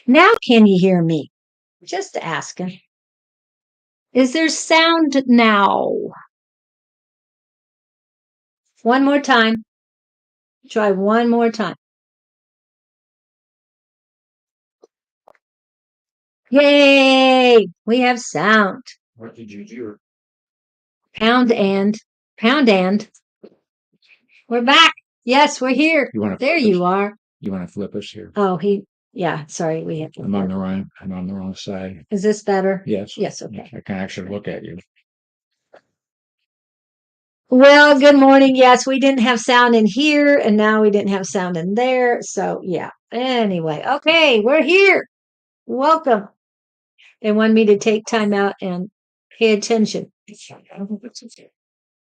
Now can you hear me? Just asking. Is there sound now? One more time. Try one more time. Yay! We have sound. What did you do? Pound and. We're back. Yes, we're here. There you are. You want to flip us here? Oh, yeah, sorry. I'm on the wrong side. Is this better? Yes. Yes, okay. I can actually look at you. Well, good morning. Yes, we didn't have sound in here, and now we didn't have sound in there. So, yeah. Anyway, okay, we're here. Welcome. They want me to take time out and pay attention.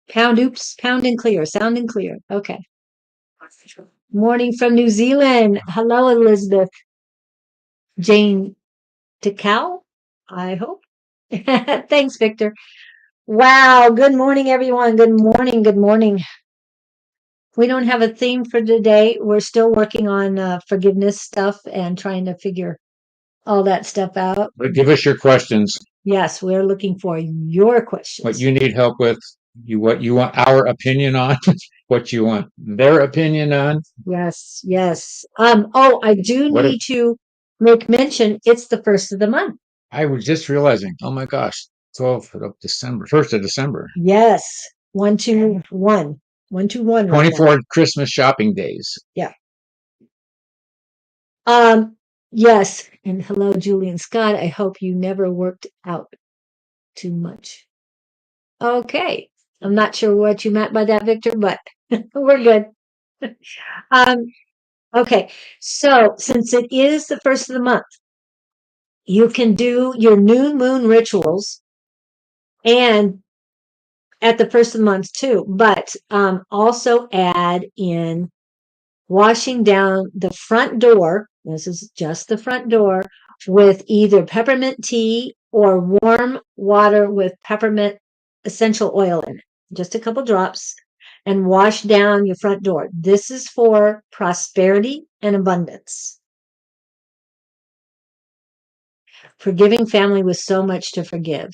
Pound and clear, sound and clear. Okay. Morning from New Zealand. Hello, Elizabeth. Jane Takau, I hope. Thanks, Victor. Wow. Good morning, everyone. Good morning. Good morning. We don't have a theme for today. We're still working on forgiveness stuff and trying to figure all that stuff out. But give us your questions. Yes, we're looking for your questions. What you need help with, what you want our opinion on, what you want their opinion on. Yes, yes. I do need to make mention it's the first of the month. I was just realizing, oh my gosh, 12th of December, 1st of December. Yes. 121. 121. 24 Christmas shopping days. Yeah. Yes. And hello, Julie and Scott. I hope you never worked out too much. Okay. I'm not sure what you meant by that, Victor, but we're good. Okay. So since it is the first of the month, you can do your new moon rituals and at the first of the month too, but also add in washing down the front door. This is just the front door with either peppermint tea or warm water with peppermint essential oil in it. Just a couple drops and wash down your front door. This is for prosperity and abundance. Forgiving family with so much to forgive.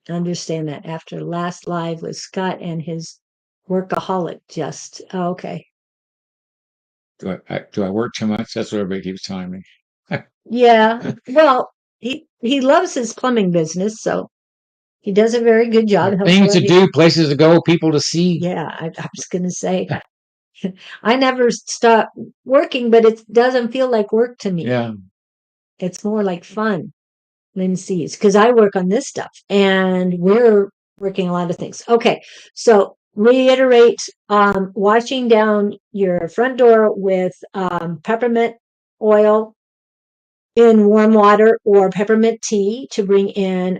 Understand that after last live with Scott and his workaholic okay. Do I work too much? That's what everybody keeps telling me. Yeah. Well, he loves his plumbing business, so he does a very good job. Things to do, places to go, people to see. Yeah, I was going to say, I never stop working, but it doesn't feel like work to me. Yeah. It's more like fun than sees because I work on this stuff and we're working a lot of things. Okay. So reiterate, washing down your front door with peppermint oil in warm water or peppermint tea to bring in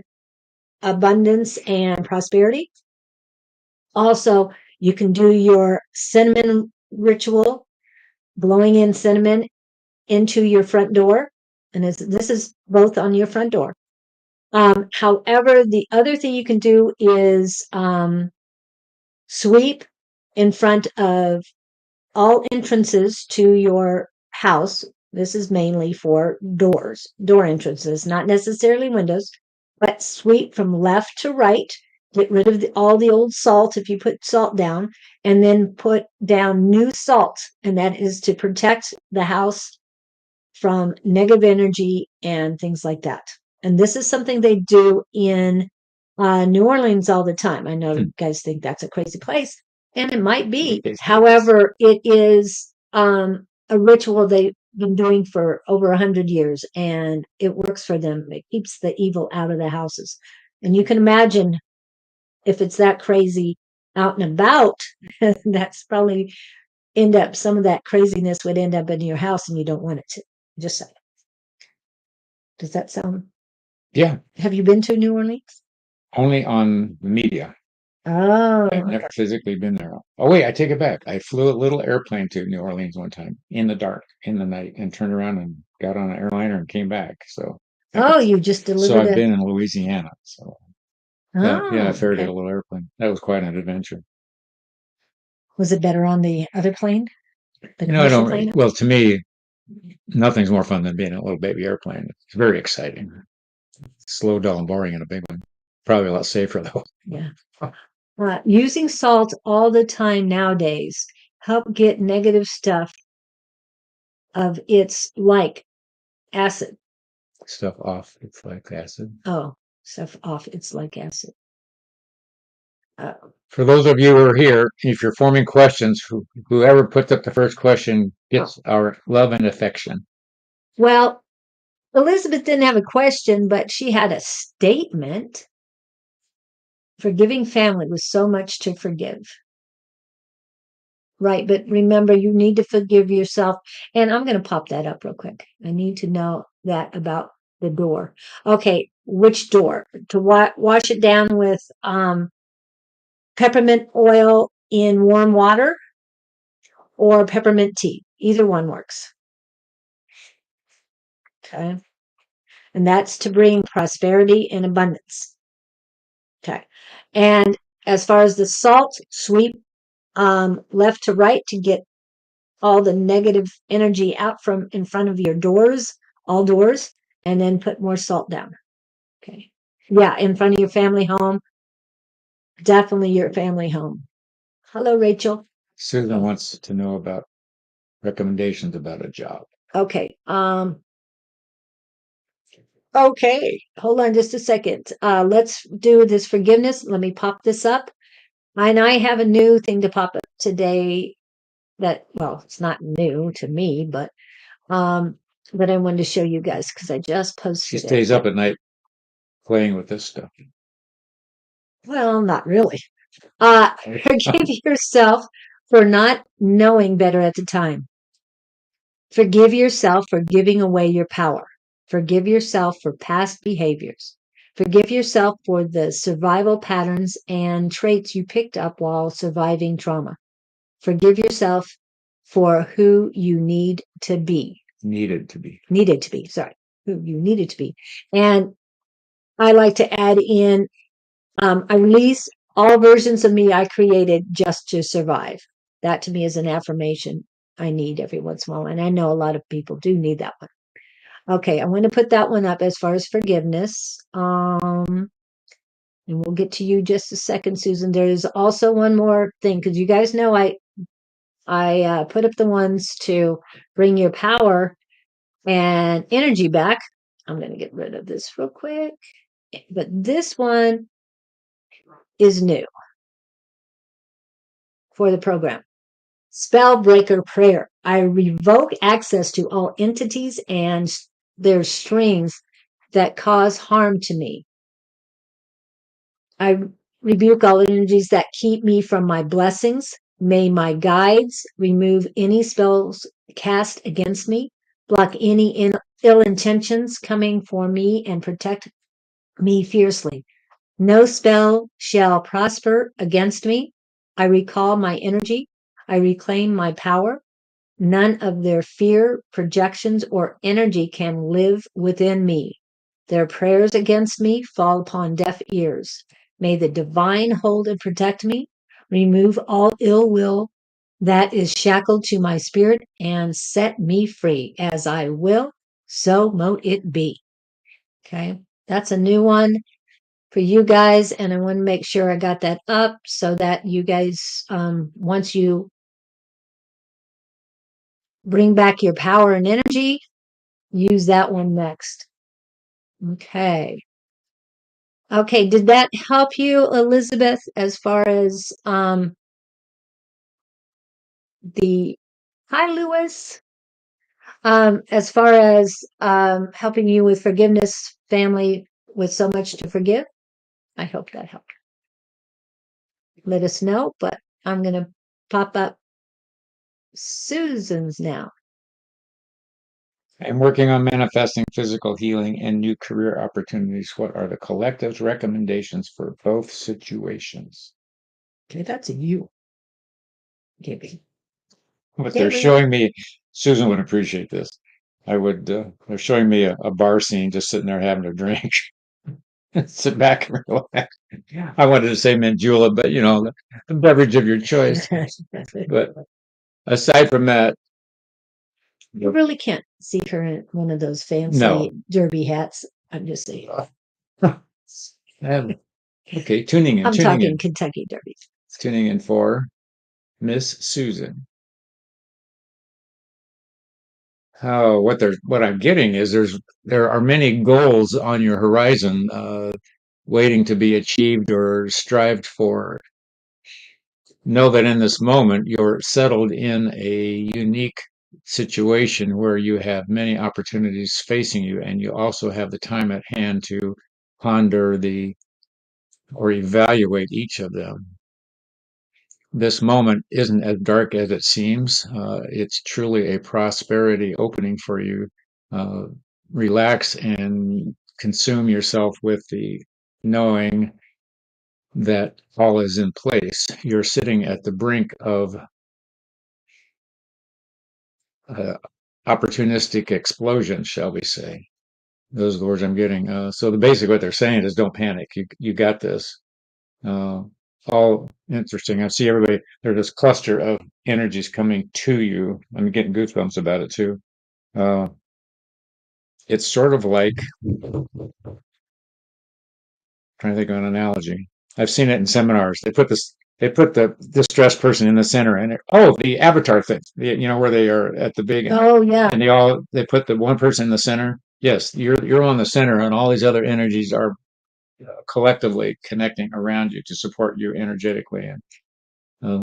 abundance and prosperity. Also, you can do your cinnamon ritual, blowing in cinnamon into your front door. And this is both on your front door. However, the other thing you can do is sweep in front of all entrances to your house. This is mainly for door entrances, not necessarily windows, but sweep from left to right. Get rid of all the old salt if you put salt down, and then put down new salt. And that is to protect the house from negative energy and things like that. And this is something they do in New Orleans all the time. I know you guys think that's a crazy place, and it might be. However, it is a ritual they've been doing for over 100 years, and it works for them. It keeps the evil out of the houses. And you can imagine if it's that crazy out and about, that's probably some of that craziness would end up in your house, and you don't want it to. Just saying. Does that sound? Yeah. Have you been to New Orleans? Only on media. Oh. I've never physically been there. Oh, wait, I take it back. I flew a little airplane to New Orleans one time in the dark, in the night, and turned around and got on an airliner and came back. So. You just delivered So I've been in Louisiana. So. I ferried okay. a little airplane. That was quite an adventure. Was it better on the other plane? I don't. Well, to me, Nothing's more fun than being in a little baby airplane. It's very exciting. Slow, dull, and boring in a big one. Probably a lot safer though. Yeah. Using salt all the time nowadays help get negative stuff of its like acid. Stuff off. It's like acid. Oh, stuff off its like acid. For those of you who are here, if you're forming questions, whoever puts up the first question gets our love and affection. Well, Elizabeth didn't have a question, but she had a statement. Forgiving family with so much to forgive. Right, but remember, you need to forgive yourself. And I'm going to pop that up real quick. I need to know that about the door. Okay, which door? To wash it down with peppermint oil in warm water or peppermint tea. Either one works. Okay. And that's to bring prosperity and abundance. Okay. And as far as the salt, sweep left to right to get all the negative energy out from in front of your doors, all doors, and then put more salt down. Okay. Yeah, in front of your family home. Definitely your family home. Hello, Rachel. Susan wants to know about recommendations about a job. Okay. Okay. Hold on just a second. Let's do this forgiveness. Let me pop this up. And I have a new thing to pop up today that, well, it's not new to me, but that I wanted to show you guys because I just posted She stays up at night playing with this stuff. Well, not really. Forgive yourself for not knowing better at the time. Forgive yourself for giving away your power. Forgive yourself for past behaviors. Forgive yourself for the survival patterns and traits you picked up while surviving trauma. Forgive yourself for who you need to be. Needed to be. Needed to be, sorry. Who you needed to be. And I like to add in, I release all versions of me I created just to survive. That to me is an affirmation I need every once in a while. And I know a lot of people do need that one. Okay, I'm going to put that one up as far as forgiveness. And we'll get to you just a second, Susan. There's also one more thing because you guys know I put up the ones to bring your power and energy back. I'm going to get rid of this real quick. But this one is new for the program. Spellbreaker prayer. I revoke access to all entities and their strings that cause harm to me. I rebuke all energies that keep me from my blessings. May my guides remove any spells cast against me, block any ill intentions coming for me, and protect me fiercely. No spell shall prosper against me. I recall my energy. I reclaim my power. None of their fear, projections, or energy can live within me. Their prayers against me fall upon deaf ears. May the divine hold and protect me. Remove all ill will that is shackled to my spirit and set me free. As I will, so mote it be. Okay, that's a new one for you guys, and I want to make sure I got that up so that you guys, once you bring back your power and energy, use that one next. Okay. Okay, did that help you, Elizabeth, as far as hi, Lewis, as far as helping you with forgiveness, family with so much to forgive? I hope that helped. Let us know, but I'm going to pop up Susan's now. I'm working on manifesting physical healing and new career opportunities. What are the collective's recommendations for both situations? Okay, that's a you. Gibby. But they're showing me, Susan would appreciate this. They're showing me a bar scene just sitting there having a drink. Sit back and relax. I wanted to say mint julep, but the beverage of your choice. But aside from that, You really can't see her in one of those fancy No. derby hats. I'm just saying. Okay, tuning in, I'm tuning talking in, Kentucky Derby. tuning in for Miss Susan. What I'm getting is there are many goals on your horizon, waiting to be achieved or strived for. Know that in this moment you're settled in a unique situation where you have many opportunities facing you, and you also have the time at hand to ponder or evaluate each of them. This moment isn't as dark as it seems. It's truly a prosperity opening for you. Uh, Relax and consume yourself with the knowing that all is in place. You're sitting at the brink of uh, opportunistic explosion, shall we say. Those are the words I'm getting. So basically what they're saying is don't panic. You got this. Uh, all interesting. I see everybody, there's this cluster of energies coming to you. I'm getting goosebumps about it too. Uh, it's sort of like, trying to think of an analogy. I've seen it in seminars. They put the distressed person in the center, and the avatar thing, where they are at the big, Oh yeah. and they put the one person in the center. Yes, you're on the center, and all these other energies are collectively connecting around you to support you energetically, and uh,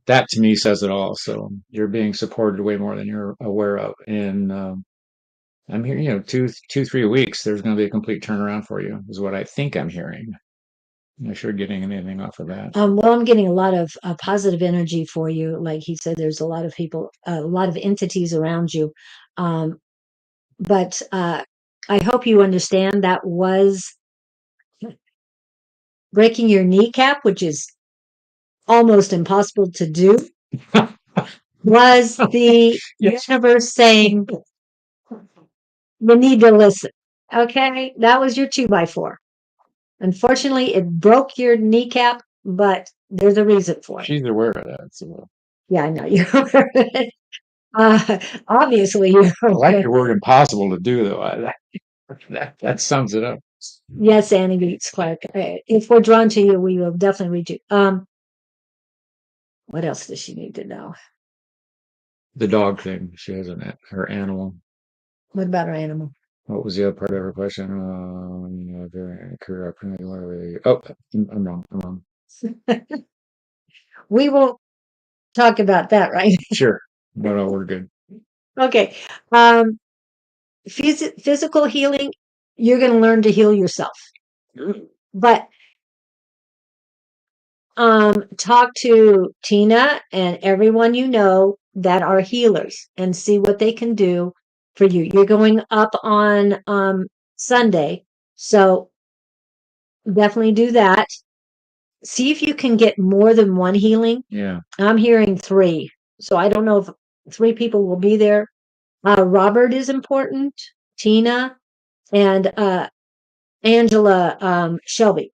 that to me says it all. So you're being supported way more than you're aware of, and I'm hearing, 2, 3 weeks, there's going to be a complete turnaround for you, is what I think I'm hearing. I'm not sure getting anything off of that. Well, I'm getting a lot of positive energy for you. Like he said, there's a lot of people, a lot of entities around you. Um, but I hope you understand that was breaking your kneecap, which is almost impossible to do, was the Yes. universe saying, you need to listen. Okay. That was your 2x4. Unfortunately, it broke your kneecap, but there's a reason for it. She's aware of that. So. Yeah, I know you're aware of it. Obviously, you're I like your word impossible to do, though. That sums it up. Yes, Annie beats Clark. If we're drawn to you, we will definitely read you. What else does she need to know? The dog thing. She has her animal. What about her animal? What was the other part of her question? Career opportunity. Oh, I'm wrong. I'm wrong. We will talk about that, right? Sure. No, we're good. Okay. Physical healing, you're going to learn to heal yourself. But talk to Tina and everyone you know that are healers and see what they can do for you. You're going up on Sunday, so definitely do that. See if you can get more than one healing. Yeah. I'm hearing 3, so I don't know if 3 people will be there. Robert is important, Tina, and Angela Shelby.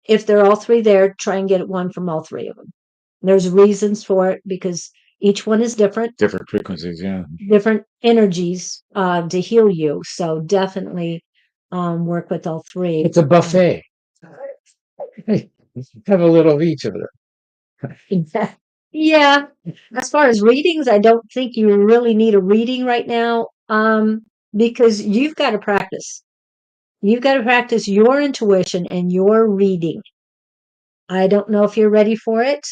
If they're all 3 there, try and get one from all 3 of them. There's reasons for it because each one is different. Different frequencies, yeah. Different energies to heal you. So definitely work with all 3. It's a buffet. Have a little of each of them. Yeah. As far as readings, I don't think you really need a reading right now because you've got to practice. You've got to practice your intuition and your reading. I don't know if you're ready for it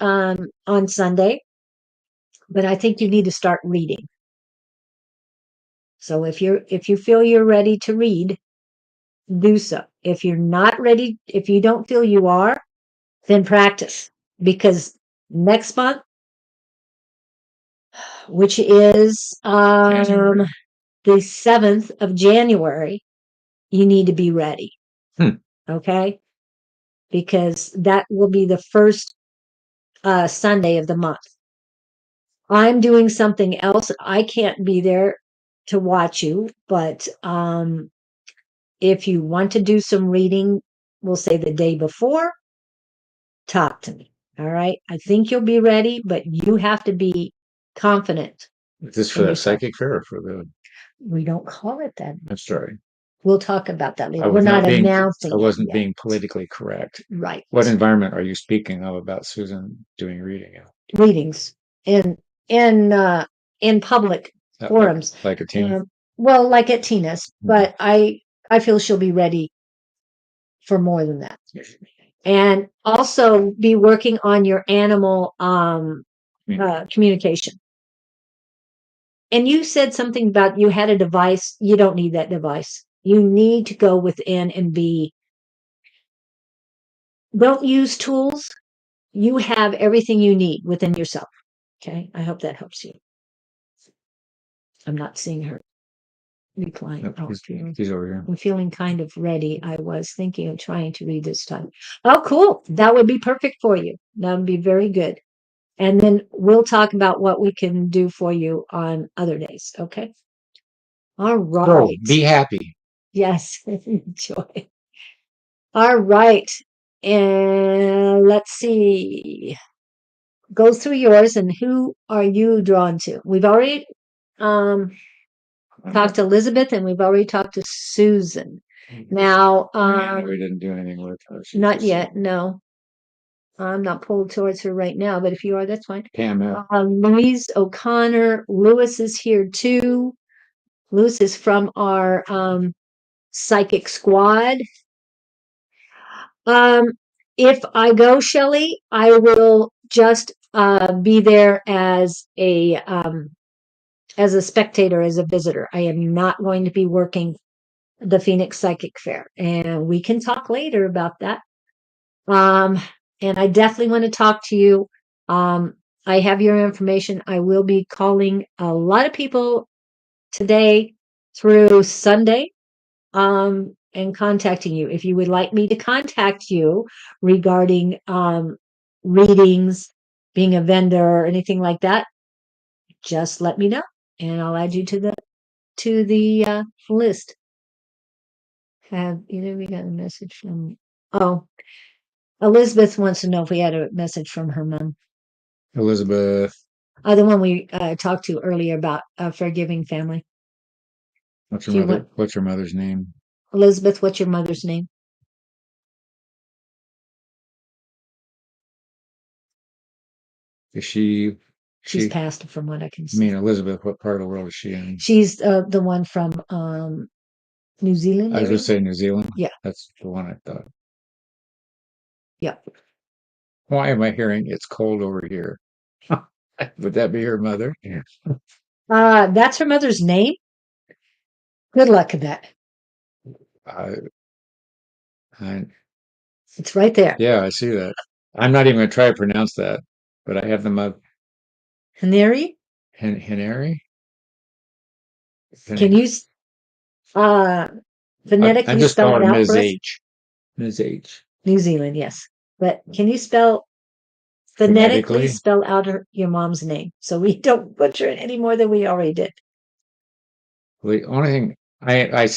on Sunday, but I think you need to start reading. So if you feel you're ready to read, do so. If you're not ready, if you don't feel you are, then practice because next month, which is the 7th of January, you need to be ready. Okay? Because that will be the first Sunday of the month. I'm doing something else. I can't be there to watch you, but if you want to do some reading, we'll say the day before, talk to me. All right. I think you'll be ready, but you have to be confident Is this for in that yourself. psychic fair or for the? We don't call it that. I'm sorry. We'll talk about that later. I We're was not not being. announcing I it wasn't yet. being politically correct. Right. What environment are you speaking of about Susan doing reading in? Readings in public forums. Like a team. Well, like at Tina's, but I feel she'll be ready for more than that. And also be working on your animal communication. And you said something about you had a device. You don't need that device. You need to go within and don't use tools. You have everything you need within yourself. Okay. I hope that helps you. I'm not seeing her replying. Nope, he's over here. I'm feeling kind of ready. I was thinking of trying to read this time. Oh, cool. That would be perfect for you. That would be very good. And then we'll talk about what we can do for you on other days. Okay. All right. So, be happy. Yes. Enjoy. All right. And let's see. Go through yours and who are you drawn to? We've already talked to Elizabeth and we've already talked to Susan. Now, we didn't do anything with her. Not yet. No, I'm not pulled towards her right now, but if you are, that's fine. Pam. Louise O'Connor. Lewis is here too. Lewis is from our psychic squad. If I go, Shelley, I will just be there as a spectator, as a visitor. I am not going to be working the Phoenix Psychic Fair, and we can talk later about that. And I definitely want to talk to you. I have your information. I will be calling a lot of people today through Sunday. And contacting you. If you would like me to contact you regarding readings, being a vendor, or anything like that, just let me know, and I'll add you to the list. Have either we got a message from? Oh, Elizabeth wants to know if we had a message from her mom. Elizabeth. The one we talked to earlier about a forgiving family. What's your mother? What's your mother's name? Elizabeth, what's your mother's name? Is she's passed from what I can see. I mean, Elizabeth, what part of the world is she in? She's the one from New Zealand. I was going to say New Zealand. Yeah. That's the one I thought. Yep. Why am I hearing it's cold over here? Would that be her mother? Yeah. That's her mother's name. Good luck with that. It's right there. Yeah, I see that. I'm not even going to try to pronounce that, but I have the mother. Heneri? Heneri? Can you phonetically I'm just spell calling it out Ms. for us? H. Ms. H. New Zealand, yes. But can you phonetically spell out your mom's name so we don't butcher it any more than we already did? Well, the only thing I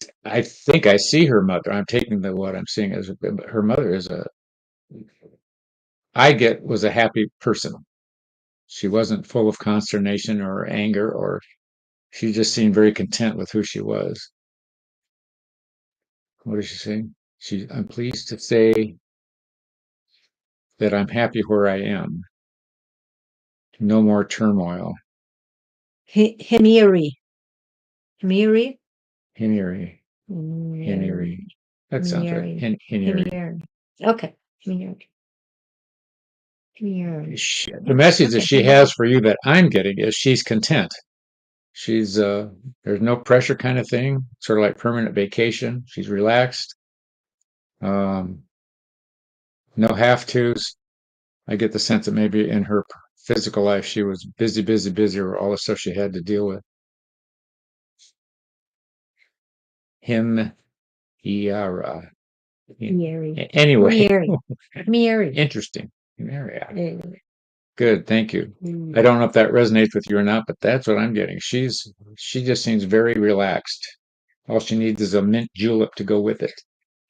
think I see her mother. I'm taking what I'm seeing as her mother is was a happy person. She wasn't full of consternation or anger, or she just seemed very content with who she was. What is she saying? I'm pleased to say that I'm happy where I am. No more turmoil. Heneri. That sounds right. Heneri. Okay. The message that she has for you that I'm getting is she's content. She's there's no pressure kind of thing, sort of like permanent vacation. She's relaxed. No have-tos. I get the sense that maybe in her physical life she was busy with all the stuff she had to deal with. Iara. Anyway. Interesting. Good, thank you. I don't know if that resonates with you or not, but that's what I'm getting. She just seems very relaxed. All she needs is a mint julep to go with it.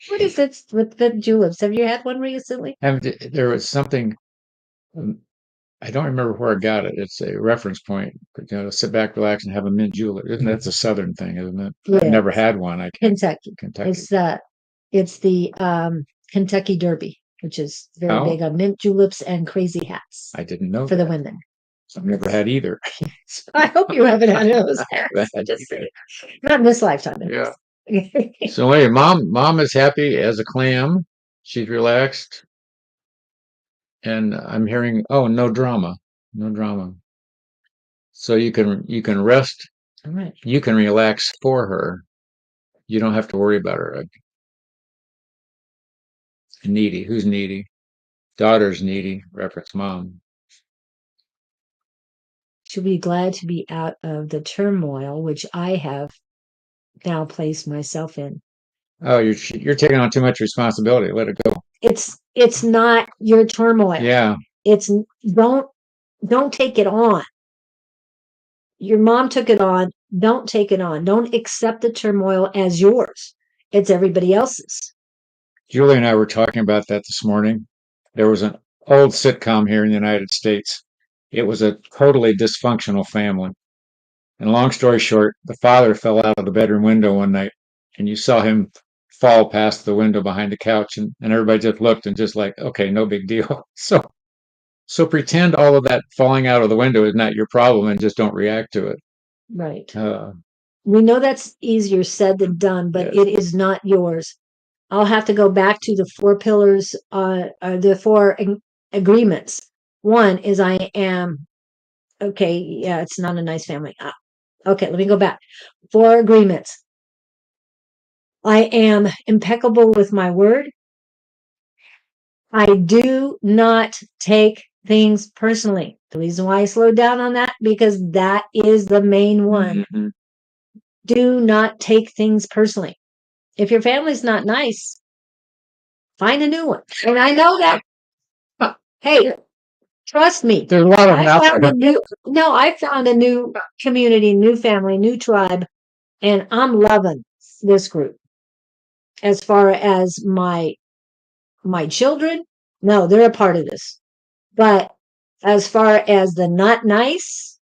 What is it with the juleps? Have you had one recently? There was something I don't remember where I got it. It's a reference point. But, sit back, relax, and have a mint julep. Isn't that's a Southern thing, isn't it? Yeah. I've never had one. I can't. Kentucky. Kentucky. It's the Kentucky Derby, which is very big on mint juleps and crazy hats. I didn't know for that. the women. I've never had either. I hope you haven't had those hats. Not in this lifetime. Yeah. So anyway, mom is happy as a clam. She's relaxed. And I'm hearing, oh, no drama. No drama. So you can rest. All right. You can relax for her. You don't have to worry about her. Needy. Who's needy? Daughter's needy. Reference mom. She'll be glad to be out of the turmoil which I have now placed myself in. Oh, you're taking on too much responsibility. Let it go. It's not your turmoil. Yeah. It's don't take it on. Your mom took it on. Don't take it on. Don't accept the turmoil as yours. It's everybody else's. Julie and I were talking about that this morning. There was an old sitcom here in the United States. It was a totally dysfunctional family. And long story short, the father fell out of the bedroom window one night, and you saw him fall past the window behind the couch, and everybody just looked and just like, okay, no big deal. So pretend all of that falling out of the window is not your problem and just don't react to it. Right. We know that's easier said than done, but it is not yours. I'll have to go back to the 4 pillars, the 4 agreements. One is I am, okay, yeah, it's not a nice family. Okay, let me go back. 4 agreements. I am impeccable with my word. I do not take things personally. The reason why I slowed down on that, because that is the main one. Mm-hmm. Do not take things personally. If your family's not nice, find a new one. And I know that. Hey, trust me. There's a lot of them out there. I found a new community, new family, new tribe, and I'm loving this group. As far as my children, no, they're a part of this. But as far as the not nice,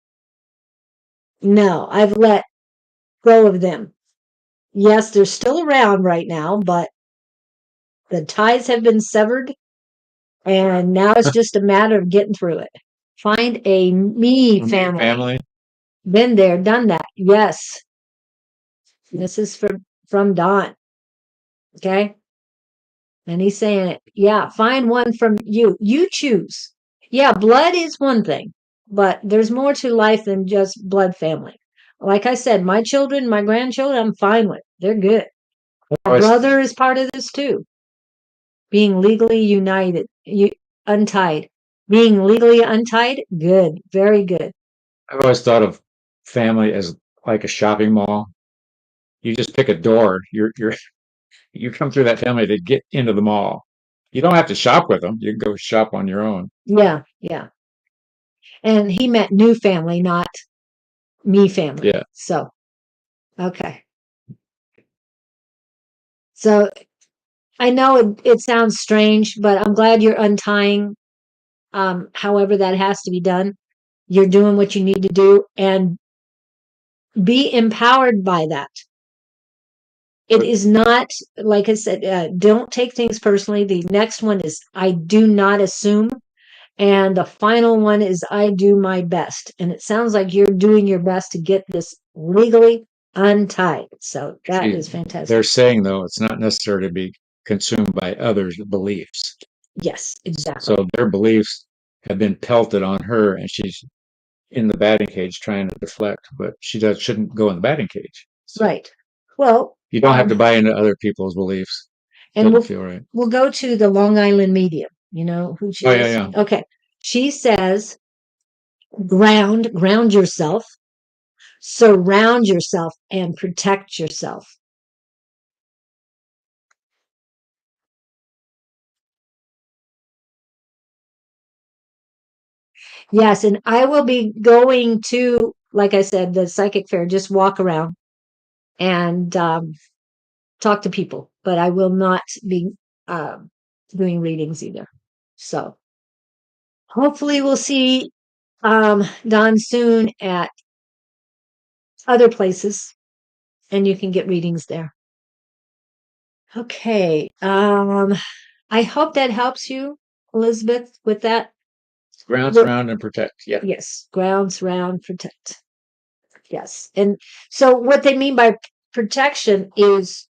no, I've let go of them. Yes, they're still around right now, but the ties have been severed, and now it's just a matter of getting through it. Find a me family. Been there, done that. Yes. This is from Don. Okay. And he's saying it. Yeah. Find one from you. You choose. Yeah. Blood is one thing, but there's more to life than just blood family. Like I said, my children, my grandchildren, I'm fine with. They're good. My brother is part of this too. Being legally united, untied. Being legally untied, good. Very good. I've always thought of family as like a shopping mall. You just pick a door. You come through that family to get into the mall. You don't have to shop with them. You can go shop on your own. Yeah, yeah. And he meant new family, not me family. Yeah. So, okay. So I know it sounds strange, but I'm glad you're untying. However that has to be done. You're doing what you need to do and be empowered by that. It is not, like I said, don't take things personally. The next one is I do not assume. And the final one is I do my best. And it sounds like you're doing your best to get this legally untied. So that is fantastic. They're saying, though, it's not necessary to be consumed by others' beliefs. Yes, exactly. So their beliefs have been pelted on her, and she's in the batting cage trying to deflect, but she shouldn't go in the batting cage. So right. Well, you don't have to buy into other people's beliefs. And we'll go to the Long Island medium. You know who she is? Yeah. Okay. She says, ground yourself, surround yourself, and protect yourself. Yes, and I will be going to, like I said, the psychic fair, just walk around and talk to people, but I will not be doing readings either. So Hopefully we'll see Don soon at other places and you can get readings there. Okay. I hope that helps you, Elizabeth, with that. Ground, surround, and protect. Yeah. Yes. Ground, surround, protect. Yes. And so what they mean by protection is,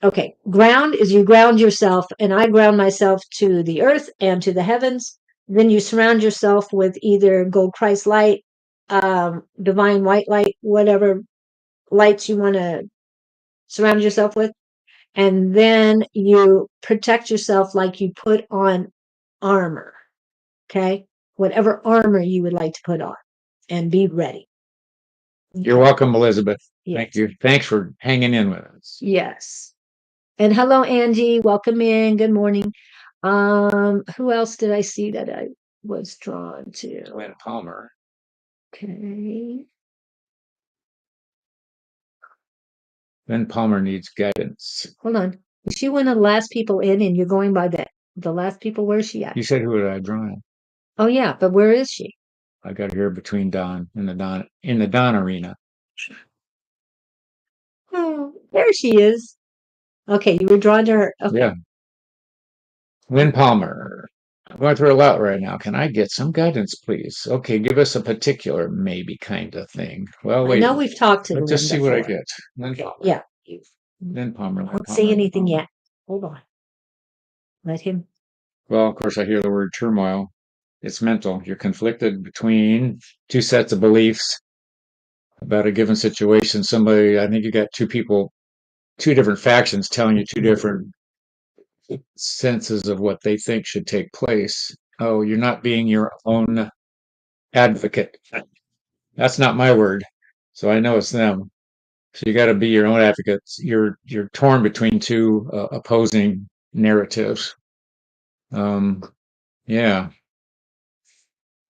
okay, ground is you ground yourself, and I ground myself to the earth and to the heavens. Then you surround yourself with either gold Christ light, divine white light, whatever lights you want to surround yourself with. And then you protect yourself like you put on armor. Okay. Whatever armor you would like to put on and be ready. You're welcome, Elizabeth. Yes. Thank you. Thanks for hanging in with us. Yes. And hello, Angie. Welcome in. Good morning. Who else did I see that I was drawn to? Lynn Palmer. Okay. Lynn Palmer needs guidance. Hold on. Is she one of the last people in and you're going by the last people? Where is she at? You said who had I drawn? Oh yeah, but where is she? I got her between Don and in the Don arena. Oh, there she is. Okay, you were drawn to her. Okay. Yeah. Lynn Palmer. I'm going through a lot right now. Can I get some guidance, please? Okay, give us a particular maybe kind of thing. Well, wait. I know we've talked to Let's Lynn just see before. what I get. Lynn Palmer. Yeah. Lynn Palmer. Don't say anything yet. Hold on. Let him. Well, of course, I hear the word turmoil. It's mental. You're conflicted between two sets of beliefs about a given situation. I think you got two people, two different factions telling you two different senses of what they think should take place. Oh, you're not being your own advocate. That's not my word. So I know it's them. So you got to be your own advocate. You're torn between two opposing narratives. Yeah.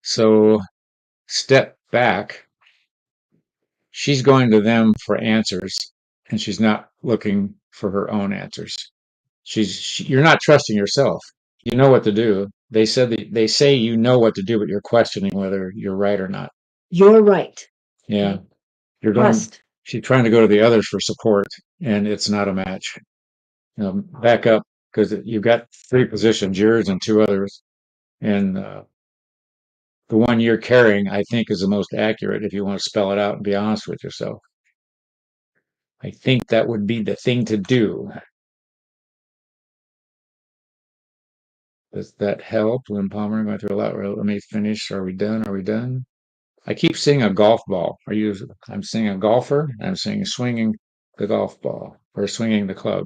So step back. She's going to them for answers, and she's not looking for her own answers. You're not trusting yourself. You know what to do. They say you know what to do, but you're questioning whether you're right or not. You're right. Yeah. You're Trust. she's trying to go to the others for support, and it's not a match. Back up, because you've got three positions, yours and two others. And the one you're carrying, I think, is the most accurate if you want to spell it out and be honest with yourself. I think that would be the thing to do. Does that help? Lynn Palmer going through a lot. Let me finish. Are we done? Are we done? I keep seeing a golf ball. I'm seeing a golfer. I'm seeing swinging the golf ball or swinging the club.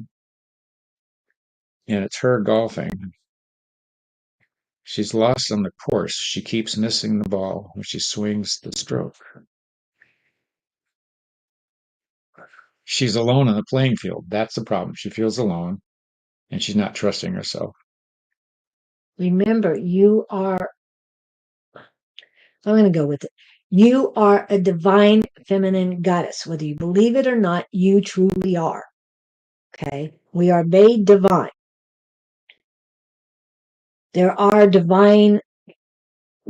And it's her golfing. She's lost on the course. She keeps missing the ball when she swings the stroke. She's alone on the playing field. That's the problem. She feels alone and she's not trusting herself. Remember, I'm going to go with it. You are a divine feminine goddess. Whether you believe it or not, you truly are. Okay. We are made divine. There are divine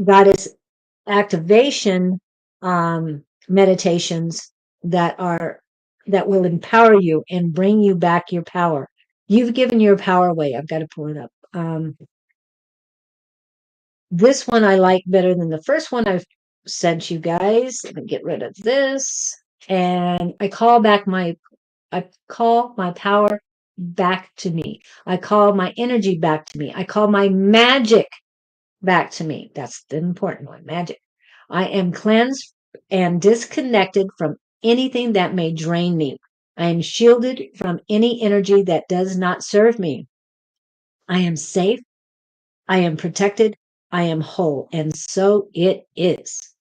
goddess activation meditations that will empower you and bring you back your power. You've given your power away. I've got to pull it up. This one I like better than the first one I've sent you guys. Let me get rid of this. And I call my power back to me. I call my energy back to me. I call my magic back to me. That's the important one, magic. I am cleansed and disconnected from anything that may drain me. I am shielded from any energy that does not serve me. I am safe. I am protected. I am whole. And so it is.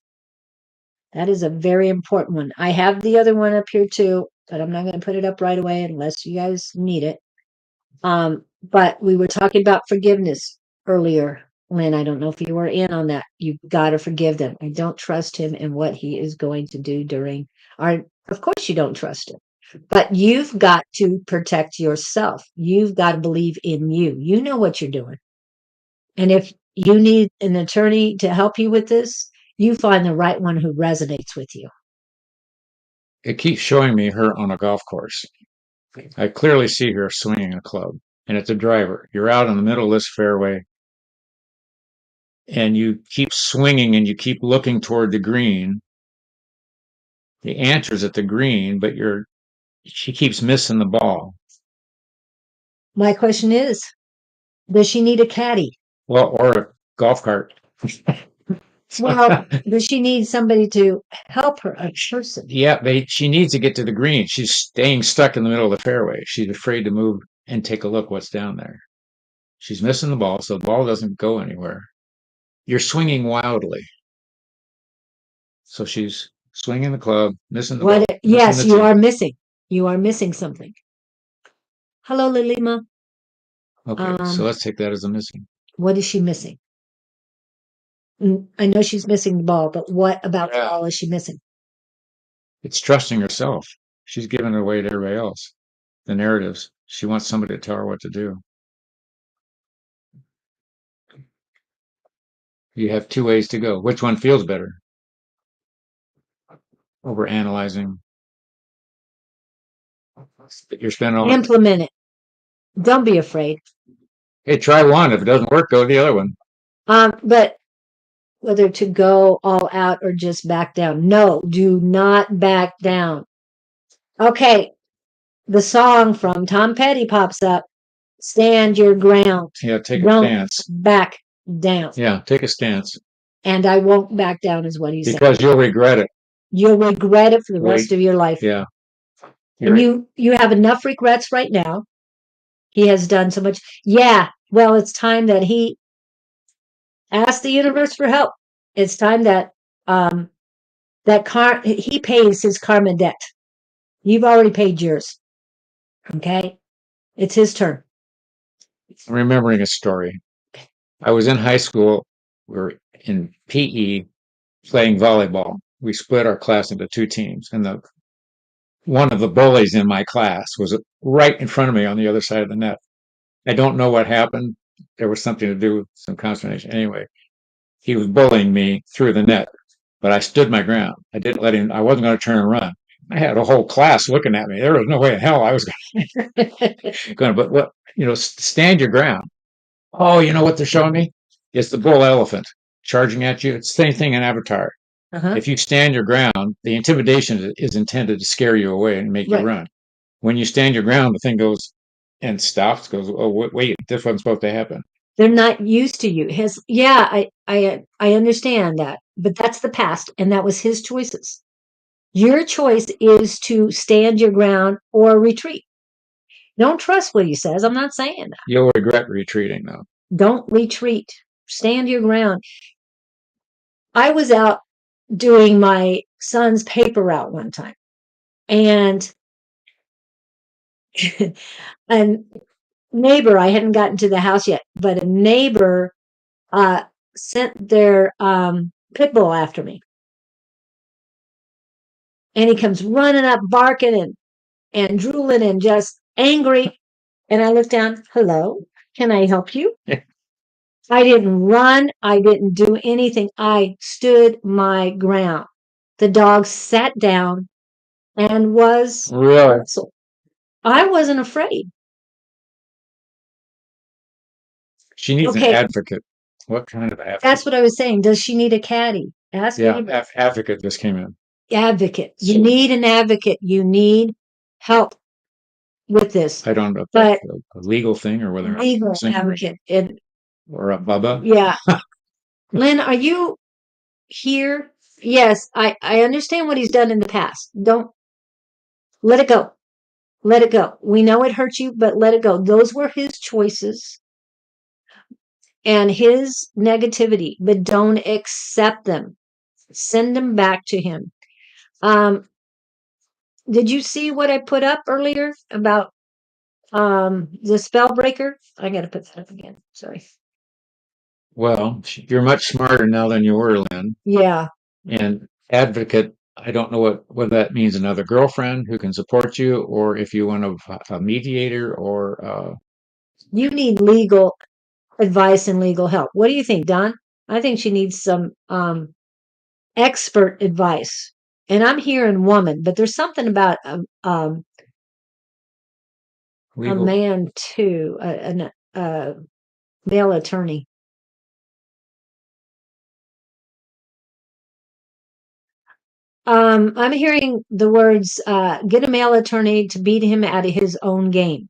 That is a very important one. I have the other one up here too, but I'm not going to put it up right away unless you guys need it. But we were talking about forgiveness earlier, Lynn. I don't know if you were in on that. You've got to forgive them. I don't trust him and what he is going to do of course you don't trust him, but you've got to protect yourself. You've got to believe in you. You know what you're doing. And if you need an attorney to help you with this, you find the right one who resonates with you. It keeps showing me her on a golf course. I clearly see her swinging a club, and it's a driver. You're out in the middle of this fairway, and you keep swinging and you keep looking toward the green. The answer's at the green, but she keeps missing the ball. My question is, does she need a caddy? Well, or a golf cart. Well, does she need somebody to help her, a person? Yeah, she needs to get to the green. She's staying stuck in the middle of the fairway. She's afraid to move and take a look what's down there. She's missing the ball, so the ball doesn't go anywhere. You're swinging wildly. So she's swinging the club, missing the ball. Yes, you are missing. You are missing something. Hello, Lilima. Okay, so let's take that as a missing. What is she missing? I know she's missing the ball, but what about the ball is she missing? It's trusting herself. She's giving it away to everybody else. The narratives. She wants somebody to tell her what to do. You have two ways to go. Which one feels better? Over analyzing. You're spending all. Implement it. Don't be afraid. Hey, try one. If it doesn't work, go to the other one. But whether to go all out or just back down. No, do not back down. Okay. The song from Tom Petty pops up. Stand your ground. Yeah, take a stance. Back down. Yeah, take a stance. And I won't back down is what he said. Because you'll regret it. You'll regret it for the rest of your life. Yeah. And you have enough regrets right now. He has done so much. Yeah. Well, it's time that he asked the universe for help. It's time that he pays his karma debt. You've already paid yours. Okay? It's his turn. I'm remembering a story. I was in high school. We were in PE playing volleyball. We split our class into two teams, and one of the bullies in my class was right in front of me on the other side of the net. I don't know what happened. There was something to do with some consternation. Anyway, he was bullying me through the net, but I stood my ground. I didn't let him. I wasn't going to turn and run. I had a whole class looking at me. There was no way in hell I was going to. But stand your ground. Oh, you know what they're showing me? It's the bull elephant charging at you. It's the same thing in Avatar. If you stand your ground, the intimidation is intended to scare you away and make you run. When you stand your ground, the thing goes and stops, goes, oh, wait, this wasn't supposed to happen. They're not used to you. I understand that, but that's the past, and that was his choices. Your choice is to stand your ground or retreat. Don't trust what he says. I'm not saying that. You'll regret retreating, though. Don't retreat. Stand your ground. I was out doing my son's paper route one time, and a neighbor, I hadn't gotten to the house yet, but a neighbor sent their pit bull after me. And he comes running up, barking and drooling and just angry. And I looked down, hello, can I help you? I didn't run. I didn't do anything. I stood my ground. The dog sat down and was wrestled. I wasn't afraid. She needs an advocate. What kind of advocate? That's what I was saying. Does she need a caddy? Advocate just came in. Advocate. You need an advocate. You need help with this. I don't know if that's a legal thing or whether legal advocate or a bubba. Yeah. Lynn, are you here? Yes, I understand what he's done in the past. Don't let it go. Let it go. We know it hurt you, but let it go. Those were his choices and his negativity, but don't accept them. Send them back to him. Did you see what I put up earlier about the spell breaker? I got to put that up again. Sorry. Well, you're much smarter now than you were, Lynn. Yeah. And advocate, I don't know what that means. Another girlfriend who can support you, or if you want a mediator, or you need legal advice and legal help. What do you think, Don? I think she needs some expert advice. And I'm hearing woman, but there's something about a man too, a male attorney. I'm hearing the words, get a male attorney to beat him at his own game.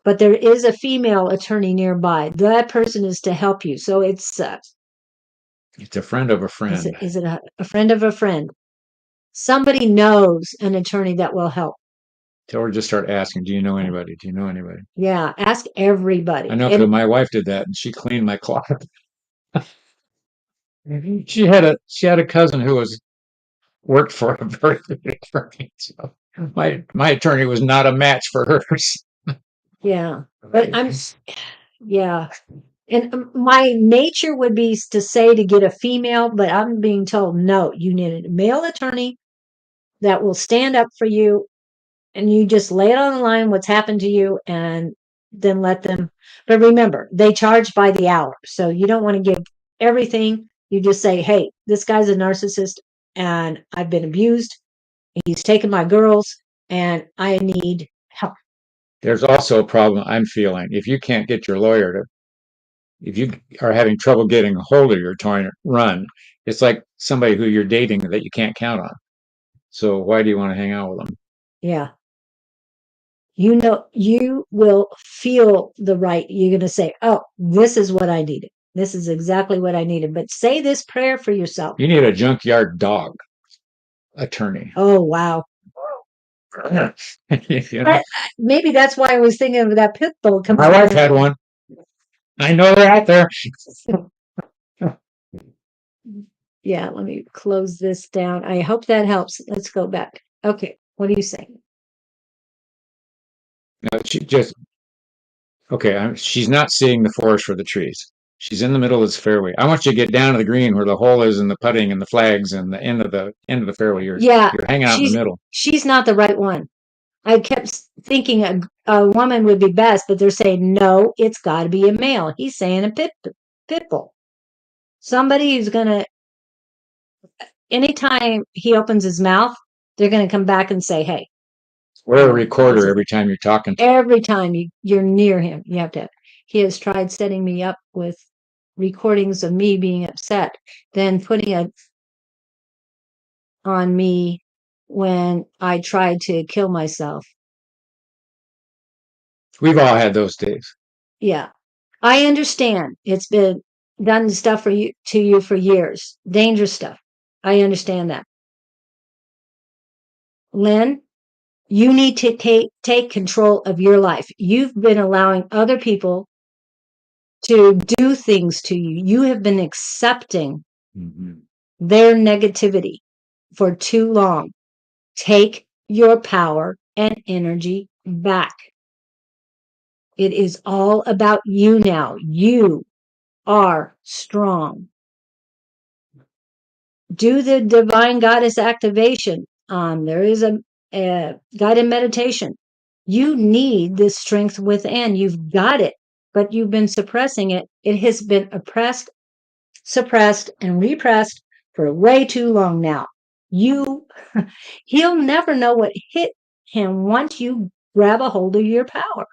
But there is a female attorney nearby. That person is to help you. So it's a friend of a friend. Is it a friend of a friend? Somebody knows an attorney that will help. Tell her just start asking, do you know anybody? Do you know anybody? Yeah, ask everybody. I know because my wife did that and she cleaned my closet. She had a cousin who worked for a very good attorney. So my attorney was not a match for hers. Yeah. But yeah. And my nature would be to say to get a female, but I'm being told, no, you need a male attorney that will stand up for you, and you just lay it on the line what's happened to you, and then let them. But remember, they charge by the hour. So you don't want to give everything. You just say, hey, this guy's a narcissist and I've been abused. He's taken my girls and I need help. There's also a problem I'm feeling. If you can't get your lawyer to, if you are having trouble getting a hold of your attorney, run. It's like somebody who you're dating that you can't count on. So why do you want to hang out with them? Yeah. You know, you will feel the right. You're going to say, oh, this is what I needed. This is exactly what I needed. But say this prayer for yourself. You need a junkyard dog attorney. Oh, wow. You know? Maybe that's why I was thinking of that pit bull. My wife had one. I know they're out there. Yeah, let me close this down. I hope that helps. Let's go back. Okay, what are you saying? No, she's not seeing the forest for the trees. She's in the middle of this fairway. I want you to get down to the green where the hole is and the putting and the flags and the end of the fairway. You're hanging out in the middle. She's not the right one. I kept thinking a woman would be best, but they're saying no, it's got to be a male. He's saying a pit bull. Somebody who's gonna. Anytime he opens his mouth, they're gonna come back and say, "Hey." Wear a recorder every time you're talking. Every time you're near him, you have to. He has tried setting me up with recordings of me being upset, then putting it on me when I tried to kill myself. We've all had those days. Yeah. I understand. It's been done stuff to you for years. Dangerous stuff. I understand that. Lynn, you need to take control of your life. You've been allowing other people to do things to you. You have been accepting their negativity for too long. Take your power and energy back. It is all about you now. You are strong. Do the divine goddess activation. There is a guided meditation. You need this strength within. You've got it, but you've been suppressing it. It has been oppressed, suppressed, and repressed for way too long now. He'll never know what hit him once you grab a hold of your power.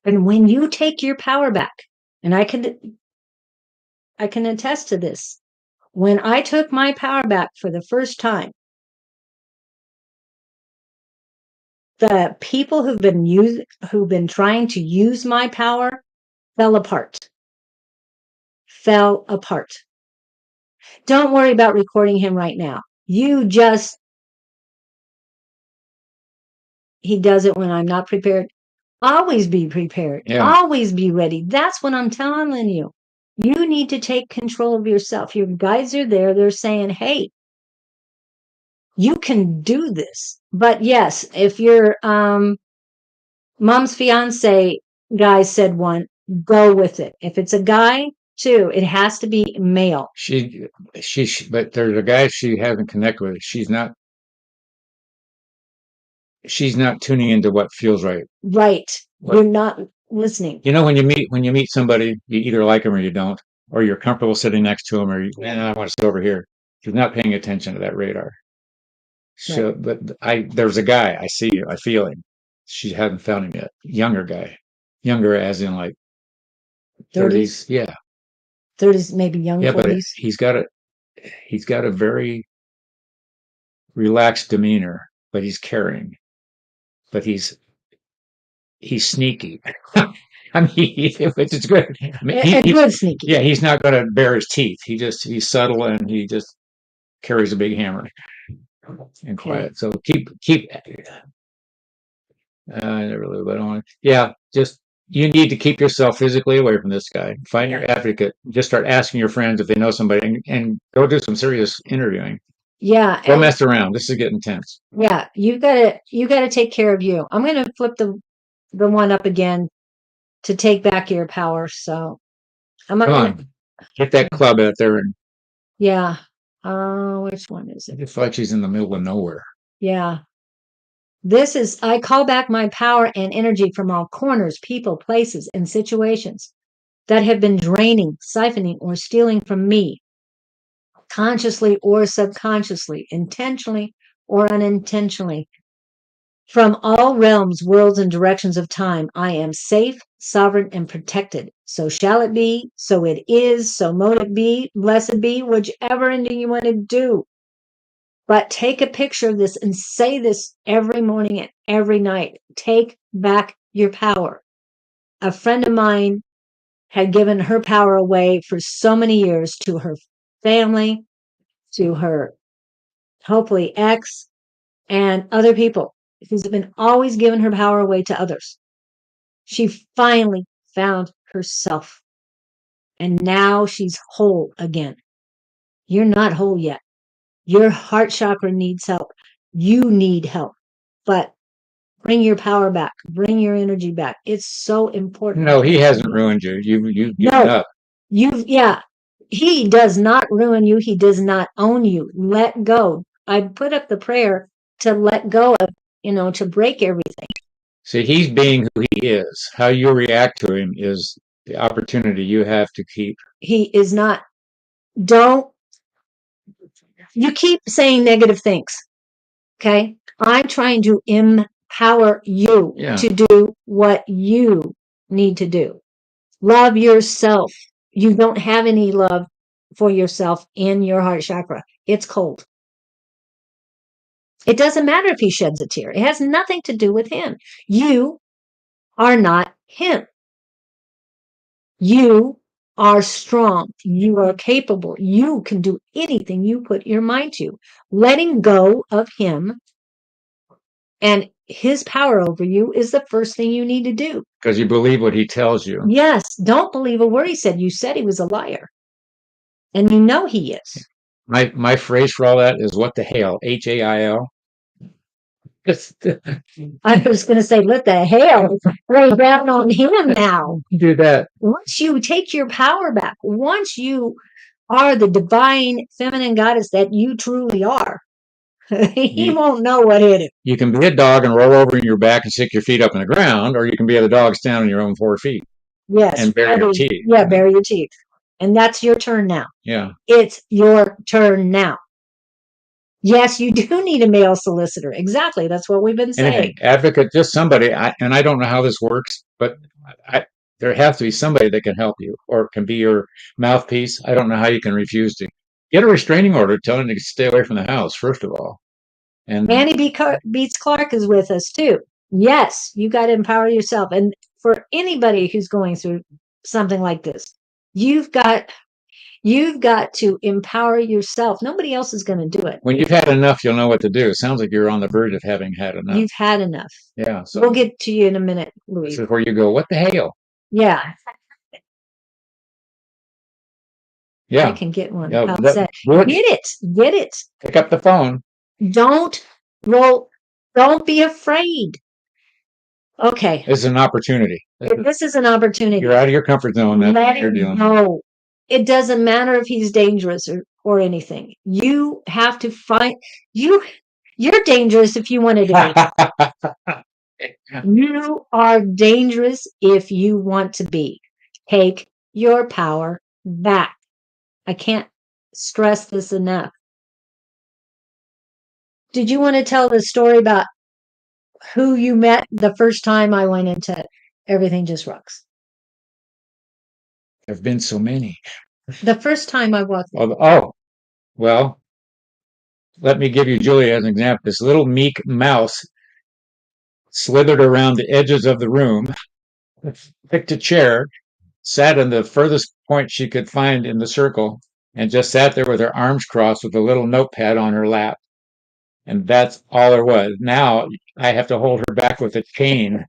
And when you take your power back, and I can attest to this, when I took my power back for the first time, the people who've been trying to use my power fell apart. Don't worry about recording him right now. He does it when I'm not prepared. Always be prepared. Yeah. Always be ready. That's what I'm telling you. You need to take control of yourself. Your guides are there. They're saying, hey, you can do this. But yes, if your mom's fiance guy said one, go with it. If it's a guy, too, it has to be male. But there's a guy she hasn't connected with. She's not tuning into what feels right. Right. You're not listening. You know, when you meet somebody, you either like them or you don't, or you're comfortable sitting next to them, or man, I want to sit over here. You're not paying attention to that radar. So, Right. but there's a guy I see, I feel him. She hadn't found him yet. Younger guy, younger as in like 30s. 30s, Yeah, 30s, maybe young yeah, but 40s. he's got a very relaxed demeanor, but he's caring, but he's sneaky. I mean, which is good. I mean, A good sneaky. yeah, he's not going to bare his teeth. He's subtle and he just carries a big hammer and Okay. quiet. So keep. I never really went on. Yeah, just you need to keep yourself physically away from this guy. Find your advocate. Just start asking your friends if they know somebody, and go do some serious interviewing. Yeah. Don't mess around. This is getting tense. Yeah. You gotta take care of you. I'm gonna flip the one up again to take back your power. So I'm Come gonna, on, get that club out there, and yeah. Which one is it? it's like she's in the middle of nowhere. Yeah. I call back my power and energy from all corners, people, places, and situations that have been draining, siphoning, or stealing from me, consciously or subconsciously, intentionally or unintentionally. From all realms, worlds, and directions of time, I am safe, sovereign, and protected. So shall it be, so it is, so mote it be, blessed be, whichever ending you want to do. But take a picture of this and say this every morning and every night. Take back your power. A friend of mine had given her power away for so many years to her family, to her hopefully ex, and other people. She's been always giving her power away to others. She finally found herself, and now she's whole again. You're not whole yet. Your heart chakra needs help. You need help, but bring your power back. Bring your energy back. It's so important. No, he hasn't ruined you. You've given No, up. yeah. He does not ruin you. He does not own you. Let go. I put up the prayer to let go of, to break everything. See, he's being who he is. How you react to him is the opportunity you have to keep. He is not, don't, you keep saying negative things. Okay. I'm trying to empower you to do what you need to do. Love yourself. You don't have any love for yourself in your heart chakra. It's cold. It doesn't matter if he sheds a tear. It has nothing to do with him. You are not him. You are strong. You are capable. You can do anything you put your mind to. Letting go of him and his power over you is the first thing you need to do. Because you believe what he tells you. Yes. Don't believe a word he said. You said he was a liar. And you know he is. My phrase for all that is what the hell? HAIL. I was going to say, what the hell? Lay down on him now. Do that. Once you take your power back, once you are the divine feminine goddess that you truly are, he won't know what hit him. You can be a dog and roll over in your back and stick your feet up in the ground, or you can be the dog stand on your own 4 feet. Yes. And bury your teeth. Yeah, bury your teeth. And that's your turn now. Yeah. It's your turn now. Yes, you do need a male solicitor. Exactly. That's what we've been saying. Anything. Advocate, just somebody. And I don't know how this works, but there has to be somebody that can help you or can be your mouthpiece. I don't know how you can refuse to. Get a restraining order telling him to stay away from the house, first of all. And Annie Beats Clark is with us too. Yes, you got to empower yourself. And for anybody who's going through something like this, you've got to empower yourself. Nobody else is going to do it. When you've had enough, you'll know what to do. It sounds like you're on the verge of having had enough. You've had enough. Yeah. So we'll get to you in a minute, Louis. This is where you go, what the hell? Yeah. Yeah. I can get one. Yeah, Get it. Get it. Pick up the phone. Don't roll. Don't be afraid. Okay. It's an opportunity. This is an opportunity. You're out of your comfort zone. Let him know. It doesn't matter if he's dangerous or anything. You have to find you're dangerous if you want to do it. You are dangerous if you want to be. Take your power back. I can't stress this enough. Did you want to tell the story about who you met the first time I went into Everything Just Rocks? There have been so many. The first time I walked in. Well, let me give you Julie as an example. This little meek mouse slithered around the edges of the room, picked a chair, sat in the furthest point she could find in the circle, and just sat there with her arms crossed with a little notepad on her lap. And that's all there was. Now I have to hold her back with a chain.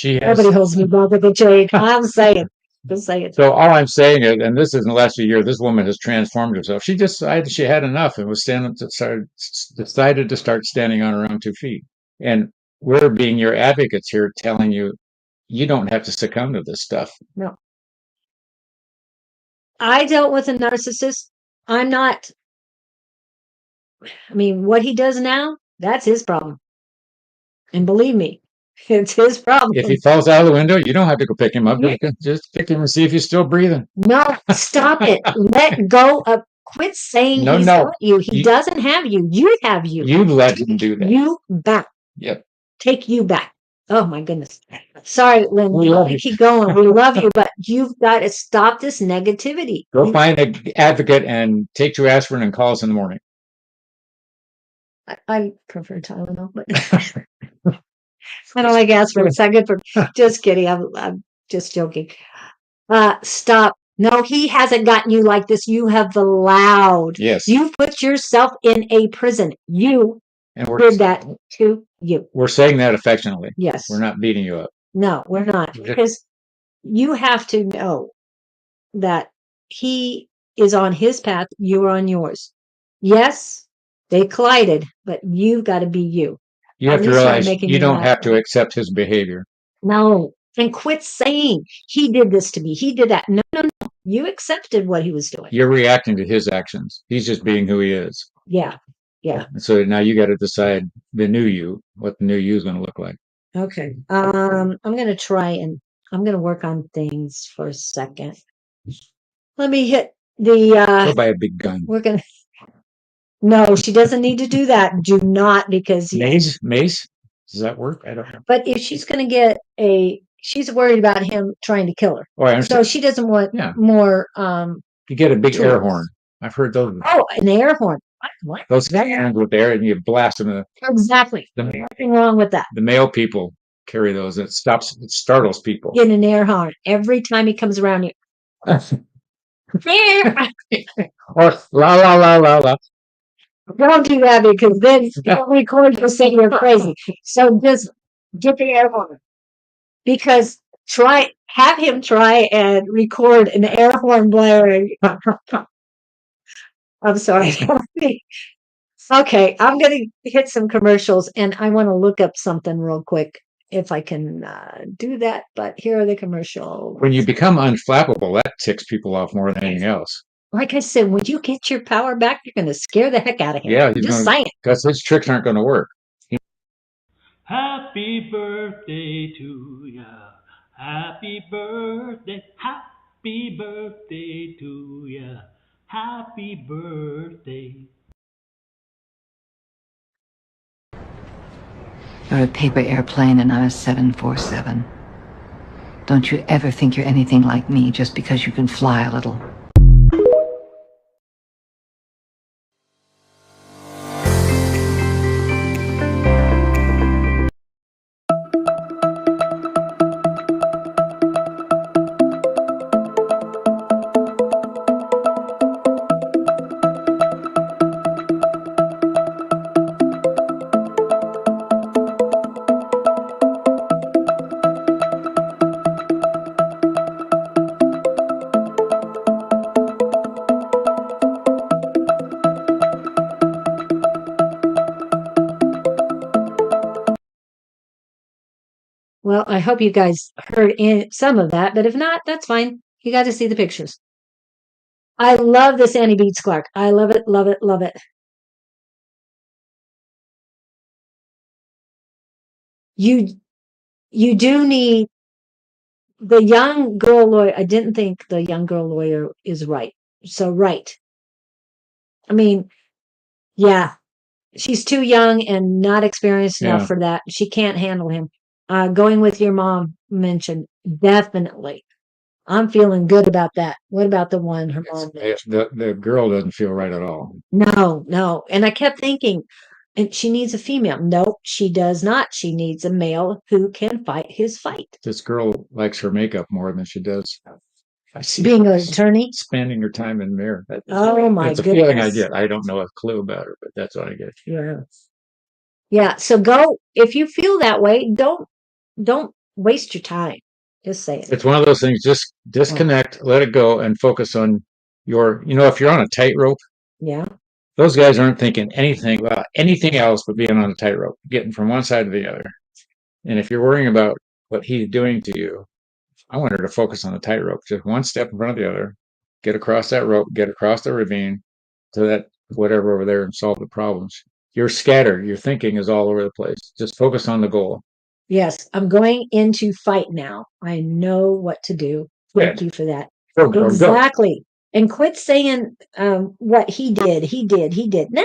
Nobody holds me back with a chain. I'm saying. Just saying. So all I'm saying is, and this is in the last few years, this woman has transformed herself. She decided she had enough and was decided to start standing on her own 2 feet. And we're being your advocates here, telling you, you don't have to succumb to this stuff. No. I dealt with a narcissist. I'm not. I mean, what he does now, that's his problem. And believe me, it's his problem. If he falls out of the window, you don't have to go pick him up. Just pick him and see if he's still breathing. No, stop it. Let go of. Quit saying he's got you. He doesn't have you. You have you. You let him do that. You back. Yep. Take you back. Oh my goodness. Sorry, Lynn. We keep going. We love you, but you've got to stop this negativity. Go find an advocate and take 2 aspirin and call us in the morning. I prefer Tylenol, but I don't like aspirin. It's not good for. Just kidding. I'm just joking. Stop. No, he hasn't gotten you like this. You have allowed. Yes. You've put yourself in a prison. You did that to you. We're saying that affectionately. Yes. We're not beating you up. No, we're not. Because you have to know that he is on his path. You are on yours. Yes, they collided, but you've got to be you. You have to realize you don't have to accept his behavior. No. And quit saying he did this to me. He did that. No, no, no. You accepted what he was doing. You're reacting to his actions. He's just being who he is. Yeah. Yeah. And so now you got to decide the new you, what the new you is going to look like. Okay. I'm going to try and I'm going to work on things for a second. Let me hit the go buy a big gun. We're going to No, she doesn't need to do that. Do not, because Mace? Does that work? I don't know. But if she's going to get she's worried about him trying to kill her. Oh, I understand. So she doesn't want more. You get a big air horn. I've heard those. Oh, an air horn. What? Those hands with air, and you blast them. Exactly. Nothing wrong with that. The male people carry those. It startles people. Get an air horn every time he comes around you. Or la la la la la. Don't do that, because then they'll record you saying you're crazy. So just get the air horn. Because have him try and record an air horn blaring. I'm sorry. Okay, I'm going to hit some commercials, and I want to look up something real quick if I can do that. But here are the commercials. When you become unflappable, that ticks people off more than anything else. Like I said, when you get your power back, you're going to scare the heck out of him. Yeah, just saying. Because his tricks aren't going to work. Happy birthday to ya. Happy birthday. Happy birthday to ya. Happy birthday. You're a paper airplane and I'm a 747. Don't you ever think you're anything like me just because you can fly a little. Well, I hope you guys heard some of that, but if not, that's fine. You got to see the pictures. I love this Annie Beats Clark. I love it, love it, love it. you do need the young girl lawyer. I didn't think the young girl lawyer is right. So right. I mean, yeah, she's too young and not experienced enough Yeah. for that. She can't handle him. Going with your mom mentioned, definitely. I'm feeling good about that. What about the one her mom mentioned? The girl doesn't feel right at all. No. And I kept thinking, and she needs a female. Nope, she does not. She needs a male who can fight his fight. This girl likes her makeup more than she does. I see Being her an attorney? spending her time in the mirror. Oh my It's a feeling I goodness. get. I don't know a clue about her, but that's what I get. Yeah. Yeah. So go, if you feel that way, don't waste your time. Just say it. It's one of those things. Just disconnect, let it go, and focus on if you're on a tightrope, Yeah. those guys aren't thinking anything about anything else but being on a tightrope, getting from one side to the other. And if you're worrying about what he's doing to you, I want her to focus on the tightrope, just one step in front of the other, get across that rope, get across the ravine to that whatever over there and solve the problems. You're scattered. Your thinking is all over the place. Just focus on the goal. Yes. I'm going into fight now. I know what to do. Thank you for that. Go. Exactly. And quit saying what he did. Nah.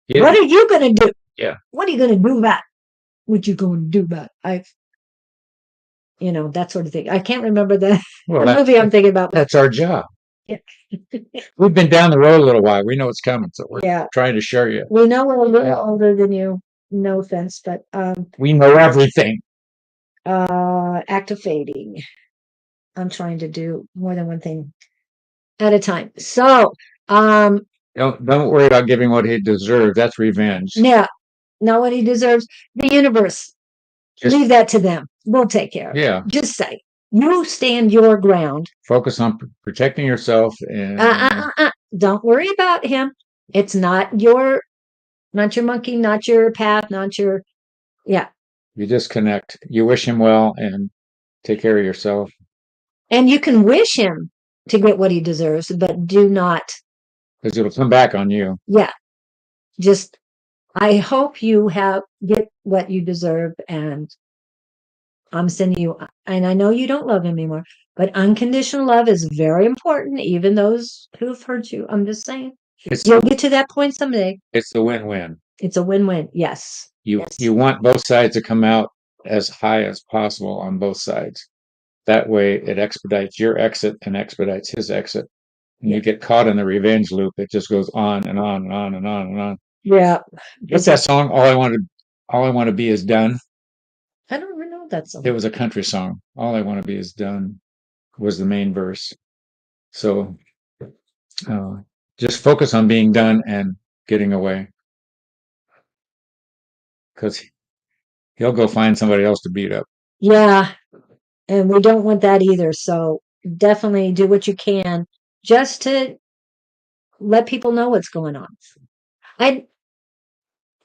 Yeah. What are you going to do? Yeah. What are you going to do about it? What you going to do about it? That sort of thing. I can't remember the movie I'm thinking about. That's our job. Yeah. We've been down the road a little while. We know it's coming, so we're trying to show you. We know we're a little older than you. No offense, but we know everything. Activating. I'm trying to do more than one thing at a time. So, don't worry about giving what he deserves. That's revenge. Yeah, not what he deserves. The universe. Leave that to them. We'll take care of it. Yeah. Just say you stand your ground. Focus on protecting yourself and don't worry about him. It's not your monkey, not your path, not your You disconnect. You wish him well and take care of yourself. And you can wish him to get what he deserves, but do not. Because it'll come back on you. Yeah. Just, I hope you get what you deserve, and I'm sending you, and I know you don't love him anymore, but unconditional love is very important, even those who've hurt you. I'm just saying. You'll get to that point someday. It's a win-win. It's a win-win. Yes. You want both sides to come out as high as possible on both sides. That way it expedites your exit and expedites his exit. And you get caught in the revenge loop. It just goes on and on and on and on and on. Yeah. What's that song? All I want to be is done. I don't even know that song. It was a country song. All I want to be is done was the main verse. So just focus on being done and getting away. Because he'll go find somebody else to beat up. Yeah. And we don't want that either. So definitely do what you can just to let people know what's going on.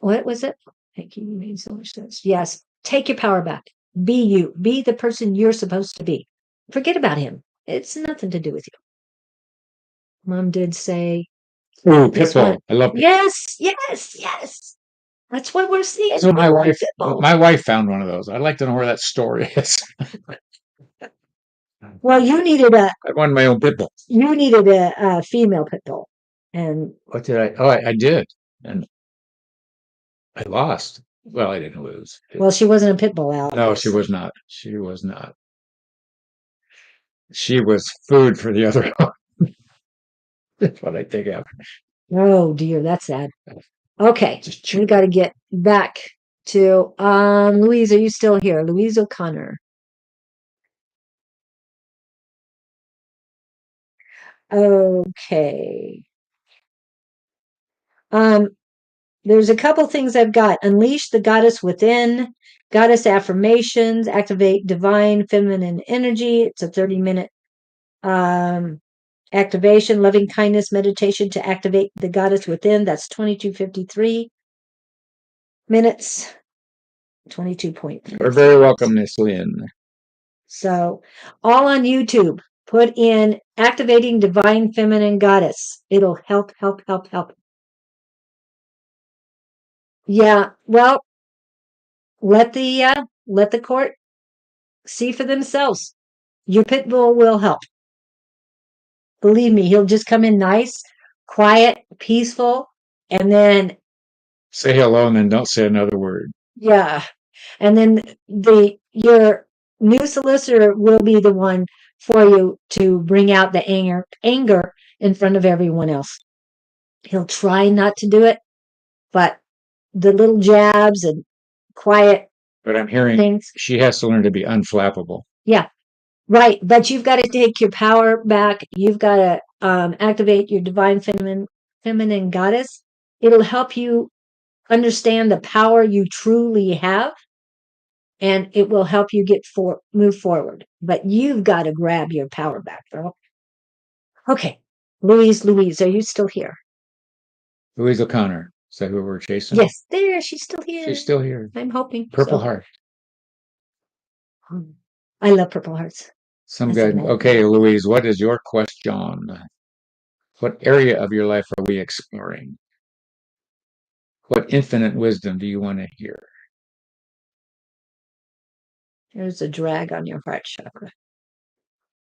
What was it? Thank you. You made so much sense. Yes. Take your power back. Be you. Be the person you're supposed to be. Forget about him. It's nothing to do with you. Mom did say. Oh, Pitbull. I love Pitbull. Yes. That's what we're seeing. That's what my wife found one of those. I'd like to know where that story is. Well, you needed I wanted my own Pitbull. You needed a female Pitbull. And what did I? Oh, I did. And I lost. Well, I didn't lose. Well, she wasn't a Pitbull out. No, she was not. She was not. She was food for the other one. That's what I think of. Oh dear, that's sad. Okay, we got to get back to Louise. Are you still here, Louise O'Connor? Okay. There's a couple things I've got. Unleash the goddess within, goddess affirmations, activate divine feminine energy. It's a 30-minute activation, loving kindness meditation to activate the goddess within. That's 22:53 minutes. 22.3. You're very welcome, Miss Lynn. So, all on YouTube. Put in activating divine feminine goddess. It'll help. Yeah, well, let the court see for themselves. Your pit bull will help. Believe me, he'll just come in nice, quiet, peaceful, and then say hello and then don't say another word. Yeah. And then your new solicitor will be the one for you to bring out the anger in front of everyone else. He'll try not to do it, but the little jabs and quiet But I'm hearing things. she has to learn to be unflappable. Yeah. Right. But you've got to take your power back. You've got to activate your divine feminine goddess. It'll help you understand the power you truly have, and it will help you move forward. But you've got to grab your power back, girl. Okay. Louise, are you still here? Louise O'Connor. Is that who we're chasing? Yes, there. She's still here. She's still here. I'm hoping. Purple heart. I love purple hearts. Some good. Okay, Louise, what is your question? What area of your life are we exploring? What infinite wisdom do you want to hear? There's a drag on your heart chakra.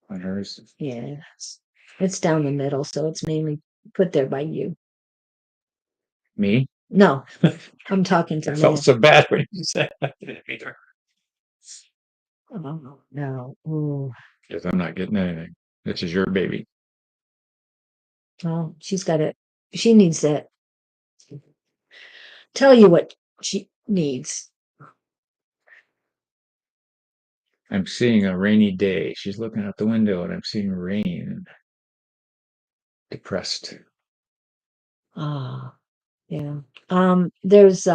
On hers? Yes. It's down the middle, so it's mainly put there by you. Me? No, I'm talking to I felt so bad when you said I didn't meet her. Oh, no. Ooh. Because I'm not getting anything. This is your baby. Well, she's got it. She needs that. Tell you what she needs. I'm seeing a rainy day. She's looking out the window and I'm seeing rain. Depressed. Ah, yeah. There's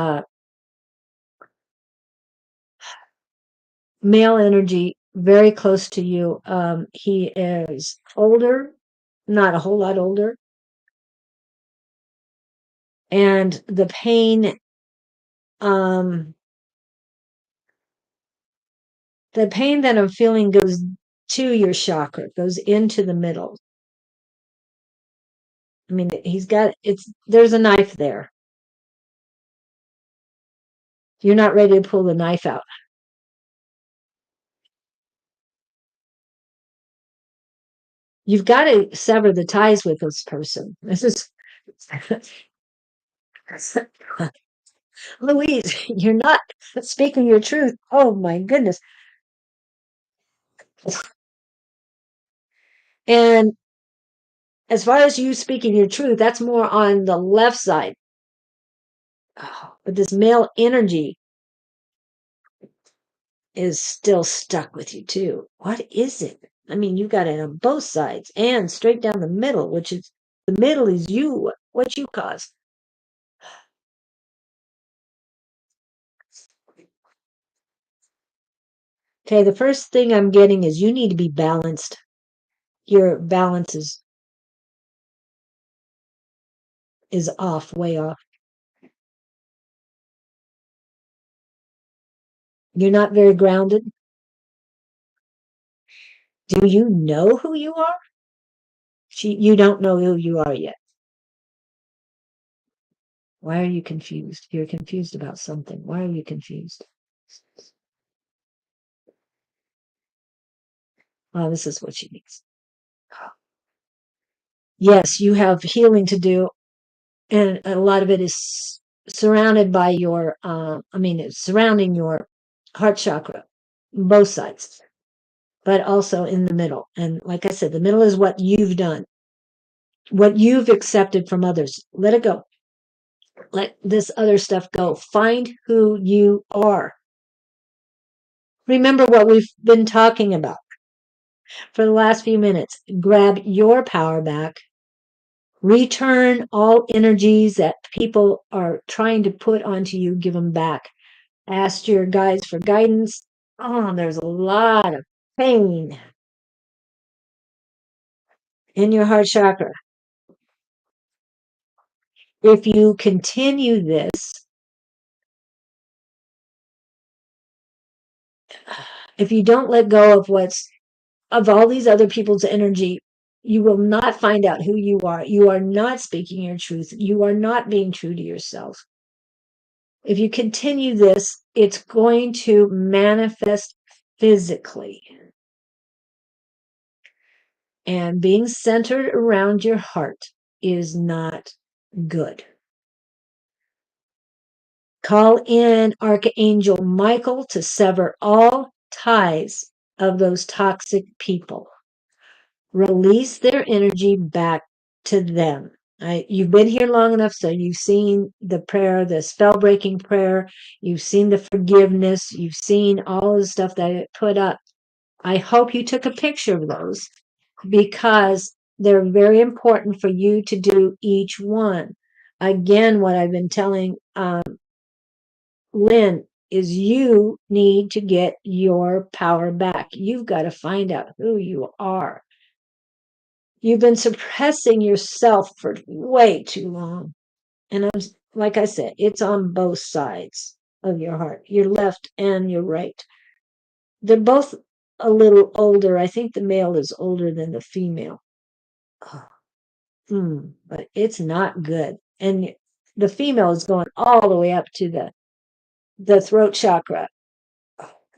male energy very close to you. He is older, not a whole lot older. And the pain, that I'm feeling goes to your chakra, goes into the middle. I mean, there's a knife there. You're not ready to pull the knife out. You've got to sever the ties with this person. This is Louise, you're not speaking your truth. Oh my goodness. And as far as you speaking your truth, that's more on the left side. Oh, but this male energy is still stuck with you too. What is it? I mean, you got it on both sides and straight down the middle, which is the middle is you, what you caused. Okay, the first thing I'm getting is you need to be balanced. Your balance is off, way off. You're not very grounded. Do you know who you are? You don't know who you are yet. Why are you confused? You're confused about something. Why are you confused? Oh, this is what she needs. Yes, you have healing to do, and a lot of it is surrounded by it's surrounding your heart chakra, both sides, but also in the middle. And like I said, the middle is what you've done, what you've accepted from others. Let it go. Let this other stuff go. Find who you are. Remember what we've been talking about for the last few minutes. Grab your power back. Return all energies that people are trying to put onto you, give them back. Ask your guides for guidance. Oh, there's a lot of pain in your heart chakra. If you continue this, if you don't let go of all these other people's energy, you will not find out who you are. You are not speaking your truth. You are not being true to yourself. If you continue this, it's going to manifest physically. And being centered around your heart is not good. Call in Archangel Michael to sever all ties of those toxic people. Release their energy back to them. You've been here long enough, so you've seen the prayer, the spell-breaking prayer. You've seen the forgiveness. You've seen all the stuff that it put up. I hope you took a picture of those because they're very important for you to do each one. Again, what I've been telling Lynn is you need to get your power back. You've got to find out who you are. You've been suppressing yourself for way too long. And like I said, it's on both sides of your heart, your left and your right. They're both a little older. I think the male is older than the female. But it's not good. And the female is going all the way up to the throat chakra.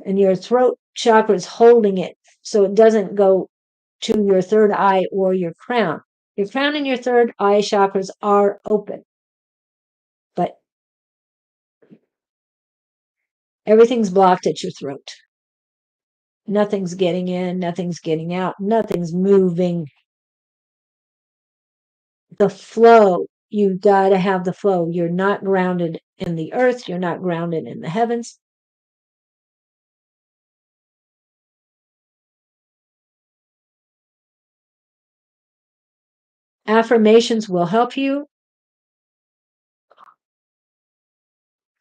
And your throat chakra is holding it so it doesn't go to your third eye or your crown. Your crown and your third eye chakras are open. But everything's blocked at your throat. Nothing's getting in, nothing's getting out, nothing's moving. The flow, you got to have the flow. You're not grounded in the earth, you're not grounded in the heavens. Affirmations will help you.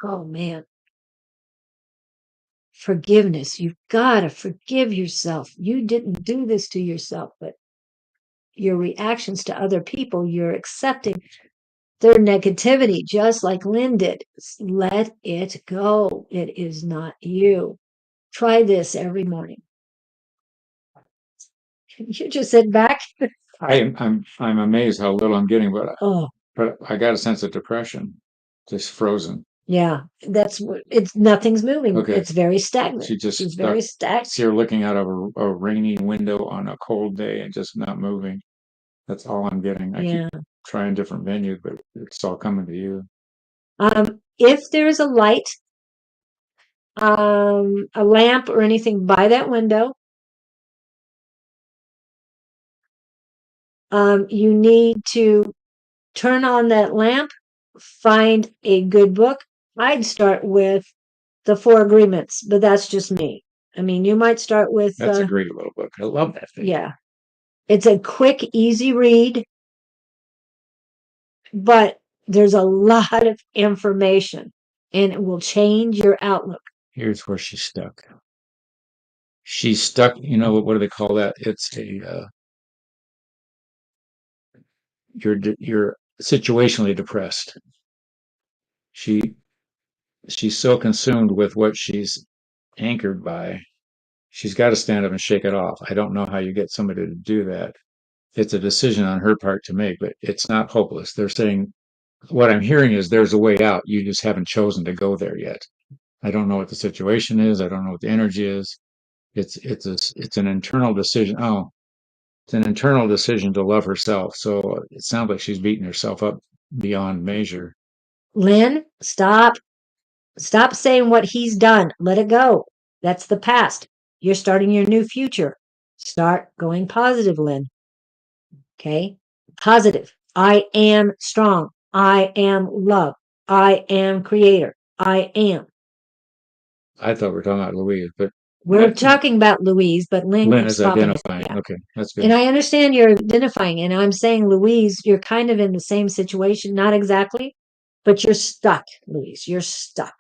Oh man. Forgiveness. You've got to forgive yourself. You didn't do this to yourself, but your reactions to other people, you're accepting their negativity, just like Lynn did. Let it go. It is not you. Try this every morning. You just sit back. I'm amazed how little I'm getting, but I got a sense of depression, just frozen. Yeah, that's what it's. Nothing's moving. Okay. It's very stagnant. She's very stagnant. So you're looking out of a rainy window on a cold day and just not moving. That's all I'm getting. I keep trying different venues, but it's all coming to you. If there's a light, a lamp or anything by that window, you need to turn on that lamp, find a good book. I'd start with the Four Agreements, but that's just me. I mean, you might start with... That's a great little book. I love that thing. Yeah. It's a quick, easy read, but there's a lot of information, and it will change your outlook. Here's where she's stuck. She's stuck, what do they call that? It's you're situationally depressed. She's so consumed with what she's anchored by. She's got to stand up and shake it off. I don't know how you get somebody to do that. It's a decision on her part to make, but it's not hopeless. They're saying, what I'm hearing is there's a way out. You just haven't chosen to go there yet. I don't know what the situation is. I don't know what the energy is. It's an internal decision. Oh, it's an internal decision to love herself. So it sounds like she's beating herself up beyond measure. Lynn, stop. Stop saying what he's done. Let it go. That's the past. You're starting your new future. Start going positive, Lynn. Okay? Positive. I am strong. I am love. I am creator. I am. I thought we were talking about Louise, but we're talking about Louise, but Lynn is identifying. Yeah. Okay, that's good. And I understand you're identifying, and I'm saying, Louise, you're kind of in the same situation. Not exactly, but you're stuck, Louise. You're stuck.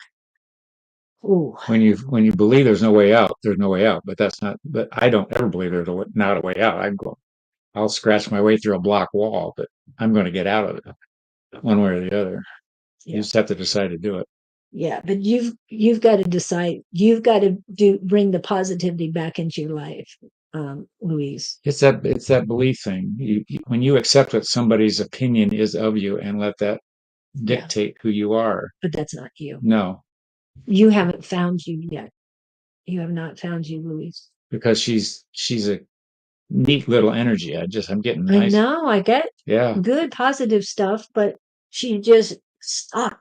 Ooh. When you believe there's no way out, there's no way out. But that's not. But I don't ever believe there's not a way out. I'll scratch my way through a block wall, but I'm going to get out of it one way or the other. Yeah. You just have to decide to do it. Yeah, but you've got to decide. You've got to bring the positivity back into your life, Louise. It's that belief thing. When you accept what somebody's opinion is of you and let that dictate who you are. But that's not you. No. You haven't found you yet. You have not found you, Louise. Because she's a neat little energy. I'm getting I nice. know, I get good positive stuff, but she just stuck.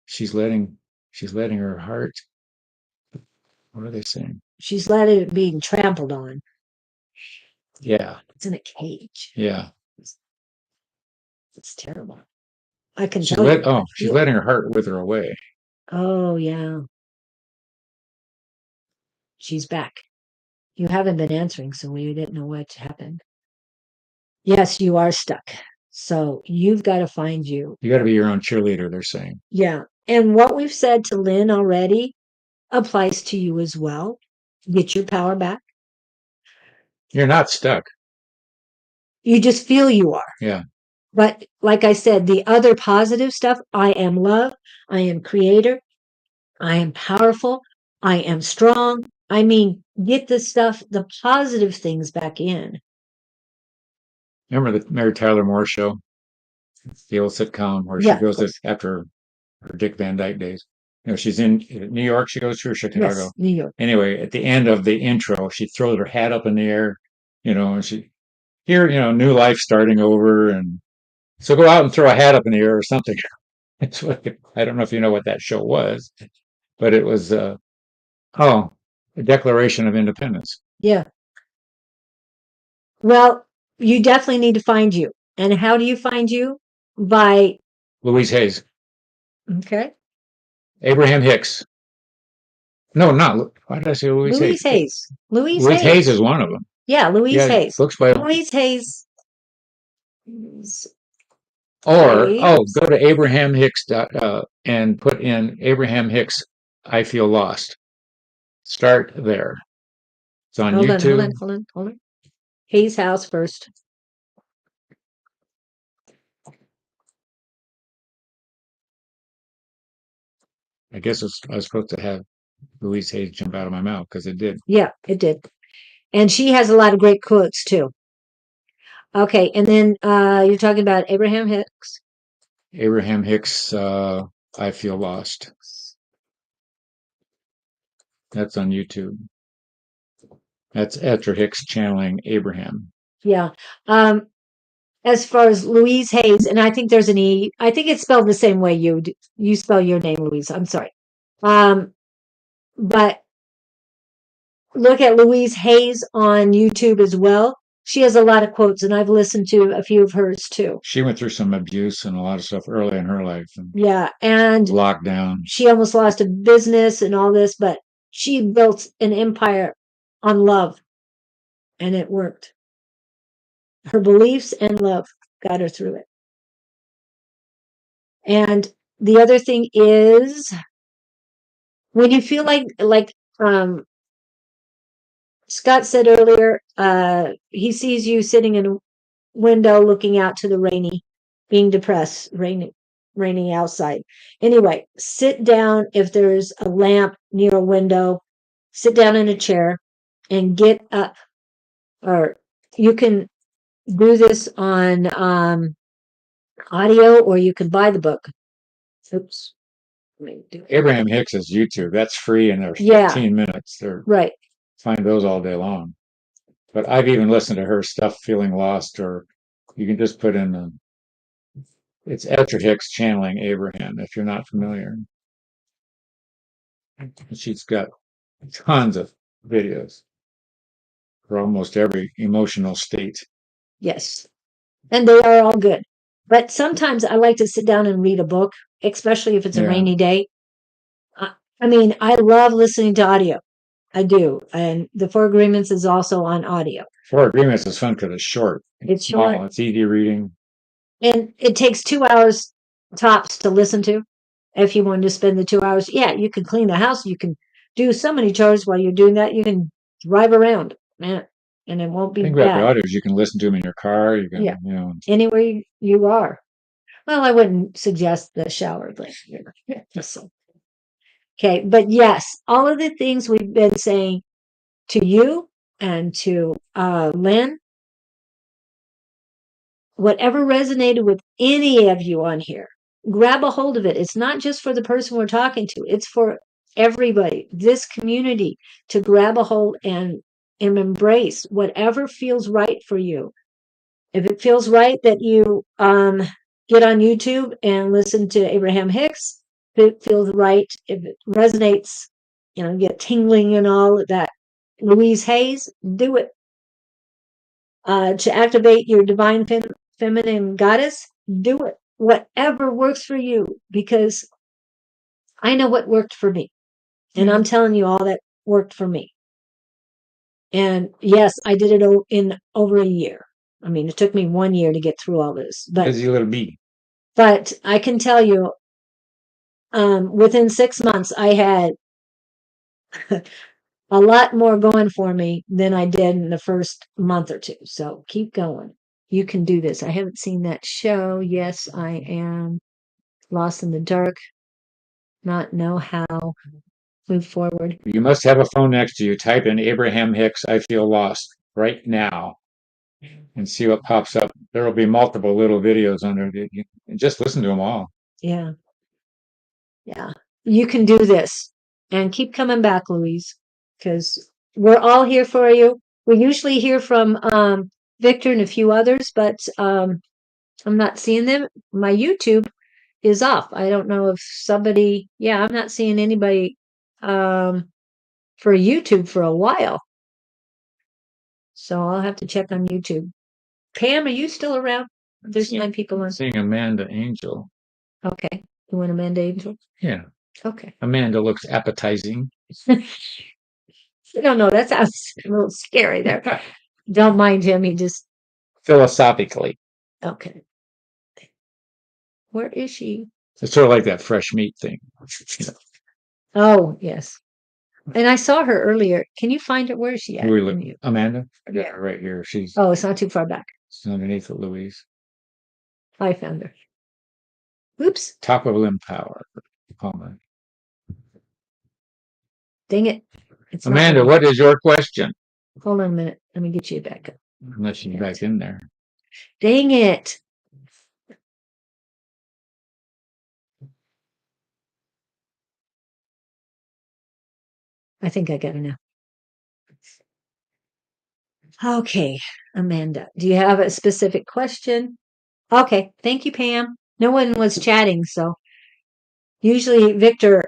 She's letting her heart. What are they saying? She's letting it being trampled on. Yeah. It's in a cage. Yeah. It's terrible. I can She's tell you. She's letting her heart wither away. Oh, yeah. She's back. You haven't been answering, so we didn't know what happened. Yes, you are stuck. So you've got to find you. You got to be your own cheerleader, they're saying. Yeah. And what we've said to Lynn already applies to you as well. Get your power back. You're not stuck. You just feel you are. Yeah. But like I said, the other positive stuff, I am love. I am creator. I am powerful. I am strong. I mean, get the stuff, the positive things back in. Remember the Mary Tyler Moore show? The old sitcom where she goes after her Dick Van Dyke days. She's in New York, she goes to, or Chicago. Yes, New York. Anyway, at the end of the intro, she throws her hat up in the air, and she, new life starting over. And so go out and throw a hat up in the air or something. It's what, I don't know if you know what that show was, but it was, a Declaration of Independence. Yeah. Well, you definitely need to find you. And how do you find you? By Louise Hayes. Okay. Abraham Hicks. No, not. Why did I say Louise Hayes? Hayes. Louise Hayes is one of them. Yeah, Louise Hayes. Books by Louise Hayes. Or go to Abraham Hicks and put in Abraham Hicks. I feel lost. Start there. It's on YouTube. Hold on. Hayes House first. I guess I was supposed to have Louise Hayes jump out of my mouth because it did. Yeah, it did. And she has a lot of great quotes too. Okay, and then you're talking about Abraham Hicks. Abraham Hicks, I feel lost. That's on YouTube. That's after Hicks channeling Abraham. Yeah. As far as Louise Hayes, and I think there's an E. I think it's spelled the same way you spell your name, Louise. I'm sorry. But look at Louise Hayes on YouTube as well. She has a lot of quotes, and I've listened to a few of hers too. She went through some abuse and a lot of stuff early in her life. And lockdown. She almost lost a business and all this, but she built an empire on love, and it worked. Her beliefs and love got her through it. And the other thing is, when you feel like Scott said earlier, he sees you sitting in a window looking out to the being depressed, rainy outside. Anyway, sit down if there's a lamp near a window, sit down in a chair and get up. Or you can do this on audio, or you can buy the book. Oops. Abraham Hicks is YouTube. That's free, and they're 15 minutes. They're right. Find those all day long. But I've even listened to her stuff, Feeling Lost, or you can just put in it's Esther Hicks channeling Abraham, if you're not familiar. She's got tons of videos for almost every emotional state. Yes. And they are all good. But sometimes I like to sit down and read a book, especially if it's a rainy day. I mean, I love listening to audio. I do. And the Four Agreements is also on audio. Four Agreements is fun because it's short. It's short. Small. It's easy reading. And it takes 2 hours tops to listen to. If you wanted to spend the 2 hours, you can clean the house. You can do so many chores while you're doing that. You can drive around, man, and it won't be bad. About the audio is you can listen to them in your car. You can, anywhere you are. Well, I wouldn't suggest the shower thing. Okay, but yes, all of the things we've been saying to you and to Lynn, whatever resonated with any of you on here, grab a hold of it. It's not just for the person we're talking to, it's for everybody, this community, to grab a hold and embrace whatever feels right for you. If it feels right that you get on YouTube and listen to Abraham Hicks, if it feels right, if it resonates, get tingling and all that, Louise Hayes, do it. To activate your divine feminine goddess, do it. Whatever works for you, because I know what worked for me. And I'm telling you all that worked for me. And yes, I did it in over a year. I mean, it took me 1 year to get through all this. But As you little bee. But I can tell you, within 6 months, I had a lot more going for me than I did in the first month or two. So keep going. You can do this. I haven't seen that show. Yes, I am lost in the dark. Not know how. Move forward. You must have a phone next to you. Type in Abraham Hicks, I feel lost right now, and see what pops up. There will be multiple little videos under it. And just listen to them all. Yeah. Yeah. You can do this. And keep coming back, Louise, because we're all here for you. We usually hear from Victor and a few others, but I'm not seeing them. My YouTube is off. I don't know if somebody, I'm not seeing anybody for YouTube for a while. So I'll have to check on YouTube. Pam, are you still around? There's 9 people on. Seeing Amanda Angel. Okay. You want Amanda Angel? Yeah. Okay. Amanda looks appetizing. I don't know. That sounds a little scary there. Don't mind him. He just. Philosophically. Okay. Where is she? It's sort of like that fresh meat thing. Oh, yes. And I saw her earlier. Can you find her? Where is she at? Amanda? I got her right here. Oh, it's not too far back. She's underneath it, Louise. I found her. Oops. Top of limb power. Dang it. Amanda, what is your question? Hold on a minute. Let me get you back up. Unless she's back in there. Dang it. I think I got her now. Okay, Amanda, do you have a specific question? Okay, thank you, Pam. No one was chatting, so usually Victor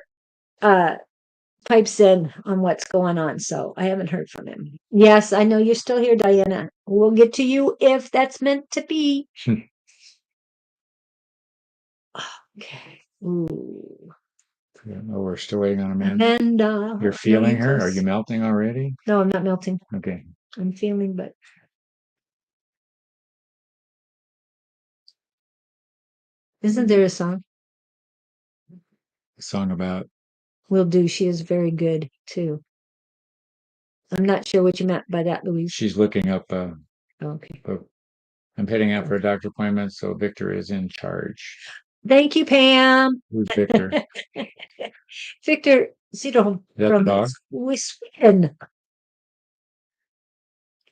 pipes in on what's going on, so I haven't heard from him. Yes, I know you're still here, Diana. We'll get to you if that's meant to be. Okay. Ooh. Oh, we're still waiting on Amanda. Amanda. You're feeling her? Are you melting already? No, I'm not melting. Okay. I'm feeling, but. Isn't there a song? A song about? Will do. She is very good, too. I'm not sure what you meant by that, Louise. She's looking up. Okay. I'm heading out for a doctor appointment, so Victor is in charge. Thank you, Pam. Who's Victor? Victor Cederholm from Sweden.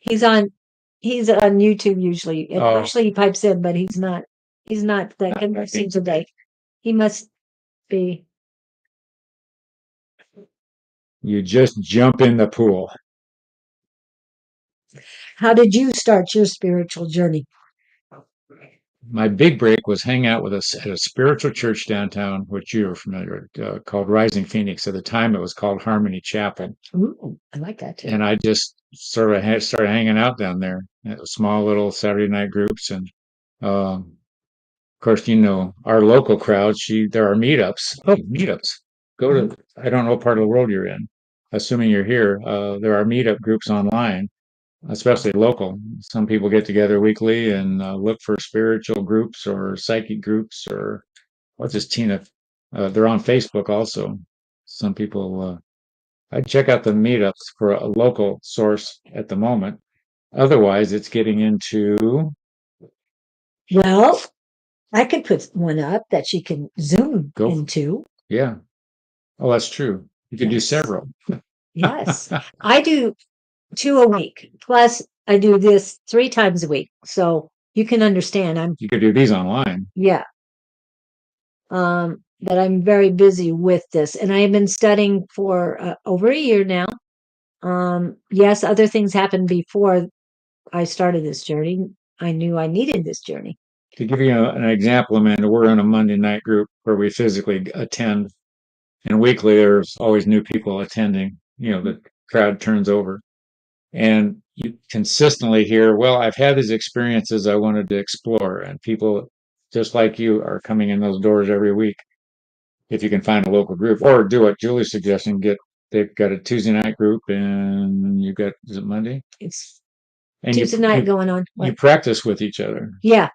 He's on YouTube usually. Usually he pipes in, but he's not that conversing today. He must be. You just jump in the pool. How did you start your spiritual journey? My big break was hang out with us at a spiritual church downtown, which you are familiar with, called Rising Phoenix. At the time, it was called Harmony Chapel. Ooh, I like that too. And I just sort of started hanging out down there. Small little Saturday night groups, and of course, our local crowd. There are meetups. Oh, meetups. Go to I don't know what part of the world you're in. Assuming you're here, there are meetup groups online, especially local. Some people get together weekly and look for spiritual groups or psychic groups or what's this, Tina? They're on Facebook also. Some people, I check out the meetups for a local source at the moment. Otherwise, it's getting into. Well, I could put one up that she can zoom into. Yeah. Oh, that's true. You could do several. Yes. I do 2 a week. Plus, I do this 3 times a week. So you can understand. You could do these online. Yeah. That I'm very busy with this, and I have been studying for over a year now. Yes, other things happened before I started this journey. I knew I needed this journey. To give you an example, Amanda, we're in a Monday night group where we physically attend, and weekly there's always new people attending. The crowd turns over, and you consistently hear, well, I've had these experiences I wanted to explore, and people just like you are coming in those doors every week. If you can find a local group, or do what Julie's suggesting, they've got a Tuesday night group, and is it Monday? It's And Tuesday night going on. You practice with each other. Yeah.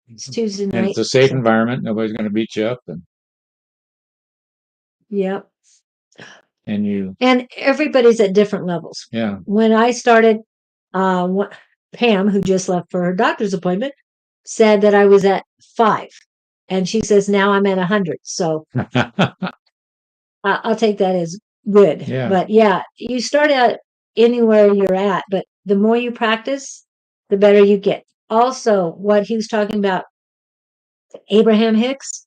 It's Tuesday night. And it's a safe environment. Nobody's going to beat you up. Yep. And everybody's at different levels. Yeah. When I started, Pam, who just left for her doctor's appointment, said that I was at 5. And she says, now I'm at 100. So I'll take that as good. Yeah. But yeah, you start out anywhere you're at, but the more you practice, the better you get. Also, what he was talking about, Abraham Hicks,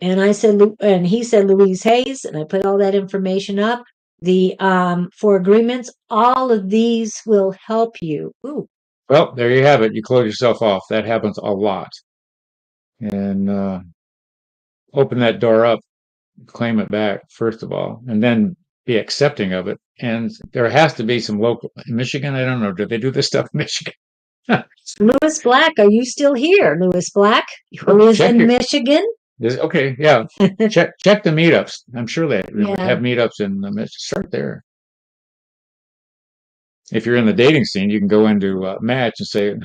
and he said Louise Hayes, and I put all that information up. The 4 agreements, all of these will help you. Ooh. Well, there you have it. You close yourself off. That happens a lot. And open that door up, claim it back, first of all, and then be accepting of it. And there has to be some local in Michigan. I don't know. Do they do this stuff in Michigan? Lewis Black, are you still here? Lewis Black, who is in Michigan? Okay, yeah. check the meetups. I'm sure they have meetups in Michigan. Start there. If you're in the dating scene, you can go into Match and say,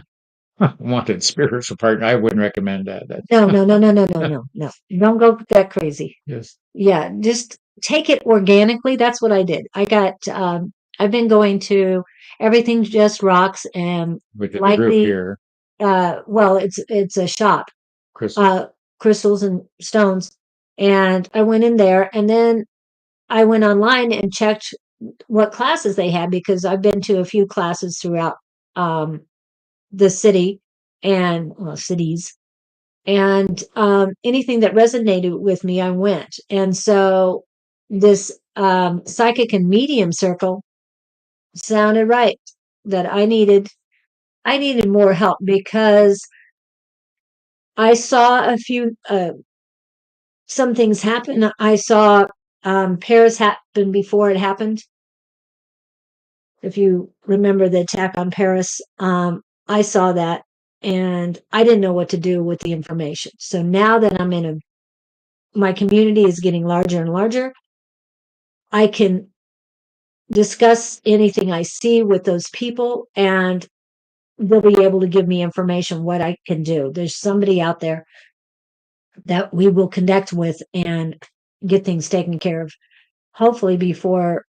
wanted spiritual partner. I wouldn't recommend that. No. Don't go that crazy. Yes. Yeah, just take it organically. That's what I did. I've been going to Everything Just Rocks, and with the group here. Well, it's a shop. Crystals and stones. And I went in there, and then I went online and checked what classes they had, because I've been to a few classes throughout the city and cities, and anything that resonated with me, I went. And so this psychic and medium circle sounded right, that I needed more help, because I saw some things happen. I saw Paris happen before it happened. If you remember the attack on Paris, I saw that, and I didn't know what to do with the information. So now that I'm my community is getting larger and larger, I can discuss anything I see with those people, and they'll be able to give me information what I can do. There's somebody out there that we will connect with and get things taken care of, hopefully before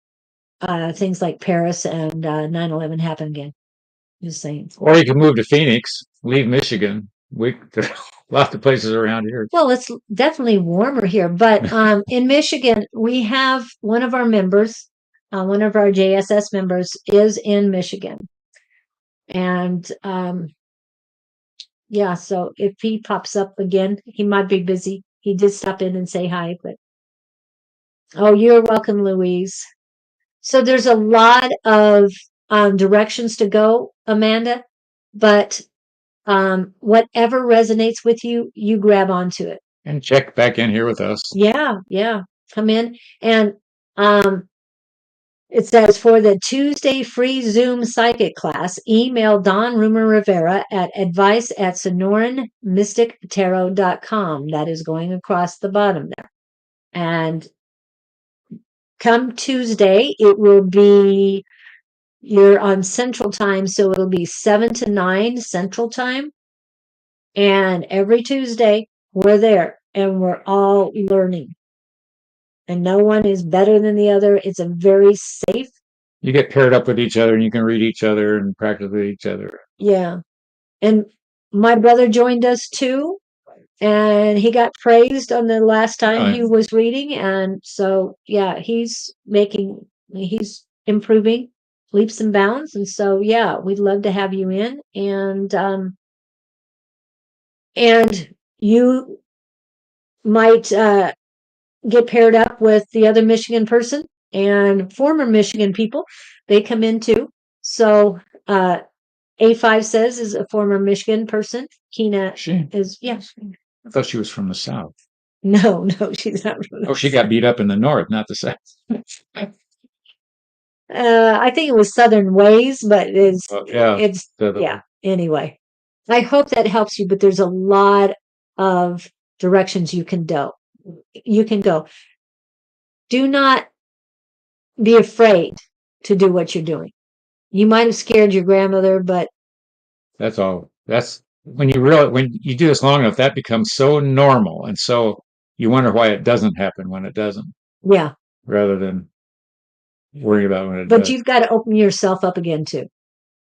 things like Paris and 9/11 happen again. Just saying. Or you can move to Phoenix, leave Michigan. There's lots of places around here. Well, it's definitely warmer here, but in Michigan, we have one of our members, one of our JSS members is in Michigan. And yeah, so if he pops up again, he might be busy. He did stop in and say hi, but oh, you're welcome, Louise. So there's a lot of directions to go, Amanda, but whatever resonates with you, you grab onto it. And check back in here with us. Yeah. Come in. And it says, for the Tuesday free Zoom psychic class, email Don Rumor Rivera at advice@sonoranmystictarot.com. That is going across the bottom there. And come Tuesday, it will be, you're on Central Time, so it'll be 7 to 9 Central Time. And every Tuesday, we're there, and we're all learning. And no one is better than the other. It's a very safe. You get paired up with each other, and you can read each other and practice with each other. Yeah. And my brother joined us too, and he got praised on the last time he was reading. And so, yeah, he's improving leaps and bounds. And so, yeah, we'd love to have you in. And And you might get paired up with the other Michigan person and former Michigan people. They come in too. So A5 says is a former Michigan person. Kina is, yeah. I thought she was from the South. No, she's not from the Oh, she got beat up in the North, not the South. I think it was Southern Ways, but it's yeah. Anyway, I hope that helps you. But there's a lot of directions you can go. Do not be afraid to do what you're doing. You might have scared your grandmother, but that's all. That's when you do this long enough, that becomes so normal, and so you wonder why it doesn't happen when it doesn't. Yeah. Rather than worry about when it does. But you've got to open yourself up again too.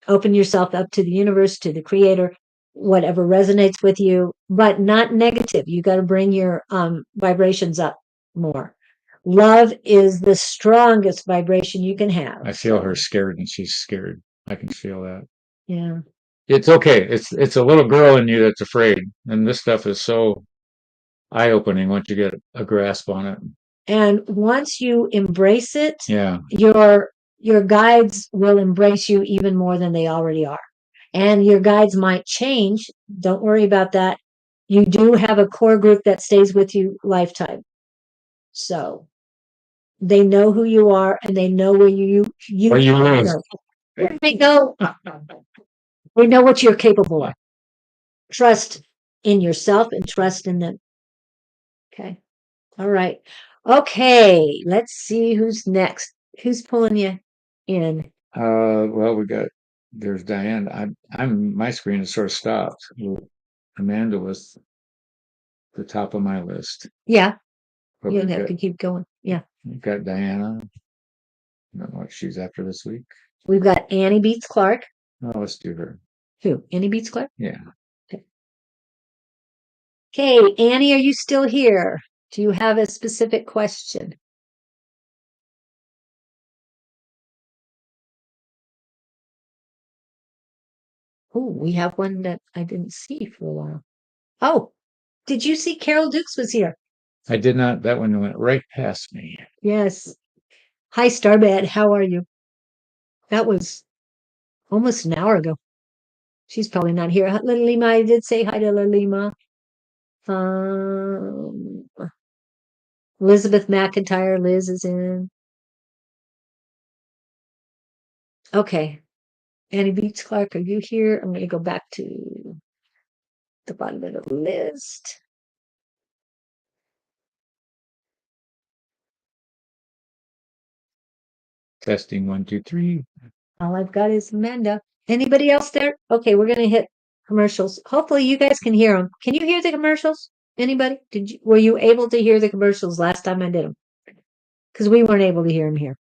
Open yourself up to the universe, to the creator, whatever resonates with you, but not negative. You got to bring your vibrations up more. Love is the strongest vibration you can have. I feel her scared, and she's scared. I can feel that. Yeah. It's okay. It's a little girl in you that's afraid, and this stuff is so eye-opening once you get a grasp on it. And once you embrace it, yeah, your guides will embrace you even more than they already are. And your guides might change. Don't worry about that. You do have a core group that stays with you lifetime. So they know who you are, and they know where you live. They know. They know what you're capable of. Trust in yourself and trust in them. Okay. All right. Okay. Let's see who's next. Who's pulling you in? Well, there's Diane. My screen is sort of stopped. Amanda was the top of my list. Yeah. You'll have to keep going. Yeah. We've got Diana. I don't know what she's after this week. We've got Annie Beats Clark. Oh, let's do her. Who? Annie Beats Clark? Yeah. Okay, Annie, are you still here? Do you have a specific question? Oh, we have one that I didn't see for a while. Oh, did you see Carol Dukes was here? I did not. That one went right past me. Yes. Hi, Starbad. How are you? That was almost an hour ago. She's probably not here. Little Lima, I did say hi to Little Lima. Elizabeth McIntyre, Liz is in. Okay. Annie Beats Clark, are you here? I'm going to go back to the bottom of the list. Testing 1, 2, 3. All I've got is Amanda. Anybody else there? Okay, we're going to hit commercials. Hopefully you guys can hear them. Can you hear the commercials? Anybody? Were you able to hear the commercials last time I did them? Because we weren't able to hear them here.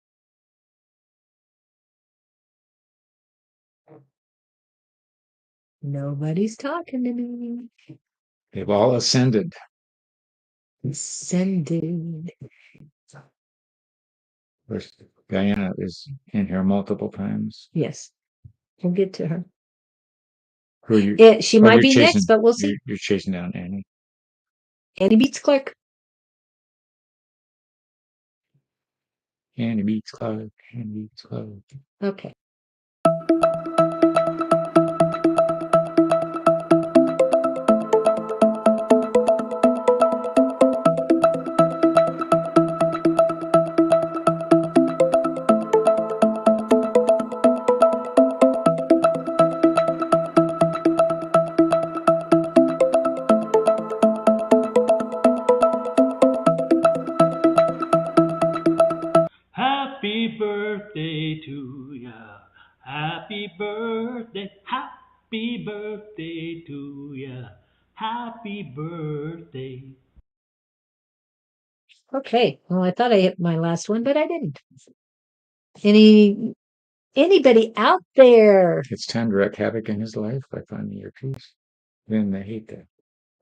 Nobody's talking to me. They've all ascended. Ascended. Diana is in here multiple times. Yes. We'll get to her. She Oh, might be next, but we'll see. You're chasing down Annie. Annie Beats Clark. Annie Beats Clark. Annie Beats Clark. Okay. Happy birthday to ya. Happy birthday. Happy birthday to ya. Happy birthday. Okay. Well, I thought I hit my last one, but I didn't. Anybody out there? It's time to wreak havoc in his life by finding your peace. Then they hate that.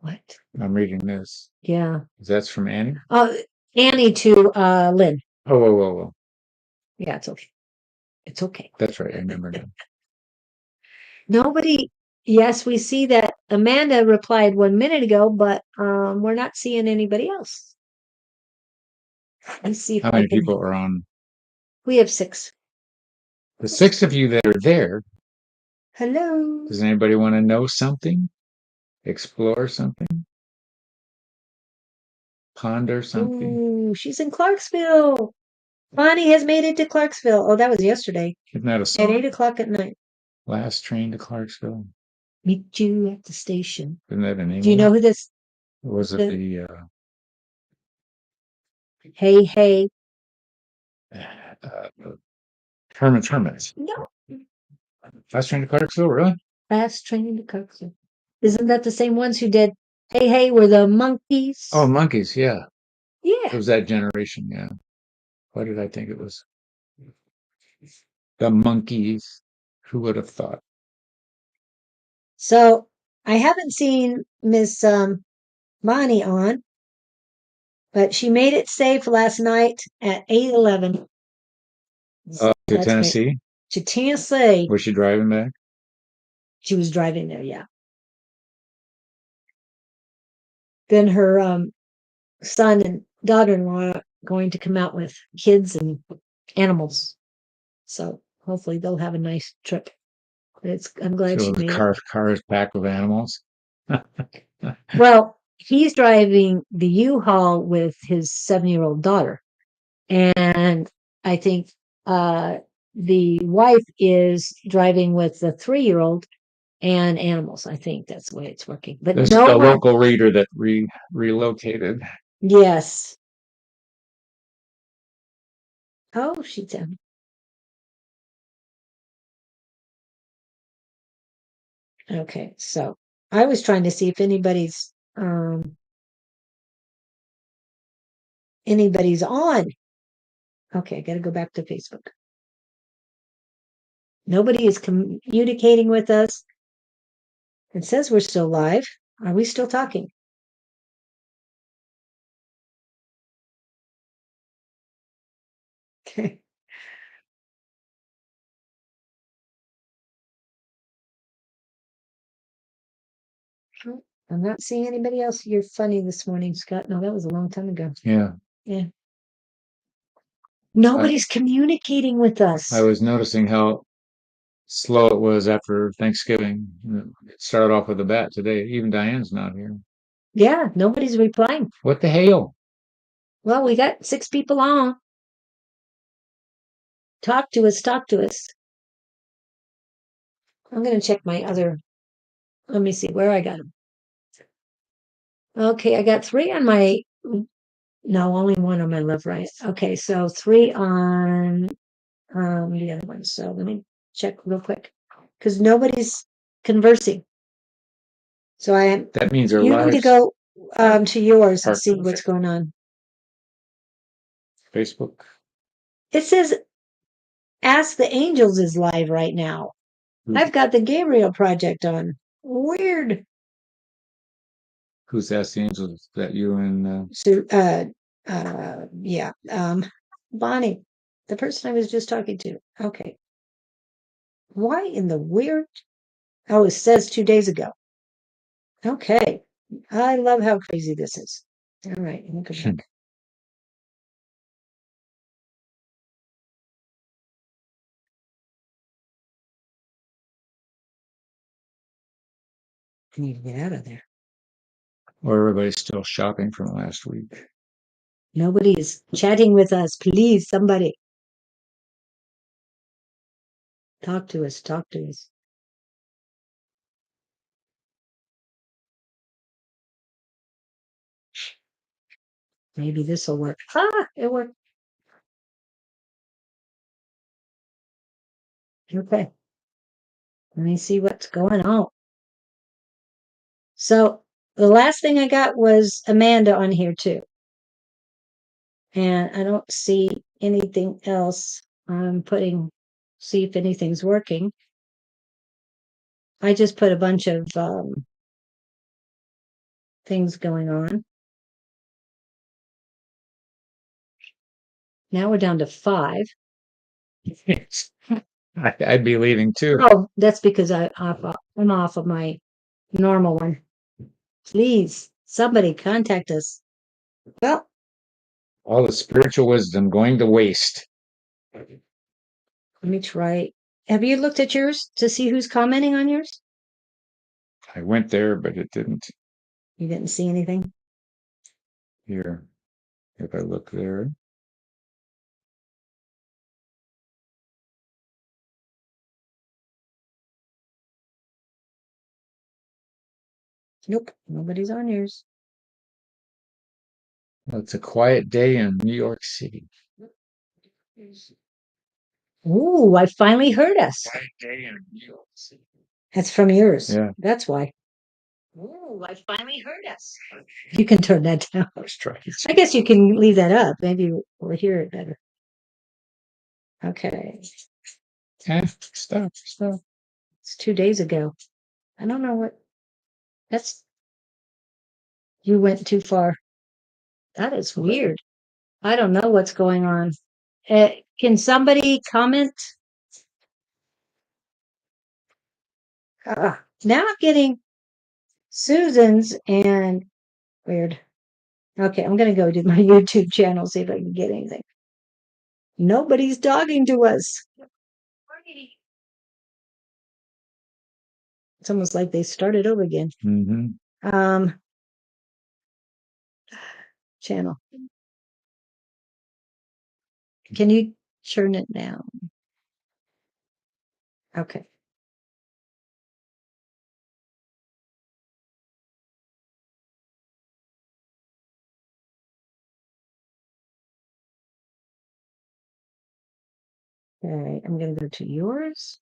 What? I'm reading this. Yeah. That's from Annie? Annie to Lynn. Oh, whoa. Yeah, it's okay. It's okay. That's right. I remember now. Nobody Yes, we see that Amanda replied 1 minute ago, but we're not seeing anybody else. Let's see if How many people are on? We have 6. The 6 of you that are there. Hello. Does anybody want to know something? Explore something? Ponder something? Ooh, she's in Clarksville. Bonnie has made it to Clarksville. Oh, that was yesterday. Isn't that a song? At 8 o'clock at night. Last train to Clarksville. Meet you at the station. Isn't that an English? Do you know who this? Or was it the Hey, hey. Hermits? No. Last train to Clarksville, really? Last train to Clarksville. Isn't that the same ones who did Hey, hey, we're the monkeys? Oh, Monkeys, yeah. Yeah. It was that generation, yeah. Why did I think it was the Monkeys? Who would have thought? So I haven't seen Miss Bonnie on, but she made it safe last night at 8:11. To Tennessee? To Tennessee. Was she driving back? She was driving there, yeah. Then her son and daughter-in-law are going to come out with kids and animals. So hopefully they'll have a nice trip. I'm glad she made it. Car is packed with animals. Well, he's driving the U-Haul with his 7-year-old daughter. And I think the wife is driving with the 3-year-old and animals. I think that's the way it's working. But This no is a one, local reader that relocated. yes. Oh, she's down. Okay, so I was trying to see if anybody's on. Okay, I got to go back to Facebook. Nobody is communicating with us. It says we're still live. Are we still talking? Okay. I'm not seeing anybody else. You're funny this morning, Scott. No, that was a long time ago. Yeah. Yeah. Nobody's communicating with us. I was noticing how slow it was after Thanksgiving. It started off with a bat today. Even Diane's not here. Yeah, nobody's replying. What the hell? Well, we got 6 people on. Talk to us. I'm going to check my other. Let me see where I got them. Okay, I got 3 on my. No, only 1 on my Love Riot. Okay, so 3 on the other one. So let me check real quick because nobody's conversing. So that means you need to go to yours and see what's going on. Facebook. It says Ask the Angels is live right now. I've got the Gabriel Project on. Weird. Who's Ask the Angels? Is that you and yeah. Bonnie, the person I was just talking to. Okay. Why in the weird? Oh, it says 2 days ago. Okay. I love how crazy this is. All right. Let me go back. I need to get out of there. Or everybody's still shopping from last week. Nobody is chatting with us. Please, somebody. Talk to us. Maybe this will work. It worked. Okay. Let me see what's going on. So the last thing I got was Amanda on here too. And I don't see anything else. I'm see if anything's working. I just put a bunch of things going on. Now we're down to 5. I'd be leaving too. Oh, that's because I'm off of my normal one. Please, somebody contact us. Well, all the spiritual wisdom going to waste. let me try. Have you looked at yours to see who's commenting on yours? I went there, but it didn't. You didn't see anything? Here, if I look there. Nope, nobody's on yours. Well, it's a quiet day in New York City. Ooh, I finally heard us. Quiet day in New York City. That's from yours. Yeah. That's why. Ooh, I finally heard us. You can turn that down. Let's try it. I guess you can leave that up. Maybe we'll hear it better. Okay. Stop. It's 2 days ago. I don't know what. That's. You went too far. That is weird. I don't know what's going on. Can somebody comment? Now I'm getting Susan's and weird. Okay, I'm going to go to my YouTube channel, see if I can get anything. Nobody's talking to us. It's almost like they started over again. Mm-hmm. Channel. Can you turn it down? Okay. Okay, I'm going to go to yours.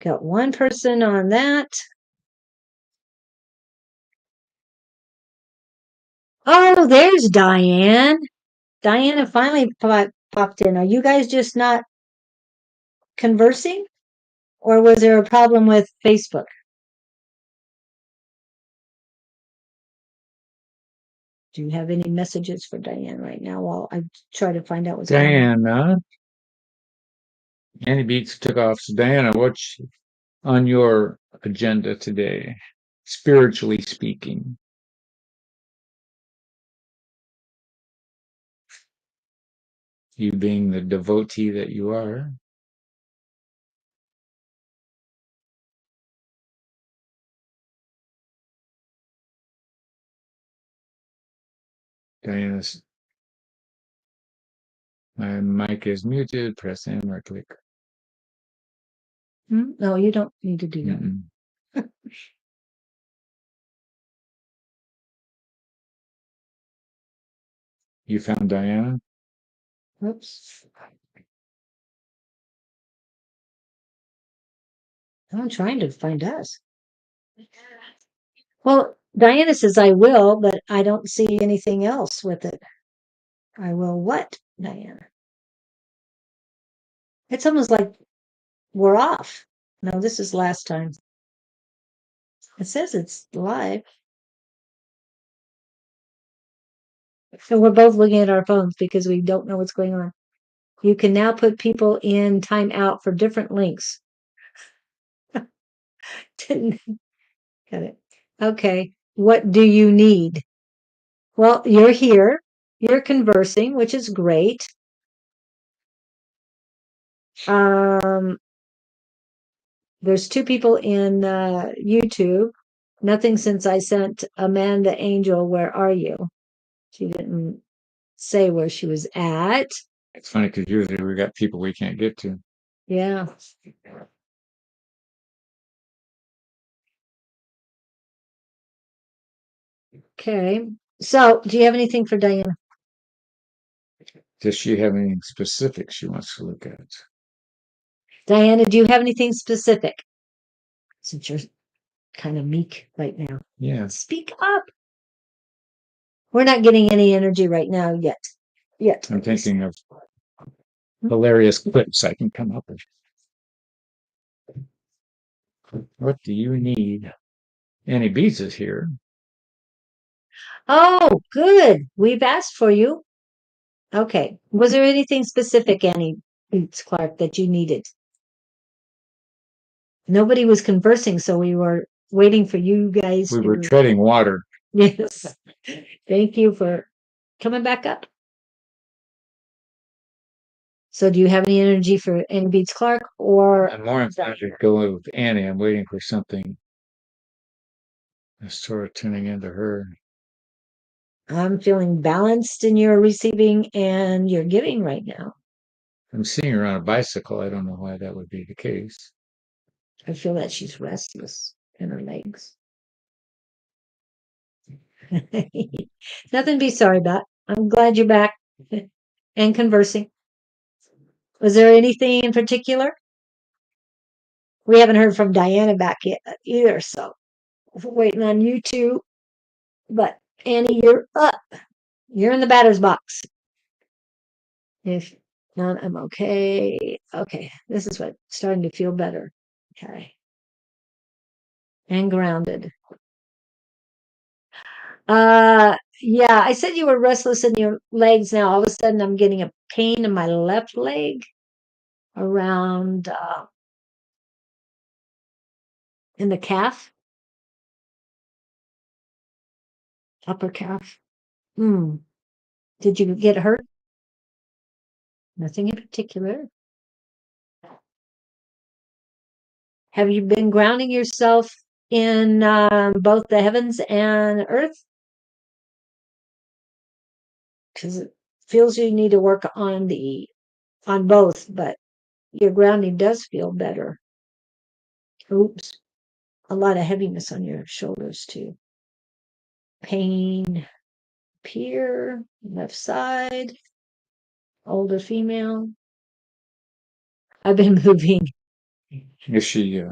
Got one person on that. Oh, there's Diane. Diana finally popped in. Are you guys just not conversing? Or was there a problem with Facebook? Do you have any messages for Diane right now while I try to find out what's going on? Diana. Annie Beats took off. So Diana, what's on your agenda today, spiritually speaking? You being the devotee that you are. Diana's, my mic is muted. Press in or click. No, you don't need to do that. Mm-mm. You found Diana? Oops. I'm trying to find us. Well, Diana says I will, but I don't see anything else with it. I will what, Diana? It's almost like we're off. No, this is last time. It says it's live. So we're both looking at our phones because we don't know what's going on. You can now put people in timeout for different links. Got it. Okay. What do you need? Well, you're here. You're conversing, which is great. There's 2 people in YouTube. Nothing since I sent Amanda Angel, where are you? She didn't say where she was at. It's funny because usually we got people we can't get to. Yeah. Okay. So, do you have anything for Diana? Does she have anything specific she wants to look at? Diana, do you have anything specific? Since you're kind of meek right now. Yes. Speak up. We're not getting any energy right now yet. I'm thinking of hilarious clips I can come up with. What do you need? Annie Beats is here. Oh, good. We've asked for you. Okay. Was there anything specific, Annie Beats Clark, that you needed? Nobody was conversing, so we were waiting for you guys We to. were treading water. Yes. Thank you for coming back up. So do you have any energy for Annie Beats Clark or I'm more inclined to go with Annie. I'm waiting for something. I'm sort of tuning into her. I'm feeling balanced in your receiving and your giving right now. I'm seeing her on a bicycle. I don't know why that would be the case. I feel that she's restless in her legs. Nothing to be sorry about. I'm glad you're back and conversing. Was there anything in particular? We haven't heard from Diana back yet either, so we're waiting on you two. But Annie, you're up. You're in the batter's box. If not, I'm okay. Okay, this is what starting to feel better. Okay. And grounded. Yeah, I said you were restless in your legs. Now all of a sudden I'm getting a pain in my left leg around in the calf, upper calf. Did you get hurt? Nothing in particular. Have you been grounding yourself in both the heavens and earth? Because it feels you need to work on both, but your grounding does feel better. Oops. A lot of heaviness on your shoulders too. Pain here, left side, older female. I've been moving Is she?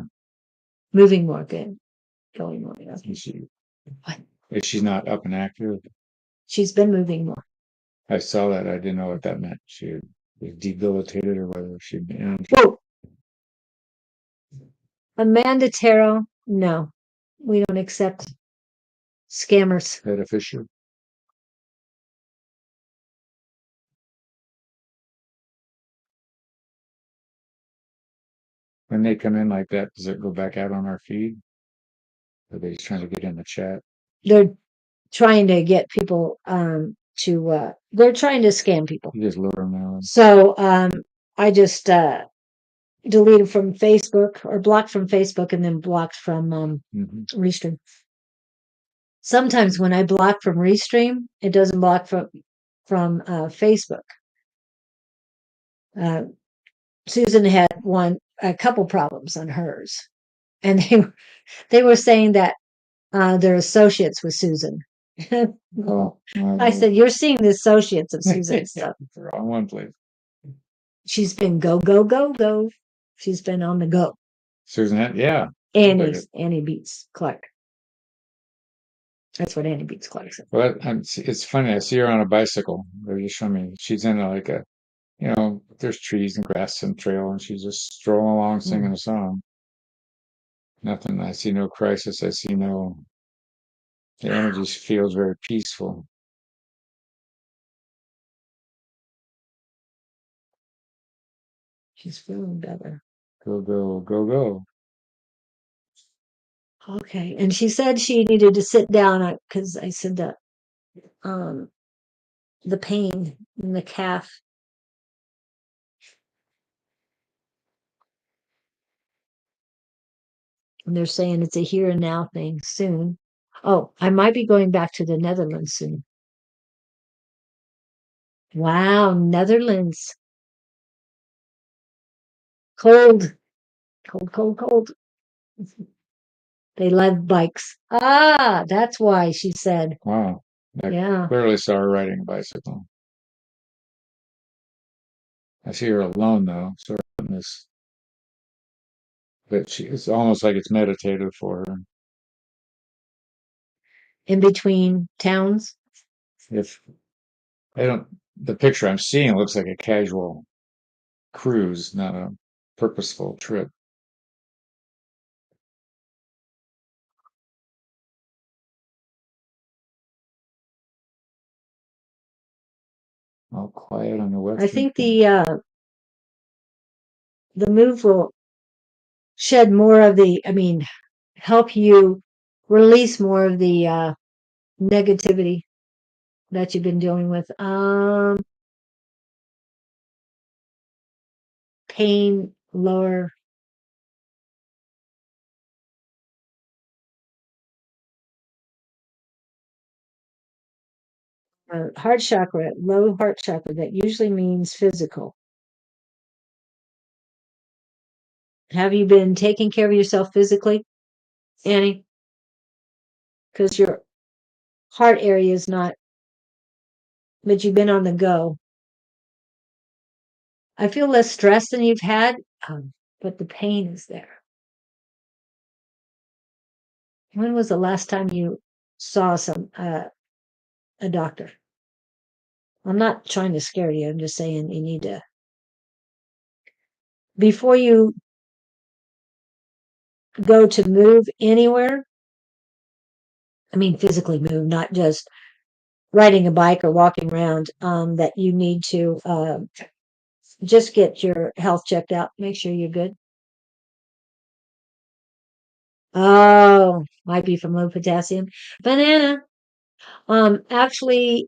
more good. Going more. Yeah. Is she not up and active? She's been moving more. I saw that. I didn't know what that meant. She was debilitated or whether she'd been. Whoa. Amanda Tarot, no. We don't accept scammers. Had a Fisher. When they come in like that, does it go back out on our feed? Are they just trying to get in the chat? They're trying to get people they're trying to scam people. You just lure them out. So I just deleted from Facebook or blocked from Facebook and then blocked from Restream. Sometimes when I block from Restream, it doesn't block from Facebook. Susan had a couple problems on hers, and they were saying that they're associates with Susan. I said, "You're seeing the associates of Susan." So. Wrong one, please. She's been go, go, go, go. She's been on the go. Susan, yeah. Annie Beats Clark. That's what Annie Beats Clark said. Well, it's funny. I see her on a bicycle. They're just showing me. She's in like a, there's trees and grass and trail, and she's just strolling along singing a song. Nothing. I see no crisis. I see no. The energy feels very peaceful. She's feeling better. Go, go, go, go. Okay. And she said she needed to sit down because I said that the pain in the calf. And they're saying it's a here and now thing soon. Oh, I might be going back to the Netherlands soon. Wow, Netherlands. Cold. Cold, cold, cold. They love bikes. Ah, that's why she said. Wow. I clearly saw her riding a bicycle. I see her alone though, sort of in this. But it's almost like it's meditative for her. In between towns? The picture I'm seeing looks like a casual cruise, not a purposeful trip. All quiet on the west. I think the move will shed more of the, help you release more of the negativity that you've been dealing with. Pain, lower. Heart chakra, low heart chakra, that usually means physical. Have you been taking care of yourself physically, Annie? Because your heart area is not, but you've been on the go. I feel less stress than you've had, but the pain is there. When was the last time you saw a doctor? I'm not trying to scare you. I'm just saying you need to, before you go to move anywhere, physically move, not just riding a bike or walking around, that you need to just get your health checked out. Make sure you're good. Oh, might be from low potassium. Banana. Actually,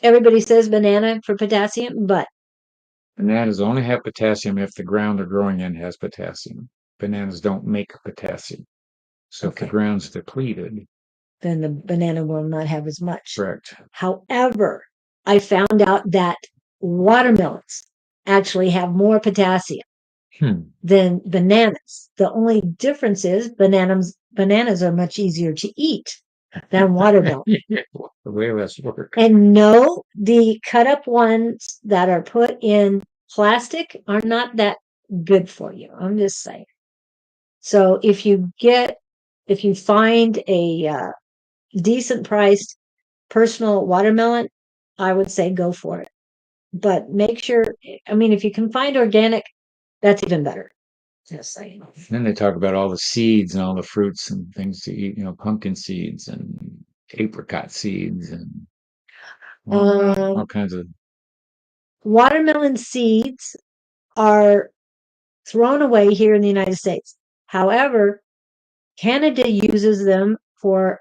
everybody says banana for potassium, but Bananas only have potassium if the ground they're growing in has potassium. Bananas don't make potassium. So if the ground's depleted, then the banana will not have as much. Correct. However, I found out that watermelons actually have more potassium than bananas. The only difference is bananas are much easier to eat than watermelon. The way that's work. And no, the cut up ones that are put in plastic are not that good for you. I'm just saying. So if you find a decent priced personal watermelon, I would say go for it. But make sure, if you can find organic, that's even better. Just saying. Then they talk about all the seeds and all the fruits and things to eat, pumpkin seeds and apricot seeds and all kinds of. Watermelon seeds are thrown away here in the United States. However, Canada uses them for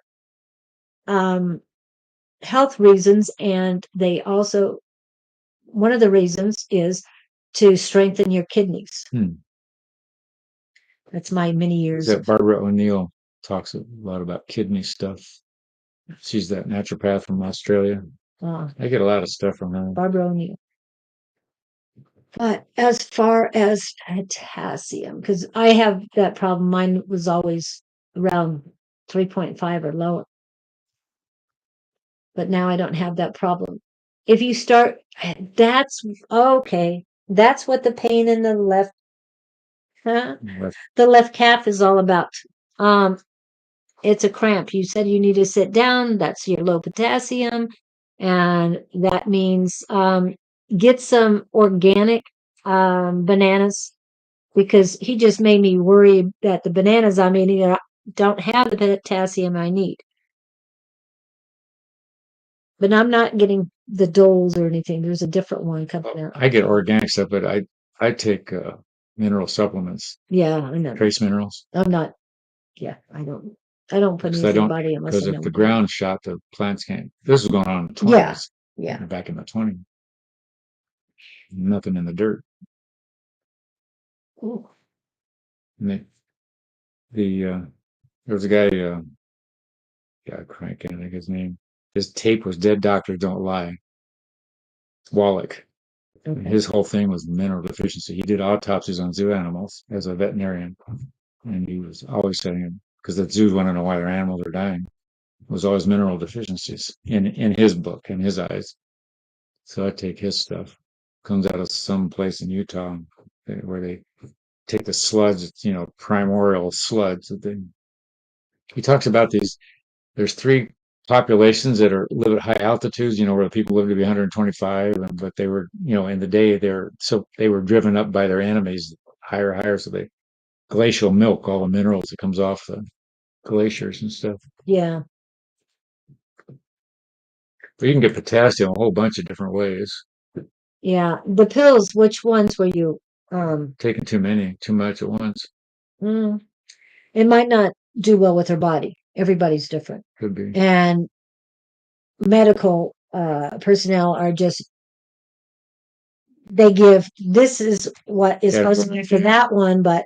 health reasons, and they also, one of the reasons is to strengthen your kidneys. That's my many years. That Barbara O'Neill talks a lot about kidney stuff. She's that naturopath from Australia. I get a lot of stuff from her. Barbara O'Neill. But as far as potassium, because I have that problem, mine was always around 3.5 or lower. But now I don't have that problem. If you start, that's okay. That's what the pain in the left, the left calf is all about. It's a cramp. You said you need to sit down. That's your low potassium. And that means get some organic bananas, because he just made me worry that the bananas I'm eating don't have the potassium I need. But I'm not getting the Doles or anything. There's a different one coming out. I get organic stuff, but I take mineral supplements. Yeah, I know. Trace minerals. I'm not. Yeah, I don't put anything in the body unless because if the ground shot, the plants can't. This was going on in the 20s. Yeah. Back in the 20s. Nothing in the dirt. Ooh. And there was a guy, I can't think his name. His tape was Dead Doctors Don't Lie. Wallach. Okay. His whole thing was mineral deficiency. He did autopsies on zoo animals as a veterinarian. And he was always saying, because the zoos want to know why their animals are dying. It was always mineral deficiencies in his book, in his eyes. So I take his stuff. Comes out of some place in Utah where they take the sludge, primordial sludge. He talks about these. There's three populations that live at high altitudes, where people live to be 125, but they were, in the day they were driven up by their enemies higher. So they glacial milk, all the minerals that comes off the glaciers and stuff. Yeah. But you can get potassium a whole bunch of different ways. Yeah. The pills, which ones were you Taking too much at once. It might not do well with her body. Everybody's different. Could be. And medical personnel are just, they give, this is what is supposed to be for that one, but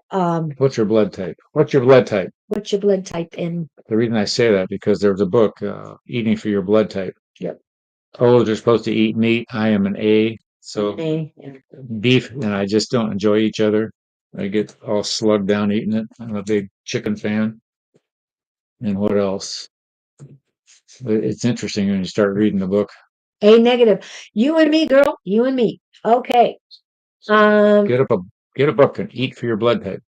what's your blood type? What's your blood type? What's your blood type? In the reason I say that, because there was a book, Eating for Your Blood Type. Yep. Oh, they're supposed to eat meat. I am an A. So A, yeah. beef and I just don't enjoy each other. I get all slugged down eating it. I'm a big chicken fan. And what else? It's interesting when you start reading the book. A negative. You and me, girl. You and me. Okay. Get a book and eat for your blood type.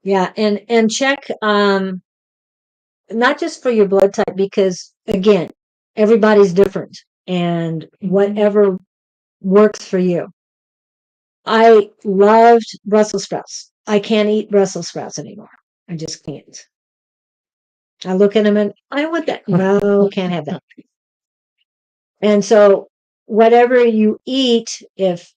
Yeah, and check not just for your blood type, because again, everybody's different and whatever works for you. I loved Brussels sprouts. I can't eat Brussels sprouts anymore. I just can't. I look at them and I want that. No, can't have that. And so whatever you eat, if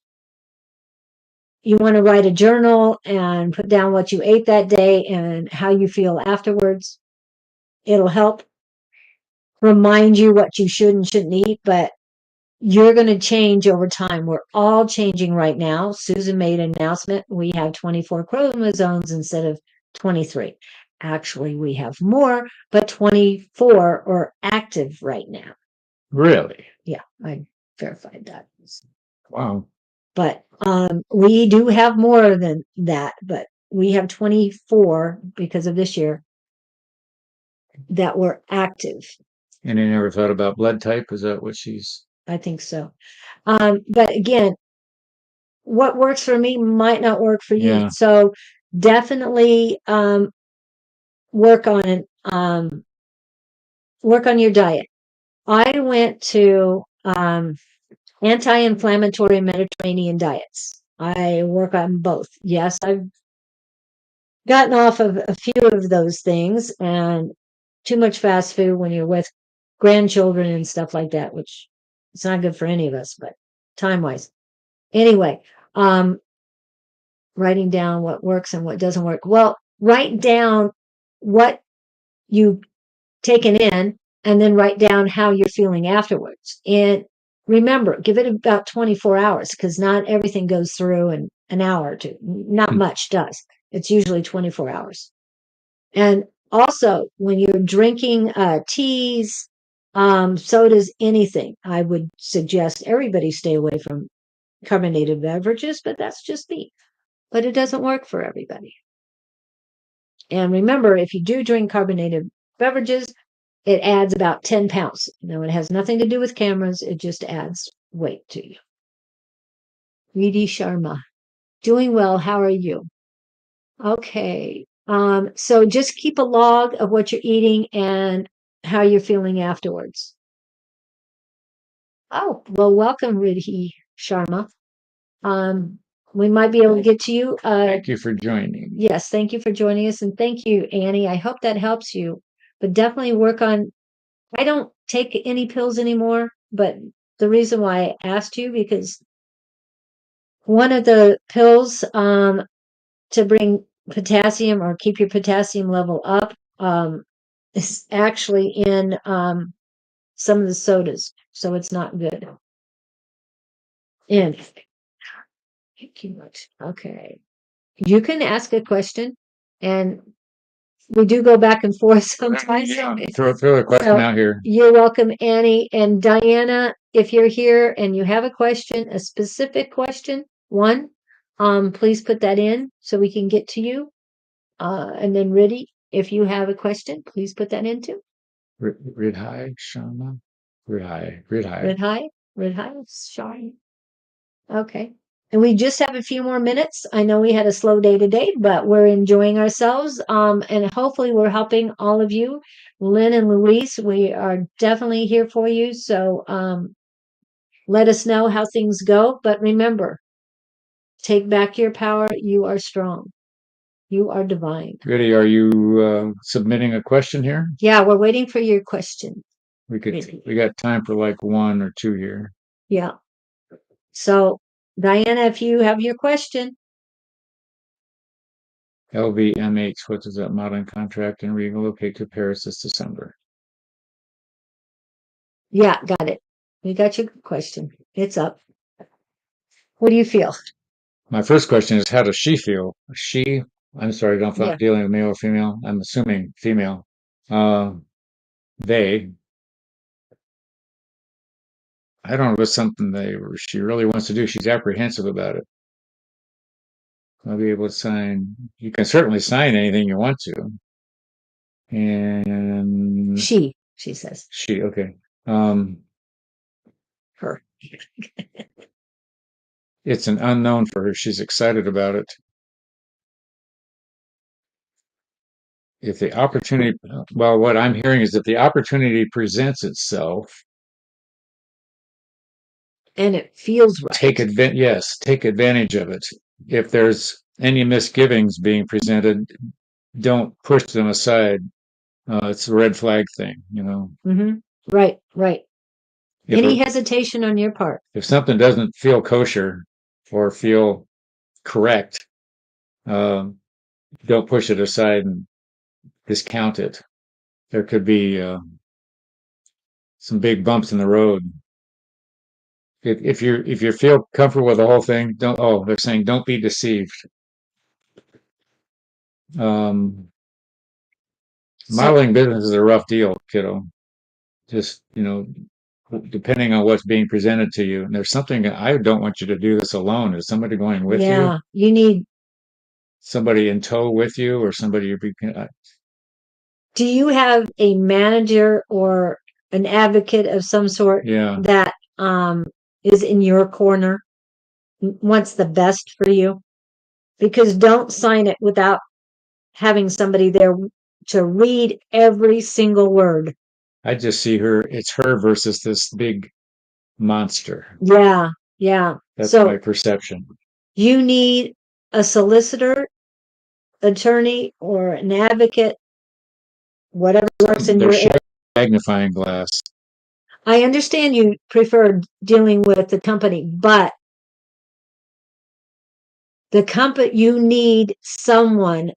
you want to write a journal and put down what you ate that day and how you feel afterwards, it'll help remind you what you should and shouldn't eat, but you're going to change over time. We're all changing right now. Susan made an announcement. We have 24 chromosomes instead of 23. Actually, we have more, but 24 are active right now. Really? Yeah, I verified that. Wow. But we do have more than that, but we have 24 because of this year that were active. And you never thought about blood type? Is that what she's... I think so. But again, what works for me might not work for you. Yeah. So definitely work on your diet. I went to anti-inflammatory Mediterranean diets. I work on both. Yes, I've gotten off of a few of those things, and too much fast food when you're with grandchildren and stuff like that, which it's not good for any of us, but time-wise. Anyway, writing down what works and what doesn't work. Well, write down what you've taken in and then write down how you're feeling afterwards. And remember, give it about 24 hours because not everything goes through in an hour or two. Not much does. It's usually 24 hours. And also, when you're drinking teas, sodas, anything, I would suggest everybody stay away from carbonated beverages, but that's just me. But it doesn't work for everybody. And remember, if you do drink carbonated beverages, it adds about 10 pounds. Now, it has nothing to do with cameras. It just adds weight to you. Reedy Sharma. Doing well. How are you? Okay. So just keep a log of what you're eating and how you're feeling afterwards. Oh, well, welcome, Reedy Sharma. We might be able to get to you. Thank you for joining. Yes, thank you for joining us. And thank you, Annie. I hope that helps you. But definitely work on, I don't take any pills anymore, but the reason why I asked you, because one of the pills to bring potassium or keep your potassium level up is actually in some of the sodas. So it's not good. And thank you much. Okay. You can ask a question, and we do go back and forth sometimes. Yeah, throw a question out here. You're welcome, Annie. And Diana, if you're here and you have a question, a specific question, please put that in so we can get to you. And then Riddy, if you have a question, please put that in too. Rid high, Shama. Rid high. Sean. Okay. And we just have a few more minutes. I know we had a slow day today, but we're enjoying ourselves. And hopefully we're helping all of you. Lynn and Louise, we are definitely here for you. So let us know how things go. But remember, take back your power. You are strong. You are divine. Riddy, are you submitting a question here? Yeah, we're waiting for your question. We got time for like one or two here. Yeah. So Diana, if you have your question. LVMH, what does that modeling contract and relocate to Paris this December? Yeah, got it. We got your question. It's up. What do you feel? My first question is, how does she feel? I'm sorry, don't Yeah. dealing with male or female. I'm assuming female. They, I don't know if it's something she really wants to do. She's apprehensive about it. I'll be able to sign. You can certainly sign anything you want to. And She says. okay. Her. It's an unknown for her. She's excited about it. If the opportunity, well, what I'm hearing is if the opportunity presents itself, and it feels right. take advantage of it. If there's any misgivings being presented, don't push them aside. It's a red flag thing, you know. Mm-hmm. Right. Any hesitation on your part? If something doesn't feel kosher or feel correct, don't push it aside and discount it. There could be some big bumps in the road. If you feel comfortable with the whole thing, don't. Oh, they're saying don't be deceived. Modeling business is a rough deal, kiddo. Just, depending on what's being presented to you. And there's something, I don't want you to do this alone. Is somebody going with you? Yeah, you need somebody in tow with you, or somebody do you have a manager or an advocate of some sort that is in your corner, wants the best for you? Because don't sign it without having somebody there to read every single word. I just see it's her versus this big monster. Yeah. That's my perception. You need a solicitor, attorney, or an advocate, whatever works in your area. Magnifying glass. I understand you prefer dealing with the company, but you need someone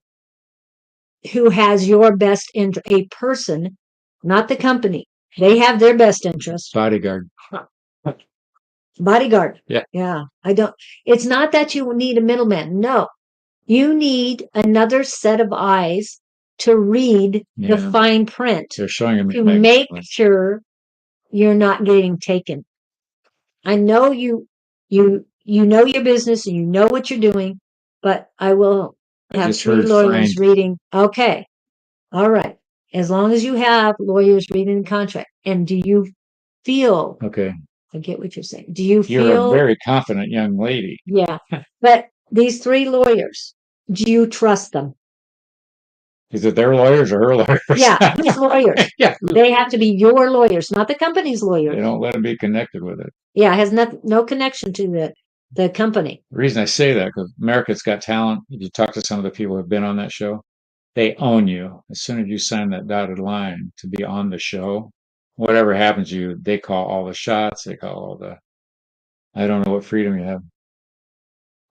who has your best interest, a person, not the company. They have their best interest. Bodyguard. Yeah. It's not that you need a middleman. No, you need another set of eyes to read the fine print. They're showing me to make sure you're not getting taken. I know you know your business and you know what you're doing, but I will have 3 lawyers reading. Okay. All right. As long as you have lawyers reading the contract. And do you feel? Okay. I get what you're saying. Do you feel? You're a very confident young lady. Yeah. But these 3 lawyers, do you trust them? Is it their lawyers or her lawyers? Yeah, his lawyers. Yeah. They have to be your lawyers, not the company's lawyers. They don't let them be connected with it. Yeah, it has no connection to the company. The reason I say that, because America's Got Talent, if you talk to some of the people who have been on that show, they own you. As soon as you sign that dotted line to be on the show, whatever happens to you, they call all the shots. They call all the, I don't know what freedom you have.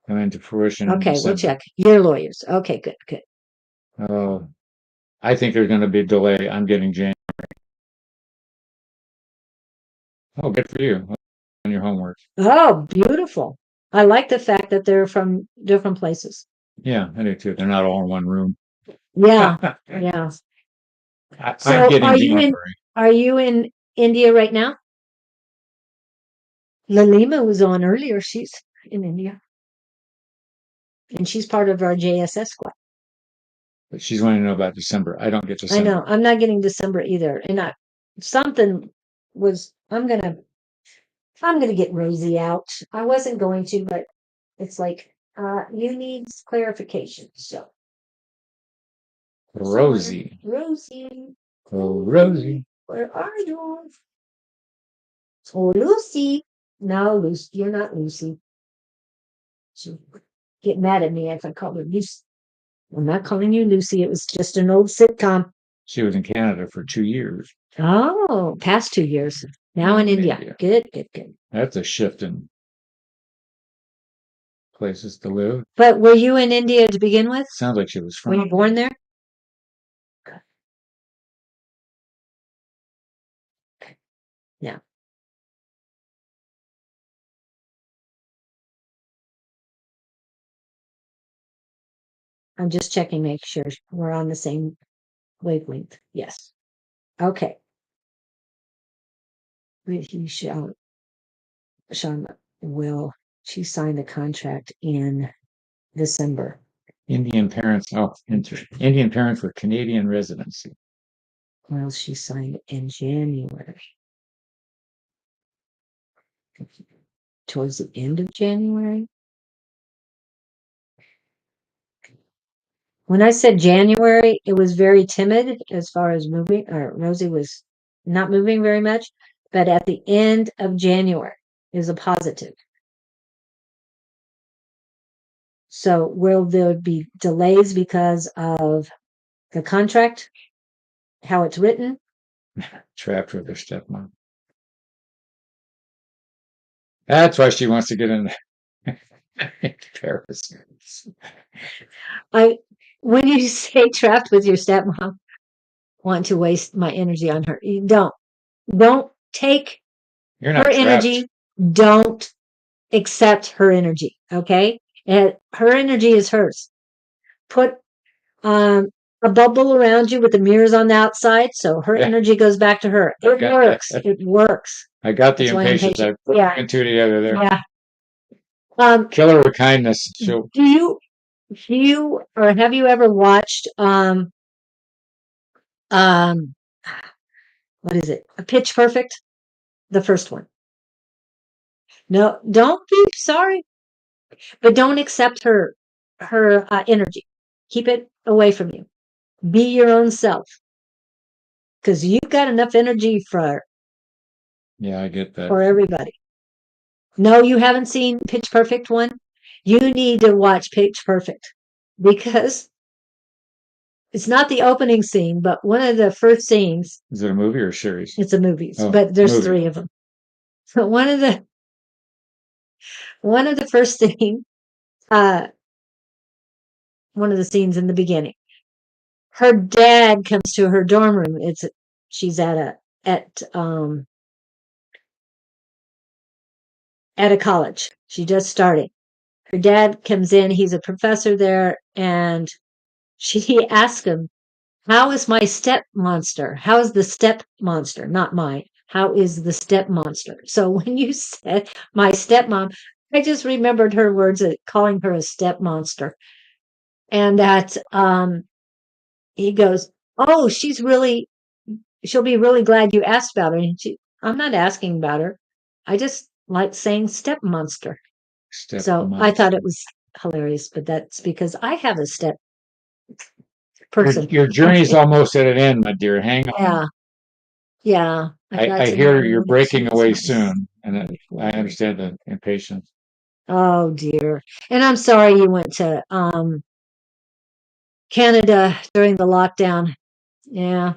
Come into fruition. Okay, we'll check. Your lawyers. Okay, good. I think there's going to be a delay. I'm getting January. Oh, good for you on your homework. Oh, beautiful. I like the fact that they're from different places. Yeah, I do too. They're not all in one room. Yeah. I'm getting January. Are you in India right now? Lalima was on earlier. She's in India. And she's part of our JSS squad. But she's wanting to know about December. I don't get December. I know. I'm not getting December either. And I'm gonna get Rosie out. I wasn't going to, but it's like you need clarification. So Rosie. Oh, Rosie. Where are you? Oh, Lucy. No, Lucy, you're not Lucy. She'll get mad at me if I call her Lucy. I'm not calling you Lucy. It was just an old sitcom. She was in Canada for 2 years. Oh, past 2 years. Now in India. Good. That's a shift in places to live. But were you in India to begin with? Sounds like she was Were from. you born there? Yeah. I'm just checking, make sure we're on the same wavelength. Yes. Okay. Sean will. She signed the contract in December. Indian parents. Oh, Indian parents with Canadian residency. Well, she signed in January. Towards the end of January. When I said January, it was very timid as far as moving, or Rosie was not moving very much, but at the end of January is a positive. So will there be delays because of the contract, how it's written? Trapped with her stepmom. That's why she wants to get into Paris. When you say trapped with your stepmom, want to waste my energy on her. You don't take You're not her trapped. energy. Don't accept her energy. Okay. And her energy is hers. Put a bubble around you with the mirrors on the outside, so her energy goes back to her. It works. It works. I got the That's why I'm impatience. I patient. put Yeah. two and two together there. Yeah. Kill her with kindness. She'll. Do you or have you ever watched what is it? Pitch Perfect? The first one. No, don't be sorry, but don't accept her energy. Keep it away from you. Be your own self, because you've got enough energy for Yeah, I get that. for everybody. No, you haven't seen Pitch Perfect one. You need to watch Pitch Perfect, because it's not the opening scene, but one of the first scenes. Is it a movie or a series? It's a movie, Oh, but there's movie. 3 of them. So one of the first thing, one of the scenes in the beginning, her dad comes to her dorm room. She's at a college. She just started. Her dad comes in. He's a professor there, and he asks him, "How is my step monster? How is the step monster? Not mine. How is the step monster?" So when you said my stepmom, I just remembered her words of calling her a step monster. And that he goes, "Oh, she'll be really glad you asked about her." And I'm not asking about her. I just like saying step monster. So I thought it was hilarious, but that's because I have a step person. Your journey's almost at an end, my dear. Hang on. Yeah. I hear you're breaking away soon, and I understand the impatience. Oh dear. And I'm sorry you went to Canada during the lockdown. Yeah.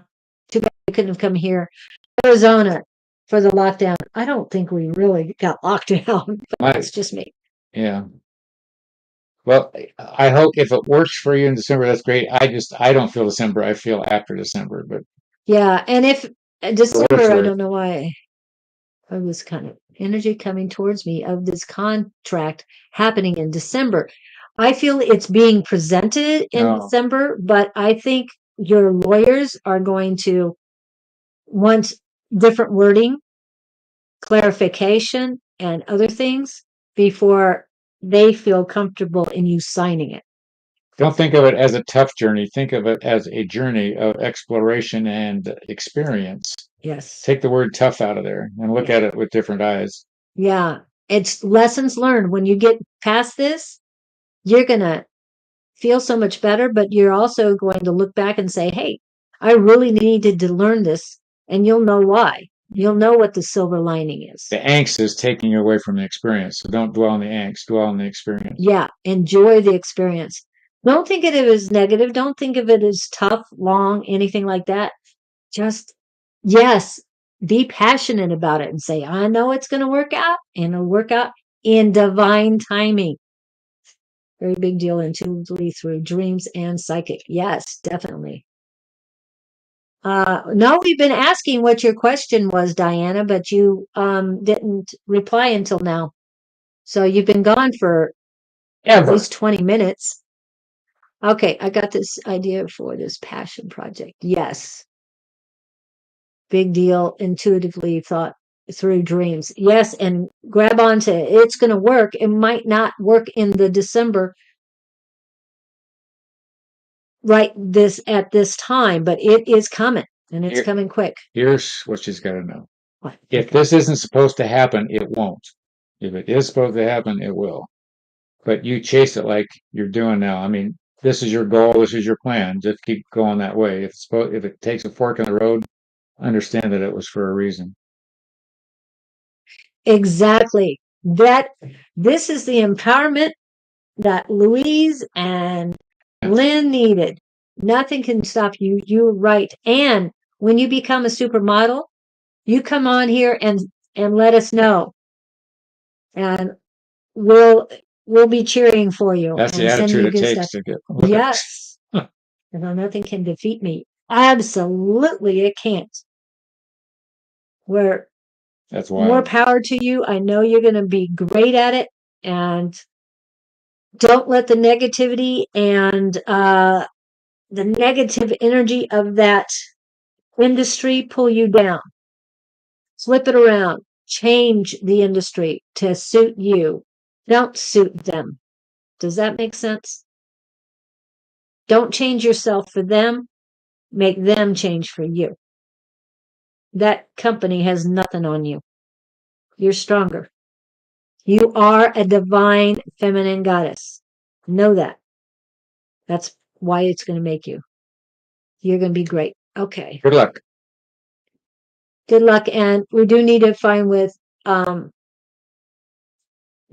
Too bad you couldn't have come here. Arizona for the lockdown. I don't think we really got locked down, but that's just me. Yeah. Well, I hope if it works for you in December, that's great. I don't feel December. I feel after December, but yeah. And if December, I don't know why I was kind of energy coming towards me of this contract happening in December. I feel it's being presented in December, but I think your lawyers are going to want different wording, clarification, and other things before they feel comfortable in you signing it. Don't think of it as a tough journey. Think of it as a journey of exploration and experience. Yes. Take the word tough out of there and look at it with different eyes. Yeah. It's lessons learned. When you get past this, you're going to feel so much better, but you're also going to look back and say, hey, I really needed to learn this. And you'll know why. You'll know what the silver lining is. The angst is taking you away from the experience. So don't dwell on the angst, dwell on the experience. Yeah. Enjoy the experience. Don't think of it as negative. Don't think of it as tough, long, anything like that. Just, yes, be passionate about it and say, I know it's going to work out, and it'll work out in divine timing. Very big deal intuitively through dreams and psychic. Yes, definitely. No, we've been asking what your question was, Diana, but you didn't reply until now. So you've been gone for at least 20 minutes. Okay, I got this idea for this passion project. Yes. Big deal, intuitively thought through dreams. Yes, and grab onto it. It's going to work. It might not work in the December at this time, but it is coming, and it's coming quick. Here's what she's got to know. What? If this isn't supposed to happen, it won't. If it is supposed to happen, it will. But you chase it like you're doing now. I mean, this is your goal. This is your plan. Just keep going that way. If it takes a fork in the road, understand that it was for a reason. Exactly. This is the empowerment that Louise and Lynn needed. Nothing can stop you. You're right. And when you become a supermodel, you come on here and let us know. And we'll be cheering for you. That's and the sending attitude you it good takes stuff. to get. Yes. Nothing can defeat me. Absolutely, it can't. That's wild. More power to you. I know you're going to be great at it, and don't let the negativity and the negative energy of that industry pull you down. Flip it around. Change the industry to suit you. Don't suit them. Does that make sense? Don't change yourself for them. Make them change for you. That company has nothing on you. You're stronger. You are a divine feminine goddess. Know that. That's why it's going to make you. You're going to be great. Okay. Good luck. Good luck. And we do need to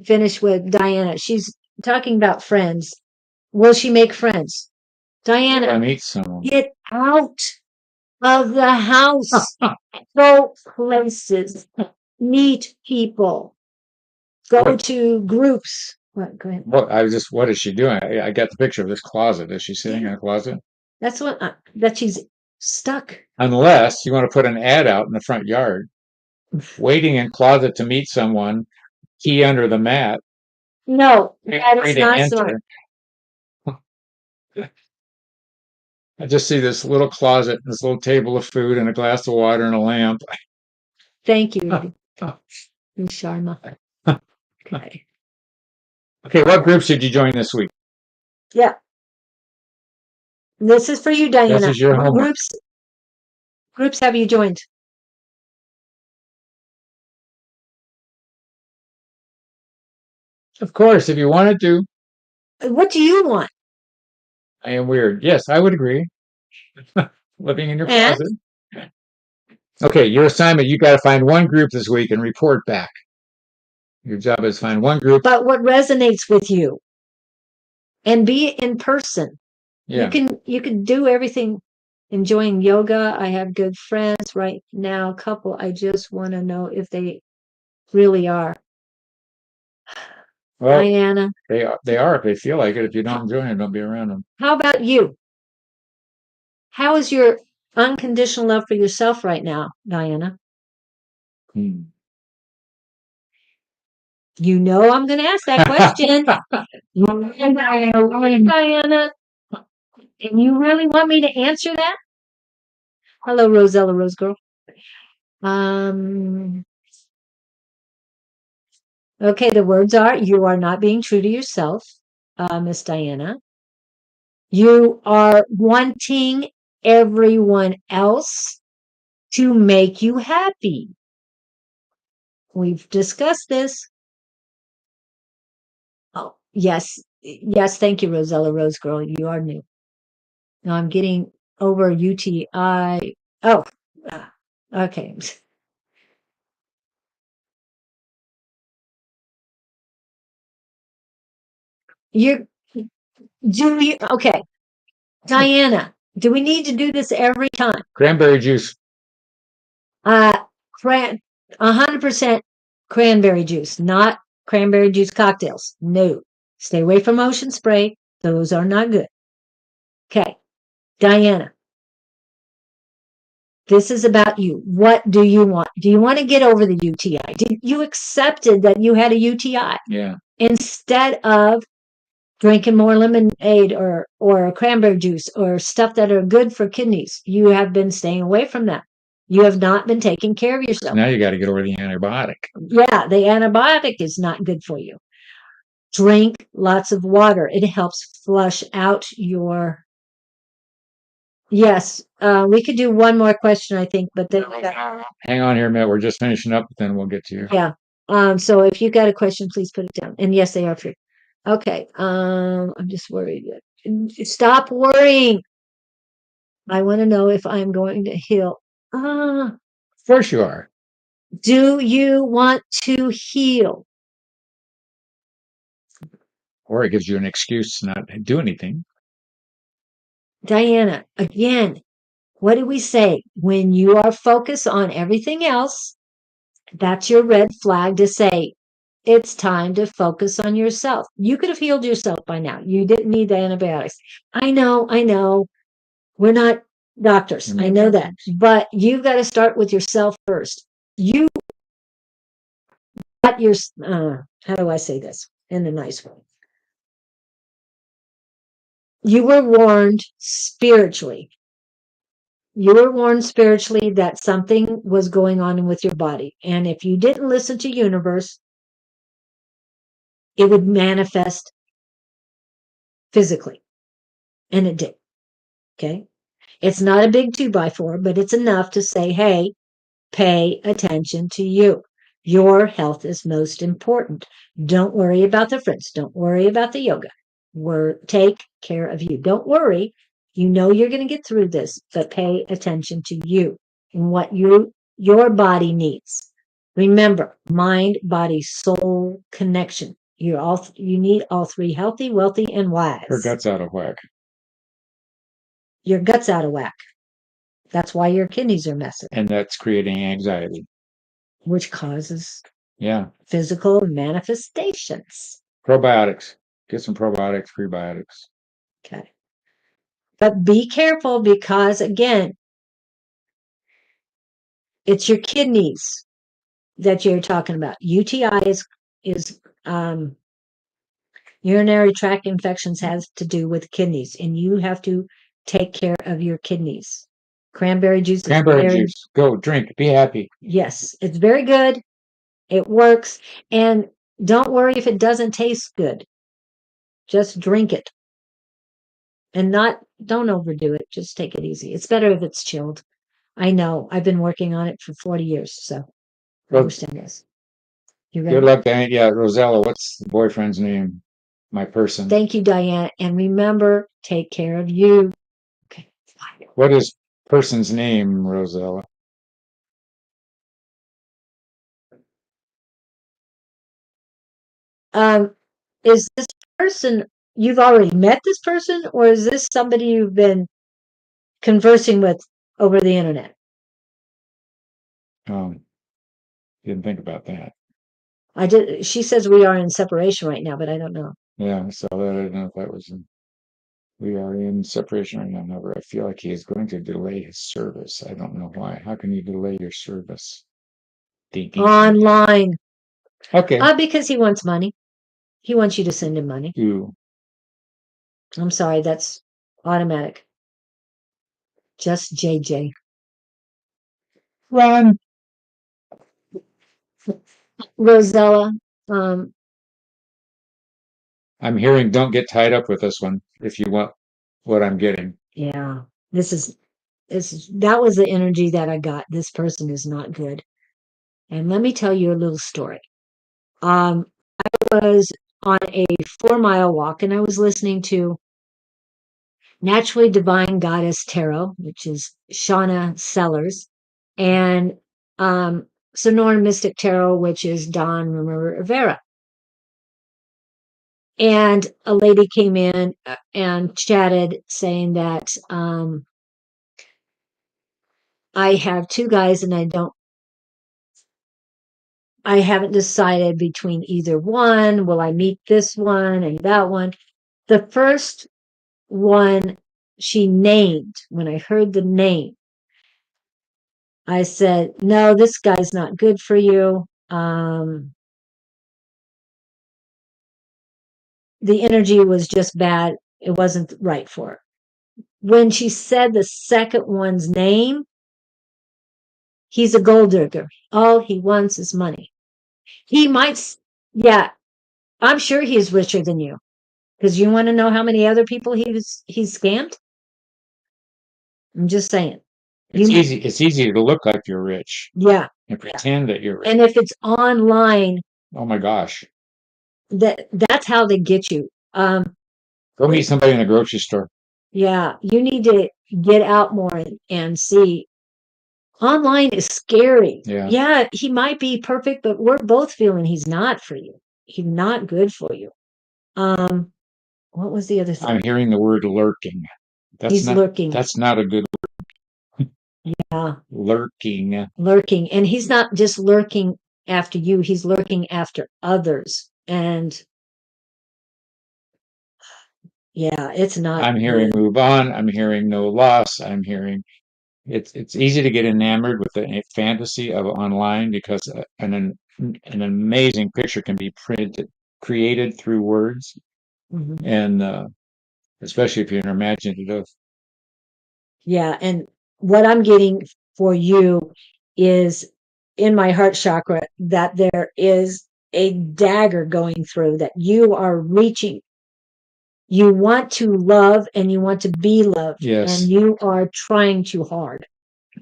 finish with Diana. She's talking about friends. Will she make friends? Diana, I meet someone. Get out of the house. Go places. Meet people. Go to groups. What? Go ahead. What is she doing? I got the picture of this closet. Is she sitting in a closet? That's what, that she's stuck. Unless you want to put an ad out in the front yard, waiting in closet to meet someone, key under the mat. No, that is not smart. I just see this little closet, this little table of food, and a glass of water and a lamp. Thank you, Sharma. Okay. Okay, what groups did you join this week? Yeah. This is for you, Diana. This is your What homework. groups have you joined? Of course, if you wanted to. What do you want? I am weird. Yes, I would agree. Living in your closet. Okay, your assignment, you got to find one group this week and report back. Your job is find one group. But what resonates with you? And be in person. Yeah. You can do everything. Enjoying yoga. I have good friends right now, couple. I just want to know if they really are. Well, Diana. They are if they feel like it. If you don't enjoy it, don't be around them. How about you? How is your unconditional love for yourself right now, Diana? You know I'm going to ask that question. Diana, and you really want me to answer that? Hello, Rosella Rose Girl. Okay, the words are, you are not being true to yourself, Miss Diana. You are wanting everyone else to make you happy. We've discussed this. Oh, yes. Yes, thank you, Rosella Rose Girl. You are new. Now I'm getting over UTI. Oh, okay. Okay. Diana, do we need to do this every time? Cranberry juice. 100% cranberry juice, not cranberry juice cocktails. No. Stay away from ocean spray. Those are not good. Okay. Diana, this is about you. What do you want? Do you want to get over the UTI? You accepted that you had a UTI? Yeah. Instead of drinking more lemonade or cranberry juice or stuff that are good for kidneys, you have been staying away from that. You have not been taking care of yourself. Now you got to get over the antibiotic. Yeah, the antibiotic is not good for you. Drink lots of water. It helps flush out your... Yes, we could do one more question, I think, but then hang on here a minute. We're just finishing up, then we'll get to you. Yeah. So if you got a question, please put it down. And yes, they are free. Okay. I'm just worried. Stop worrying. I want to know if I'm going to heal. Of course you are. Do you want to heal? Or it gives you an excuse to not do anything. Diana, again, what do we say? When you are focused on everything else, that's your red flag to say, it's time to focus on yourself. You could have healed yourself by now. You didn't need the antibiotics. I know. We're not doctors. I know that. But you've got to start with yourself first. You got your, how do I say this in a nice way? You were warned spiritually. You were warned spiritually that something was going on with your body. And if you didn't listen to universe, it would manifest physically. And it did. Okay. It's not a big 2x4, but it's enough to say, hey, pay attention to you. Your health is most important. Don't worry about the friends. Don't worry about the yoga. Take care of you. Don't worry. You know you're going to get through this, but pay attention to you and what your body needs. Remember, mind, body, soul connection. You need all three: healthy, wealthy, and wise. Her gut's out of whack. Your gut's out of whack. That's why your kidneys are messing. And that's creating anxiety. Which causes physical manifestations. Probiotics. Get some probiotics, prebiotics. Okay. But be careful because, again, it's your kidneys that you're talking about. UTI is urinary tract infections has to do with kidneys, and you have to take care of your kidneys. Cranberry juice. Cranberry juice. Go drink. Be happy. Yes, it's very good. It works. And don't worry if it doesn't taste good. Just drink it. And don't overdo it. Just take it easy. It's better if it's chilled. I know. I've been working on it for 40 years, so I understand this. You ready? Good luck, Diane. Yeah, Rosella, what's the boyfriend's name? My person. Thank you, Diane. And remember, take care of you. Okay. What is person's name, Rosella? Is this person, you've already met this person, or is this somebody you've been conversing with over the internet? Didn't think about that. I did. She says we are in separation right now, but I don't know. Yeah, I saw that. I don't know if that was we are in separation right now. However, I feel like he is going to delay his service. I don't know why. How can you delay your service? Online. Okay. Because he wants money. He wants you to send him money. Ooh. I'm sorry, that's automatic. Just JJ. Run. Rosella. I'm hearing don't get tied up with this one if you want what I'm getting. Yeah. That was the energy that I got. This person is not good. And let me tell you a little story. I was on a 4-mile walk and I was listening to Naturally Divine Goddess Tarot, which is Shauna Sellers, and Sonora Mystic Tarot, which is Dawn Rivera. And a lady came in and chatted saying that I have 2 guys and I I haven't decided between either one. Will I meet this one and that one? The first one she named, when I heard the name, I said, no, this guy's not good for you. The energy was just bad. It wasn't right for her. When she said the second one's name, he's a gold digger. All he wants is money. He might, yeah, I'm sure he's richer than you. Because you want to know how many other people he's scammed? I'm just saying. It's easy to look like you're rich. Yeah. And pretend that you're rich. And if it's online, oh my gosh, that's how they get you. Go meet somebody in a grocery store. Yeah, you need to get out more and see. Online is scary. Yeah, he might be perfect, but we're both feeling he's not for you. He's not good for you. What was the other thing? I'm hearing the word lurking. He's lurking. That's not a good word. Yeah. Lurking. Lurking. And he's not just lurking after you, he's lurking after others. And yeah, it's not. I'm hearing move on. I'm hearing no loss. I'm hearing it's easy to get enamored with the fantasy of online because an amazing picture can be created through words. Mm-hmm. And especially if you're imaginative. Yeah, and what I'm getting for you is in my heart chakra that there is a dagger going through, that you are reaching. You want to love and you want to be loved. Yes. And you are trying too hard.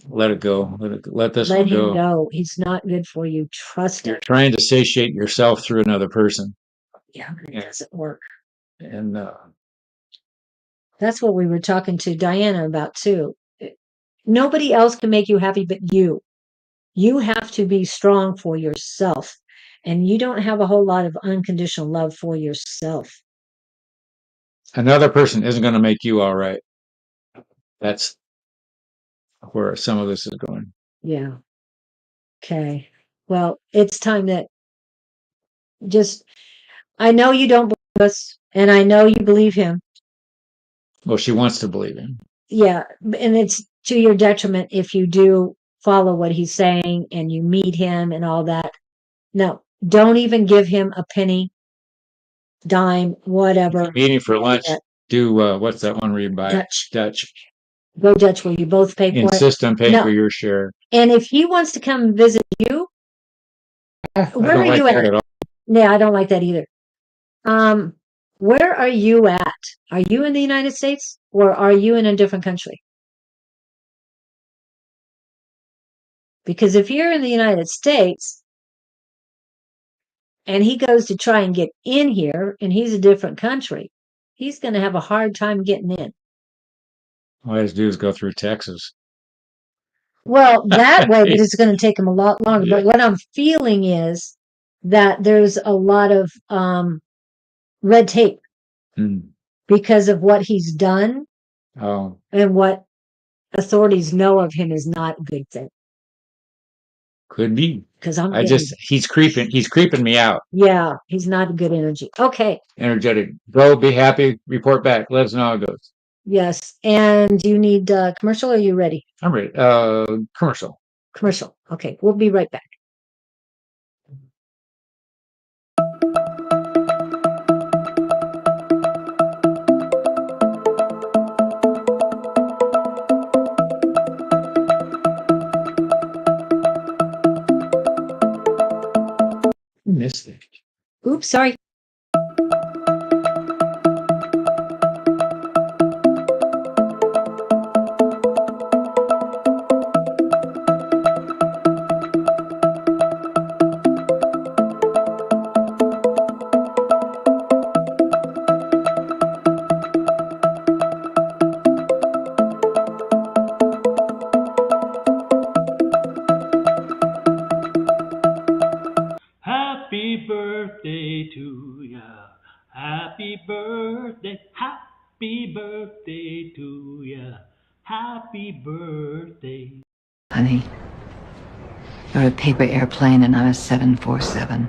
Let it go. Let this one go. Let him go. He's not good for you. Trust him. You're trying to satiate yourself through another person. Yeah, it doesn't work. And that's what we were talking to Diana about too. Nobody else can make you happy but you. You have to be strong for yourself. And you don't have a whole lot of unconditional love for yourself. Another person isn't going to make you all right. That's where some of this is going. Yeah. Okay. Well, it's time that I know you don't believe us, and I know you believe him. Well, she wants to believe him. Yeah. And it's to your detriment if you do follow what he's saying and you meet him and all that. No, don't even give him a penny, dime, whatever. Meeting for lunch. Do what's that one where you buy Dutch? Go Dutch where you both pay for it. Insist on paying for your share. And if he wants to come visit you, where are you at? Yeah, I don't like that either. Where are you at? Are you in the United States or are you in a different country? Because if you're in the United States and he goes to try and get in here and he's a different country, he's going to have a hard time getting in. All he has to do is go through Texas. Well, that way, but it's going to take him a lot longer. Yeah. But what I'm feeling is that there's a lot of red tape because of what he's done. Oh. And what authorities know of him is not a good thing. Could be. Because he's creeping me out. Yeah, he's not a good energy. Okay. Energetic. Go, be happy, report back. Let us know how it goes. Yes. And do you need commercial or are you ready? I'm ready. Commercial. Commercial. Okay. We'll be right back. Missed it. Oops, sorry. Happy birthday to ya. Happy birthday. Happy birthday to ya. Happy birthday. Honey, You're a paper airplane and I'm a 747.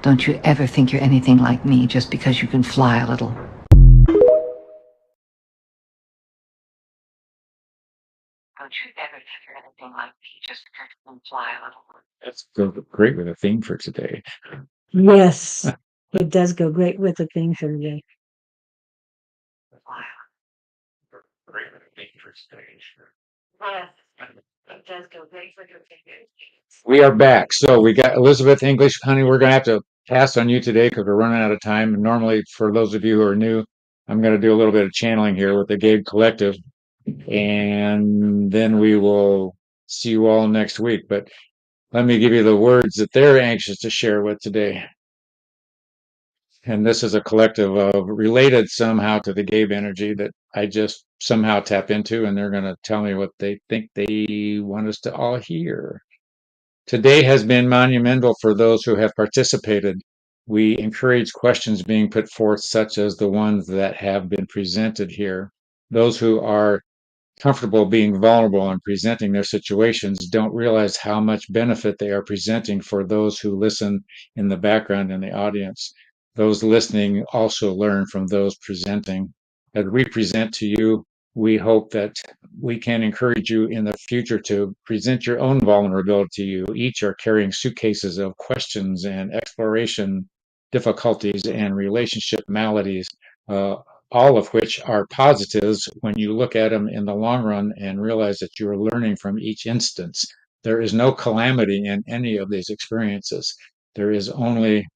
Don't you ever think you're anything like me just because you can fly a little. Don't you ever think you're anything like me just because you can fly a little. That's great with a theme for today. Yes, it does go great with the theme for today. Great with a theme for today. Yes, it does go great with the theme. We are back. So we got Elizabeth English. Honey, we're going to have to pass on you today because we're running out of time. And normally, for those of you who are new, I'm going to do a little bit of channeling here with the Gabe Collective. And then we will see you all next week. But let me give you the words that they're anxious to share with today. And this is a collective of related somehow to the Gabe energy that I just somehow tap into, and they're going to tell me what they think they want us to all hear. Today has been monumental for those who have participated. We encourage questions being put forth, such as the ones that have been presented here. Those who are comfortable being vulnerable and presenting their situations don't realize how much benefit they are presenting for those who listen in the background in the audience. Those listening also learn from those presenting. As we present to you, we hope that we can encourage you in the future to present your own vulnerability. You each are carrying suitcases of questions and exploration difficulties and relationship maladies, all of which are positives when you look at them in the long run and realize that you're learning from each instance. There is no calamity in any of these experiences. There is only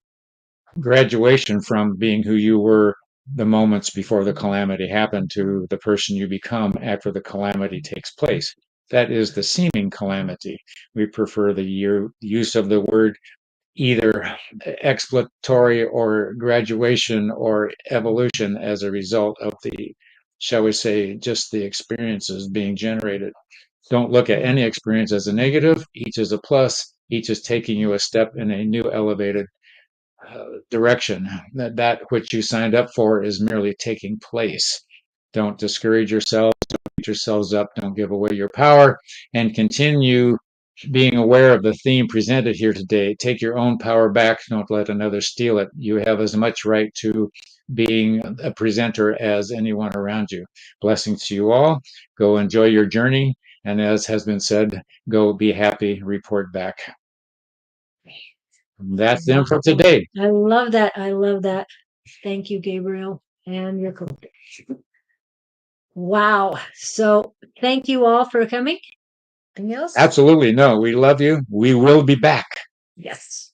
graduation from being who you were the moments before the calamity happened to the person you become after the calamity takes place. That is the seeming calamity. We prefer the use of the word either exploratory or graduation or evolution as a result of the, shall we say, just the experiences being generated. Don't look at any experience as a negative. Each is a plus. Each is taking you a step in a new elevated direction. That which you signed up for is merely taking place. Don't discourage yourselves. Don't beat yourselves up. Don't give away your power, and continue being aware of the theme presented here today. Take your own power back. Don't let another steal it. You have as much right to being a presenter as anyone around you. Blessings to you all. Go enjoy your journey. And as has been said, go be happy, report back. That's them for today. I love that. I love that. Thank you, Gabriel, and your collective. Wow. So thank you all for coming. Anything else? Absolutely. No, we love you. We will be back. Yes.